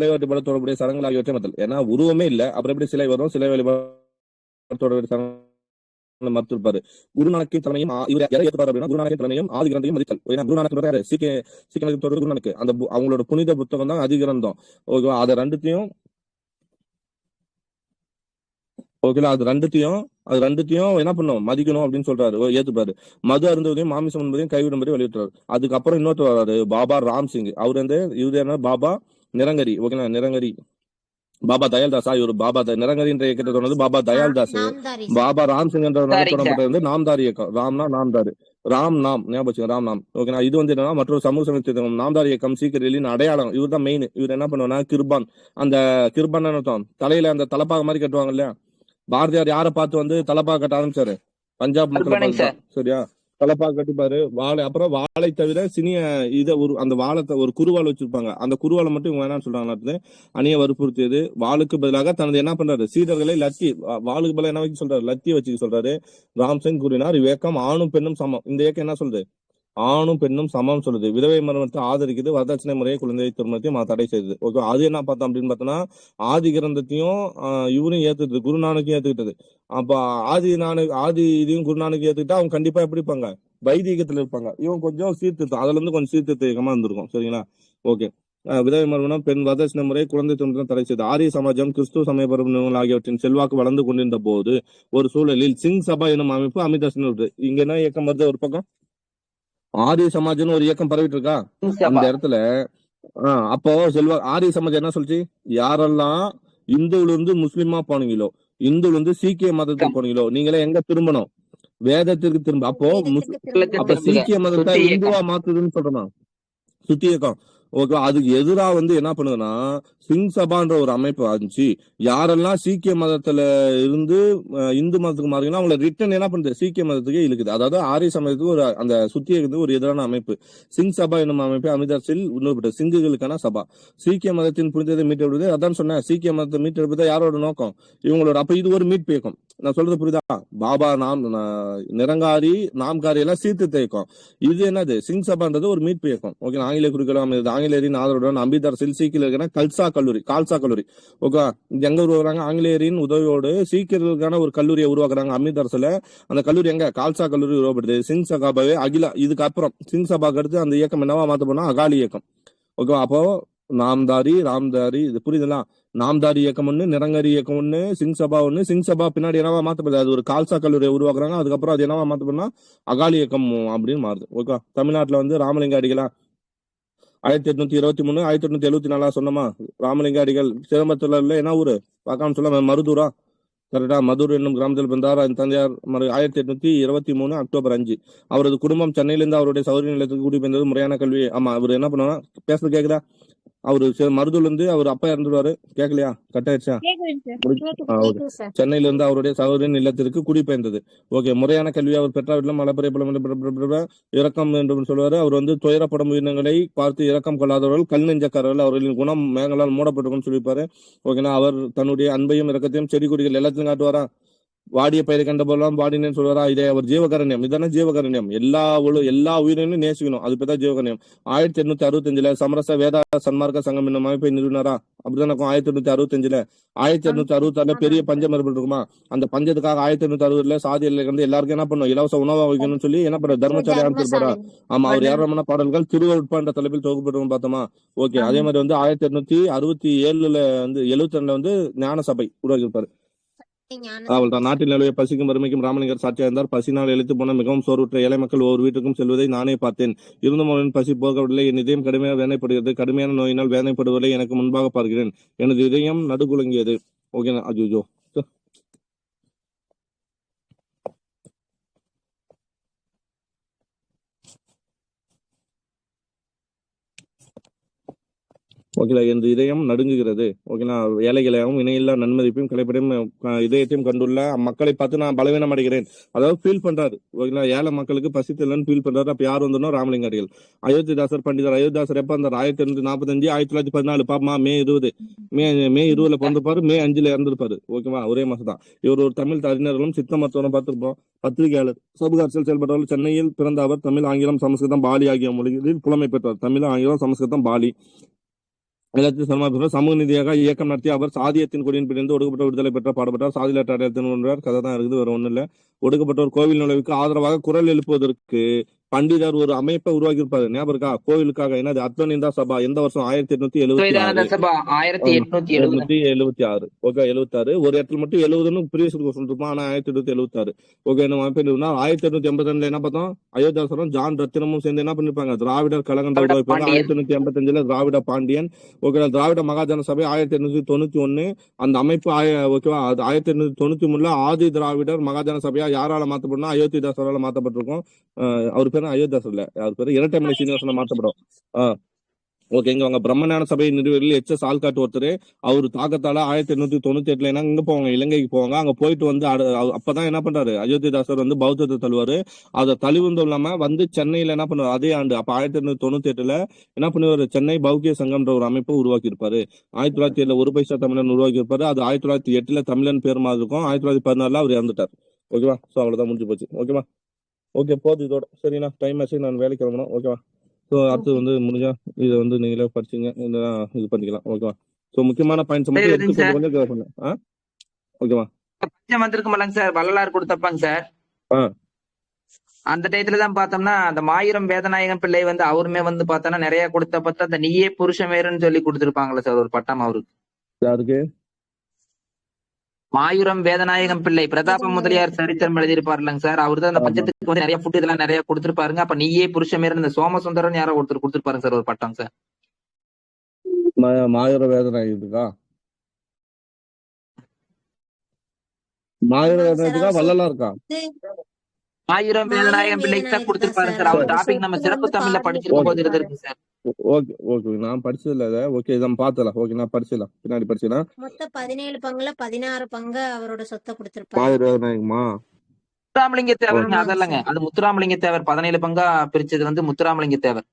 [SPEAKER 1] தொடர்புடைய சடங்குகள் ஆகியவற்றை மறுத்தல். ஏன்னா உருவமே இல்ல, அப்புறம் எப்படி சிலை வரும்? சிலை வழிபாடு தொடர்புடைய மறுத்திருப்பாரு. குருநானக்கின் தலைமையும் குருநானக்கின் தலைமையும் ஆதி கிரந்தையும் மதித்தல். குருநானக் சீக்கிய குருநானக் அந்த அவங்களோட புனித புத்தகம் தான் ஆதி கிரந்தம். ஓகேவா? அதை ரெண்டுத்தையும் ஓகேங்களா? அது ரெண்டுத்தையும் என்ன பண்ணும்? மதிக்கணும் அப்படின்னு சொல்றாரு, ஏத்துப்பாரு. மது அருந்துவதையும் மாமிசம் என்பதையும் கைவிடும்படி வெளியிட்டாரு. அதுக்கப்புறம் இன்னொருத்தர் வராரு, பாபா ராம் சிங். அவர் வந்து இவரு என்ன? பாபா நிரங்கரி. ஓகேங்களா? நிரங்கரி பாபா தயால்தாஸா? இவர் பாபா நிரங்கரி என்ற இயக்கத்தை தொடர்ந்து பாபா தயால்தாஸ். பாபா ராம் சிங் என்ற தொடங்கப்பட்டது வந்து நாம்தாரி இயக்கம். ராம்னா நாம்தாரு, ராம் நாம் ஞாபகம், ராம் நாம். ஓகேனா? இது வந்து என்னன்னா மற்றொரு சமூக சமத்துவம். நாம்தாரி இயக்கம் சீக்கியர்களின் அடையாளம். இவர் தான் மெயின். இவர் என்ன பண்ணுவானா, கிர்பான். அந்த கிர்பான் அர்த்தம் தலையில அந்த தலப்பாக மாதிரி கட்டுவாங்க இல்லையா? பாரதியார் யாரை பார்த்து வந்து தலப்பாக கட்ட ஆரம்பிச்சாரு? பஞ்சாப் மக்கள். சரியா? தலப்பாக கட்டிப்பாரு. அப்புறம் வாழை தவிர சினிய அந்த வாழத்தை ஒரு குருவால் வச்சிருப்பாங்க. அந்த குருவாலை மட்டும் இவங்க என்ன சொல்றாங்க, அணிய வற்புறுத்தியது. வாளுக்கு பதிலாக தனது என்ன பண்றாரு? சீடர்களை லத்தி, வாளுக்கு பதிலாக என்ன வைக்க சொல்றாரு? லத்திய வச்சுக்க சொல்றாரு. ராம்சிங் கூறினார், இவ்வியக்கம் ஆணும் பெண்ணும் சமம். இந்த இயக்கம் என்ன சொல்றது? ஆணும் பெண்ணும் சமம் சொல்லுது. விதவை மரணத்தை ஆதரிக்குது. வரதட்சணை முறையை குழந்தை திருமணத்தையும் தடை செய்யுது. ஓகே, அது என்ன பார்த்தோம் அப்படின்னு பார்த்தோம்னா, ஆதி கிரந்தத்தையும் இவரும் ஏத்துக்கிட்டு, குருநானக்கும் ஏத்துக்கிட்டது. அப்ப ஆதி இதையும் குருநானக்கு ஏத்துக்கிட்டா அவங்க கண்டிப்பா எப்படி இருப்பாங்க? வைதிகத்துல இருப்பாங்க. இவங்க கொஞ்சம் சீர்திருத்தம், அதுல இருந்து கொஞ்சம் சீர்திருத்த இயக்கமா இருந்திருக்கும். சரிங்களா? ஓகே, விதவை மறுமணம், பெண் வரதட்சணை முறை, குழந்தை திருமணம் தடை செய்தது. ஆரிய சமாஜம், கிறிஸ்துவ சமய பரப்புகள் ஆகியவற்றின் செல்வாக்கு வளர்ந்து கொண்டிருந்த போது ஒரு சூழலில் சிங் சபா எனும் அமைப்பு அமிர்தசன் வருது. இங்க என்ன இயக்கம் வருது? ஒரு பக்கம் ஆரிய சமாஜ்னு ஒரு இயக்கம் பரவிட்டு இருக்கா அந்த இடத்துல. அப்போ ஆரிய சமாஜம் என்ன சொல்லுச்சு? யாரெல்லாம் இந்துல இருந்து முஸ்லிமா போனீங்களோ, இந்துல இருந்து சீக்கிய மதத்துக்கு போனீங்களோ, நீங்களே எங்க திரும்பணும்? வேதத்திற்கு திரும்ப. அப்போ அப்ப சீக்கிய மதத்தை இந்துவா மாத்துதுன்னு சொல்றோம். சுத்தி இயக்கம். ஓகே, அதுக்கு எதிரா என்ன பண்ணுதுன்னா சிங் சபான்ற ஒரு அமைப்பு ஆச்சு. யாரெல்லாம் சீக்கிய மதத்துல இருந்து இந்து மதத்துக்கு மாறீங்கன்னா அவங்களை ரிட்டர்ன் என்ன பண்ணுது? சீக்கிய மதத்துக்கு இழுக்குது. அதாவது ஆரிய சமயத்துக்கு ஒரு அந்த சுத்தி இயக்கத்துக்கு ஒரு எதிரான அமைப்பு சிங் சபா என்னும் அமைப்பு அமிர்தசரில் உணர்வுபட்டது. சிங்குகளுக்கான சபா. சீக்கிய மதத்தின் புனிதத்தை மீட்டெடுப்பது. அதான் சொன்னேன், சீக்கிய மதத்தை மீட்டெடுப்பது யாரோட நோக்கம்? இவங்களோட. அப்ப இது ஒரு மீட்பு இயக்கம். நான் சொல்றது புரியுதா? பாபா நிரங்காரி நாம்காரி எல்லாம் சீர்திருத்த இயக்கம். இது என்னது? சிங் சபான்றது ஒரு மீட்பு இயக்கம். ஓகே, ஆங்கிலேய குறிக்கலாம். ஆங்கிலேயரின் ஆதரவுடன் அமிர்தசரில் சீக்கியர்கள் இருக்கிற கால்சா கல்லூரி. ஓகே, எங்க உருவாக்குறாங்க? ஆங்கிலேயரின் உதவியோடு சீக்கியர்களுக்கான ஒரு கல்லூரியை உருவாக்குறாங்க அமிர்தசரில். அந்த கல்லூரி எங்க? கால்சா கல்லூரி உருவாப்படுது. சிங் சபாவே அகிலா. இதுக்கு அப்புறம் சிங் சபாக்கு அடுத்து அந்த இயக்கம் என்னவா மாத்த போனா அகாலி இயக்கம். ஓகே, அப்போ ராம்தாரி இது புரியுதுங்களா? நாம்தாரி இயக்கம் ஒண்ணு, நிரங்கரி இயக்கம் ஒண்ணு, சிங் சபா ஒண்ணு. சிங் சபா பின்னாடி என்னவா மாத்தப்படுது? அது ஒரு கால்சா கல்லூரியை உருவாக்குறாங்க. அதுக்கப்புறம் அது என்னவா மாத்தப்படுனா அகாலி இயக்கம் அப்படின்னு மாறுது. ஓகே, தமிழ்நாட்டுல ராமலிங்க அடிகளா 1823 1874 சொன்னமா? ராமலிங்க அடிகள் சிதம்பரத்துல என்ன ஊரு பார்க்காம சொல்ல? மருதூரா? கரெக்டா? மதுர் என்னும் கிராமத்தில் பிறந்தார். தந்தையார் 1823 அக்டோபர் 5. அவரது குடும்பம் சென்னையிலிருந்து அவருடைய சௌரிய நிலையத்துக்கு குடிபெயர்ந்தது. முறையான கல்வி. ஆமா, அவர் என்ன பண்ணுவாங்க? பேசுறது கேக்குதா? அவரு மருதூர்ல இருந்து அவர் அப்பா இறந்துடுவாரு. கேட்கலையா? கட் ஆயிடுச்சா? சென்னையில இருந்து அவருடைய சகோதரின் இல்லத்திற்கு குடிபெயர்ந்தது. ஓகே, முறையான கல்வி அவர் பெற்றாவிடம் மலப்பரிய இரக்கம் என்று சொல்வாரு. அவர் துயரப்படும் உயிரினங்களை பார்த்து இரக்கம் கொள்ளாதவர்கள் கல் நெஞ்சக்காரர்கள், அவர்களின் குணம் மேகங்களால் மூடப்பட்டிருக்கும்னு சொல்லியிருப்பாரு. ஓகேனா, அவர் தன்னுடைய அன்பையும் இரக்கத்தையும் செடி கொடிகள் எல்லாத்தையும் காட்டுவாரா? வாடிய பயிரை கண்ட போலாம் வாடினேன்னு சொல்வாரா? இதே அவர் ஜீவகரண்யம். இதான ஜீவகரண்யம். எல்லா உயிரினும் நேசிக்கணும். அது பேர் ஜீவகரண்யம். 1865 சமரச வேதா சன்மார்க்க சங்கம் என்னும் அமைப்பை நிறுவினாரா? அப்படிதான் 1865 1866 பெரிய பஞ்சம் ஏற்பட்டுருக்குமா? அந்த பஞ்சத்துக்காக 1860 சாதி எல்லைக்கு எல்லாருக்கும் என்ன பண்ணும்? இலவச உணவா வைக்கணும்னு சொல்லி என்ன பண்ண தர்மசாலை அமைச்சிருப்பாரா? ஆமா, அவர் யாரமான பாடல்கள் திருவள்ளுவர் என்ற தலைப்பில் தொகுப்பட்டு பார்த்தோமா? ஓகே, அதே மாதிரி 1867 72 ஞான சபை உருவாக்கியிருப்பாரு. அவள்தான் நாட்டில் நிலவிய பசிக்கும் வறுமைக்கும் ராமலிங்கர் சாட்சியா இருந்தார். பசினால் எழுத்து போன மிகவும் சோர்வுற்ற ஏழை மக்கள் ஒவ்வொரு வீட்டுக்கும் செல்வதை நானே பார்த்தேன். இருந்தும் அவரின் பசி போகவில்லை. என் இதயம் கடுமையாக வேதனைப்படுகிறது. கடுமையான நோயினால் வேதனைப்படுவதை எனக்கு முன்பாக பார்க்கிறேன். எனது இதயம் நடுகுலங்கியது. ஓகே, அஜோ ஓகேலா, எனது இதயம் நடுங்குகிறது. ஓகேனா, ஏழைகளையும் இணையில்லா நன்மதிப்பையும் கலைப்படையும் இதயத்தையும் கண்டுள்ள மக்களை பார்த்து நான் பலவீனம் அடைகிறேன். அதாவது ஃபீல் பண்றாரு. ஓகேங்களா, ஏழை மக்களுக்கு பசித்தில்லன்னு ஃபீல் பண்றாரு. அப்ப யார் வந்தோம்? ராமலிங்க அடிகள். அயோத்திதாசர் பண்டிதர் அயோத்திதாசர் எப்ப வந்தார்? 1845 1914 பாப்பமா மே 20 மே 20 பிறந்திருப்பாரு. மே 5 இறந்திருப்பாரு. ஓகேவா, ஒரே மாசம் தான். இவர் ஒரு தமிழ் அறிஞர்களும் சித்த மருத்துவரும் பார்த்திருப்போம். பத்திரிகையாளர், சமூக அரசியல் செயல்பட்டவர்கள். சென்னையில் பிறந்த அவர் தமிழ், ஆங்கிலம், சமஸ்கிருதம், பாலி ஆகிய மொழிகளில் புலமை பெற்றார். தமிழ், ஆங்கிலம், சமஸ்கிருதம், பாலி எல்லாத்தையும் சமமாக சமூக நீதியாக இயக்கம் நடத்தி அவர் சாதியத்தின் கொடியின் பிரிந்து ஒடுக்கப்பட்ட விடுதலை பெற்ற பாடுபட்டார். சாதியிலற்ற அடையாளத்தின் கதை தான் இருக்குது, வேற ஒண்ணு இல்ல. ஒடுக்கப்பட்டோர் கோவில் நுழைவுக்கு ஆதரவாக குரல் எழுப்புவதற்கு பண்டிதர் ஒரு அமைப்பை உருவாக்கி இருப்பாரு. ஞாபகம் இருக்கா? கோவிலுக்காக. என்னது? அத்வனிந்தா சபா. எந்த வருஷம்? 1876. ஓகே, 76. ஒரு இடத்துல மட்டும் 70 ப்ரீவியஸ் சொல்லிருப்போம். ஆனா 1876. ஓகே, நம்ம 1882 என்ன பார்த்தோம்? அயோத்தியாசரம் ஜான் ரத்தினமும் சேர்ந்து என்ன பண்ணிருப்பாங்க? திராவிடர் கழகம் உருவாக்கிப்பாங்க. 1885 திராவிட பாண்டியன். ஓகே, திராவிட மகாஜன சபை 1891. அந்த அமைப்பு ஓகேவா, அது 1893 ஆதி திராவிடர் மகாஜன சபையா யாரால மாத்தப்படும்? அயோத்திதாசரால மாத்தப்பட்டிருக்கும். அவர் பேரு அயோத்திதாசர் இல்ல, அவர் பேரு இரட்டைமலை சீனிவாசன் மாற்றப்படும். ஓகே, இங்க அவங்க பிரம்மஞான சபை நிறுவனத்தில் எச்.எஸ். ஆல்காட் ஒருத்தர். அவரு தாக்கத்தால 1898 எங்க போவாங்க? இலங்கைக்கு போவாங்க. அங்க போயிட்டு அப்பதான் என்ன பண்றாரு? அயோத்திதாசர் பௌத்தத்தை தழுவாரு. அதை தழுவுந்தும் இல்லாம சென்னையில என்ன பண்ணுவாரு? அதே ஆண்டு அப்ப 1898 என்ன பண்ணுவாரு? சென்னை பௌத்திய சங்கம்ன்ற ஒரு அமைப்பை உருவாக்கி இருப்பாரு. 1907 ஒரு பைசா தமிழன் உருவாக்கி இருப்பாரு. அது 1908 தமிழன் பேர் மாதிரி இருக்கும். 1914 அவர் இறந்துட்டார். ஓகேவா, சோ அவ்வளவுதான், முடிஞ்சு போச்சு. ஓகேவா, ஓகே, போதும் இதோட. சரிண்ணா, டைம் ஆச்சு, நான் வேலைக்கு கிளம்பணும். ஓகேவா, ஸோ அடுத்து முடிஞ்சா இதை நீங்களே படிச்சுங்க, இது பண்ணிக்கலாம். ஓகேவா, ஸோ முக்கியமான பாயிண்ட்ஸ் மட்டும் எடுத்து கொஞ்சம் கிளியர் பண்ணேன். ஓகேவா,
[SPEAKER 2] வந்திருக்குமாங்க சார்? வள்ளலார் கொடுத்தப்பாங்க சார். அந்த டயத்துல தான் பார்த்தோம்னா அந்த மாயூரம் வேதநாயகம் பிள்ளை வந்து அவருமே வந்து பார்த்தோம்னா நிறைய கொடுத்த பத்த அந்த நீயே புருஷமேருன்னு சொல்லி கொடுத்திருப்பாங்களே சார் ஒரு பட்டம் அவருக்கு.
[SPEAKER 1] யாருக்கு?
[SPEAKER 2] மாயூரம் வேதநாயகம் பிள்ளை பிரதாப முதலியார் சரித்திரம் எழுதியிருப்பாருலங்க சார். அவரு தான் அந்த
[SPEAKER 1] ஆமா.
[SPEAKER 2] பஞ்சத்துக்கு வந்து நிறைய ஃபுட் இதெல்லாம் நிறைய கொடுத்திருப்பாருங்க. அப்ப நீயே புருஷமேருன்னு இந்த சோமசுந்தரன் யாரோ ஒருத்தர் கொடுத்திருப்பாருங்க சார் ஒரு பட்டம் சார்.
[SPEAKER 1] மாயூர வேதனை இருக்கா? மாயூர வேதனை இருக்கா? வள்ளலா இருக்கா?
[SPEAKER 2] மாயூரம் வேதநாயகம் பிள்ளைக்கு தான் கொடுத்திருப்பாரு சார். அவர் டாபிக் நம்ம சிறப்பு தமிழ்ல படிச்சிருக்கும் போது இருந்திருக்கு சார்.
[SPEAKER 1] ஓகே ஓகே, நான் படிச்சதில்ல அதை. ஓகே, நம்ம பார்த்தலாம். ஓகே, நான் படிச்சிடலாம், பின்னாடி படிச்சிடலாம்.
[SPEAKER 4] மொத்தம் 17 பங்குல 16 பங்கு அவரோட சொத்தை கொடுத்திருப்பாரு.
[SPEAKER 1] மாயூர வேதனைக்குமா?
[SPEAKER 2] முத்துராமலிங்க தேவருங்க
[SPEAKER 4] ஆமாங்க
[SPEAKER 2] அதல்லங்க.
[SPEAKER 4] சார்.
[SPEAKER 2] அது முத்துராமலிங்க தேவர் 17 பங்கா பிரிச்சது வந்து முத்துராமலிங்க தேவர்.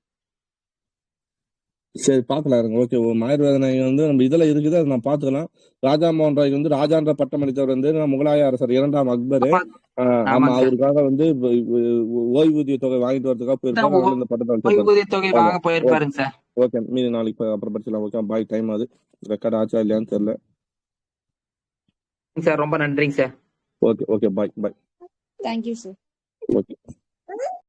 [SPEAKER 1] சரி, பார்க்கலாம் இருங்க. ஓகே, மாயூர வேதனை வந்து நம்ம இதுல இருக்குது, அதை நான் பார்த்துக்கலாம். ராஜா மோகன் ராய்க்கு வந்து ராஜான்ற பட்டம் அளித்தவர் வந்து முகலாய அரசர் 2ஆம் அக்பர்.
[SPEAKER 2] ஆமா
[SPEAKER 1] ஆமா,
[SPEAKER 2] சார்.
[SPEAKER 1] அவருக்காக வந்து ஓய்வூதிய தொகை வாங்கிட்டு வரதுக்காக போயிருப்பாரு. அதனால இந்த பட்டத்தை அளிச்சிருப்பாரு.
[SPEAKER 2] ஓய்வூதிய தொகை
[SPEAKER 1] ஆமா.
[SPEAKER 2] வாங்க போயிருப்பாருங்க சார்.
[SPEAKER 1] ஓகே, மீதி நாளைக்கு அப்புறம் படிச்சிடலாம். Okay, bye. டைம் ஆகுது. ரெக்கார்ட் ஆச்சா இல்லையான்னு தெரியல.
[SPEAKER 2] சார் ரொம்ப நன்றிங்க sir.
[SPEAKER 1] Okay okay, bye bye.
[SPEAKER 3] Thank you sir.
[SPEAKER 1] Okay.